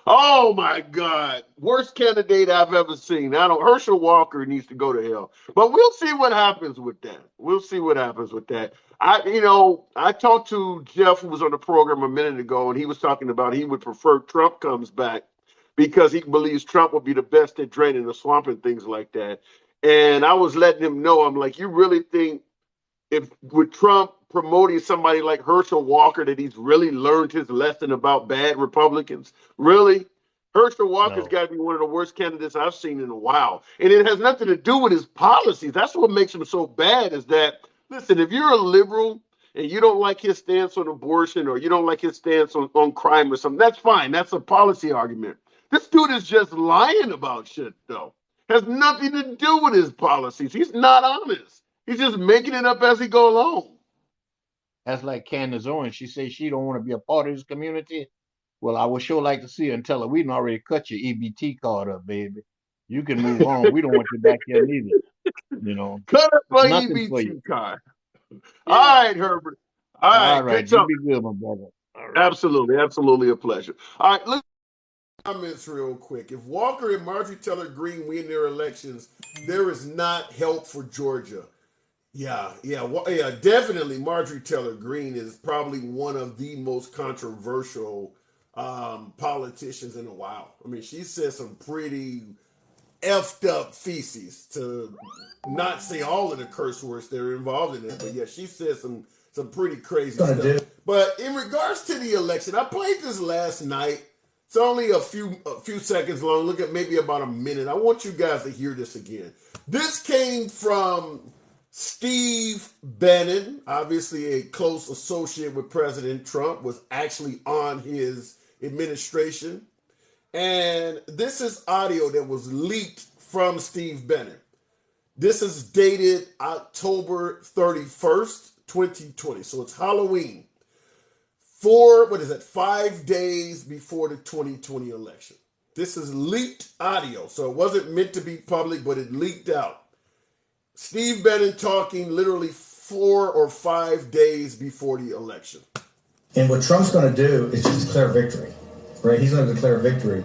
Speaker 2: Oh my God! Worst candidate I've ever seen. I don't. Herschel Walker needs to go to hell. But we'll see what happens with that. We'll see what happens with that. I talked to Jeff, who was on the program a minute ago, and he was talking about he would prefer Trump comes back because he believes Trump will be the best at draining the swamp and things like that. And I was letting him know, I'm like, you really think if with Trump promoting somebody like Herschel Walker that he's really learned his lesson about bad Republicans? Really? Herschel Walker's
Speaker 12: No,
Speaker 2: got to be one of the worst candidates I've seen in a while. And it has nothing to do with his policies. That's what makes him so bad is that, listen, if you're a liberal and you don't like his stance on abortion or you don't like his stance on crime or something, that's fine. That's a policy argument. This dude is just lying about shit, though. Has nothing to do with his policies. He's not honest. He's just making it up as he go along.
Speaker 12: that's like Candace Owens. She says she don't want to be a part of this community. Well, I would sure like to see her and tell her we done already cut your EBT card up, baby. You can move on. We don't want you back here neither.
Speaker 2: Cut up
Speaker 12: It's
Speaker 2: my
Speaker 12: nothing for you.
Speaker 2: EBT card. All right, Herbert. All
Speaker 12: All
Speaker 2: right,
Speaker 12: right,
Speaker 2: good
Speaker 12: you
Speaker 2: talk.
Speaker 12: be good, my brother. All right.
Speaker 2: Absolutely a pleasure. All right, let's comments real quick. If Walker and Marjorie Taylor Greene win their elections, there is not help for Georgia. Yeah, definitely. Marjorie Taylor Greene is probably one of the most controversial politicians in a while. I mean, she said some pretty effed up feces, to not say all of the curse words that are involved in it. But yeah, she said some pretty crazy stuff. But in regards to the election, I played this last night. It's only a few seconds long. Look at maybe about a minute. I want you guys to hear this again. This came from Steve Bannon, obviously a close associate with President Trump, was actually on his administration. And this is audio that was leaked from Steve Bannon. This is dated October 31st, 2020. So it's Halloween. 5 days before the 2020 election. This is leaked audio. So it wasn't meant to be public, but it leaked out. Steve Bannon talking literally 4 or 5 days before the election.
Speaker 13: And what Trump's going to do is just declare victory, right? He's going to declare victory.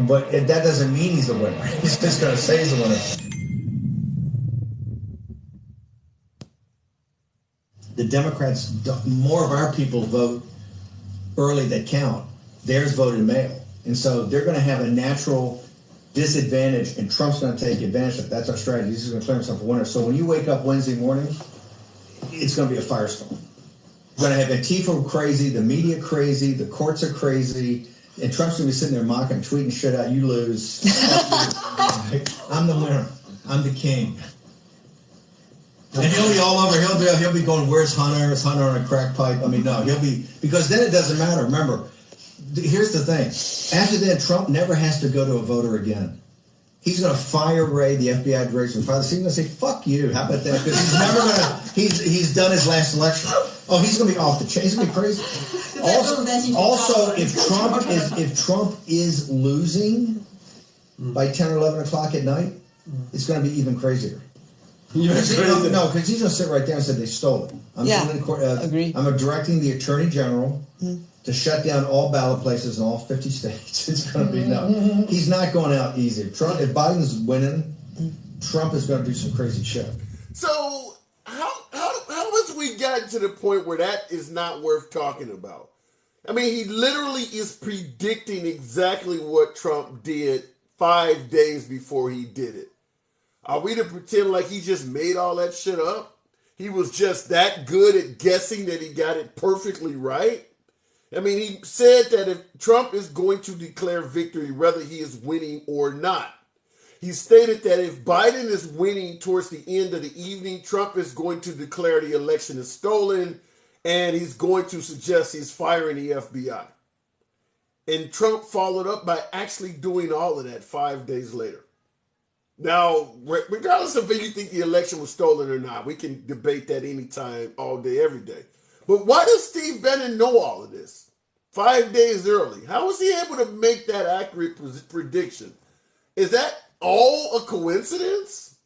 Speaker 13: But that doesn't mean he's the winner. He's just going to say he's the winner. The Democrats, more of our people vote early that count. Theirs voted mail. And so they're going to have a natural disadvantage, and Trump's going to take advantage of it. That's our strategy. He's going to declare himself a winner. So when you wake up Wednesday morning, it's going to be a firestorm. We're going to have Antifa crazy, the media crazy, the courts are crazy, and Trump's going to be sitting there mocking, tweeting shit out. You lose. I'm the winner. I'm the king. And he'll be all over. He'll be going, where's Hunter? Is Hunter on a crack pipe? I mean, no, he'll be, because then it doesn't matter. Remember, here's the thing. After that, Trump never has to go to a voter again. He's going to fire Ray, the FBI director. He's going to say, fuck you. How about that? Because he's never going to, he's done his last election. Oh, he's going to be off the chain. He's going to be crazy. Also, if Trump is losing by 10 or 11 o'clock at night, it's going to be even crazier. No, because he's going to sit right there and say they stole it.
Speaker 14: Agree.
Speaker 13: I'm directing the Attorney General to shut down all ballot places in all 50 states. It's going to be no. He's not going out easy. If Biden's winning, Trump is going to do some crazy shit.
Speaker 2: So how has we gotten to the point where that is not worth talking about? I mean, he literally is predicting exactly what Trump did 5 days before he did it. Are we to pretend like he just made all that shit up? He was just that good at guessing that he got it perfectly right? I mean, he said that if Trump is going to declare victory, whether he is winning or not. He stated that if Biden is winning towards the end of the evening, Trump is going to declare the election is stolen, and he's going to suggest he's firing the FBI. And Trump followed up by actually doing all of that 5 days later. Now, regardless of if you think the election was stolen or not, we can debate that anytime, all day, every day. But why does Steve Bannon know all of this 5 days early? How was he able to make that accurate prediction? Is that all a coincidence?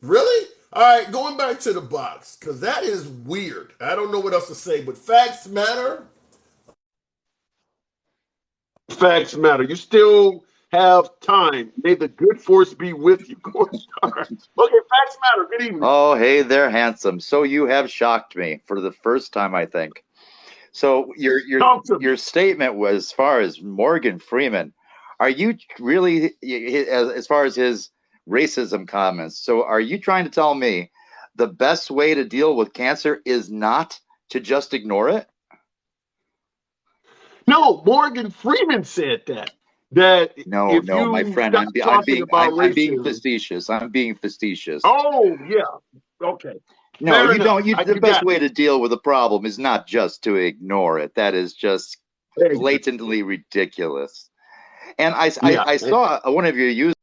Speaker 2: Really? All right, going back to the box, because that is weird. I don't know what else to say, but facts matter. Facts matter. You still have time. May the good force be with you. Okay, facts matter. Good evening.
Speaker 15: Oh, hey there, handsome. So you have shocked me for the first time, I think. So your statement was, as far as Morgan Freeman, are you really, as far as his racism comments, so are you trying to tell me the best way to deal with cancer is not to just ignore it?
Speaker 2: No, Morgan Freeman said that.
Speaker 15: No, my friend, I'm being facetious. I'm being facetious.
Speaker 2: Oh, yeah. Okay.
Speaker 15: No, fair you enough. Don't. The best way to deal with a problem is not just to ignore it. That is just blatantly ridiculous. And I saw one of your users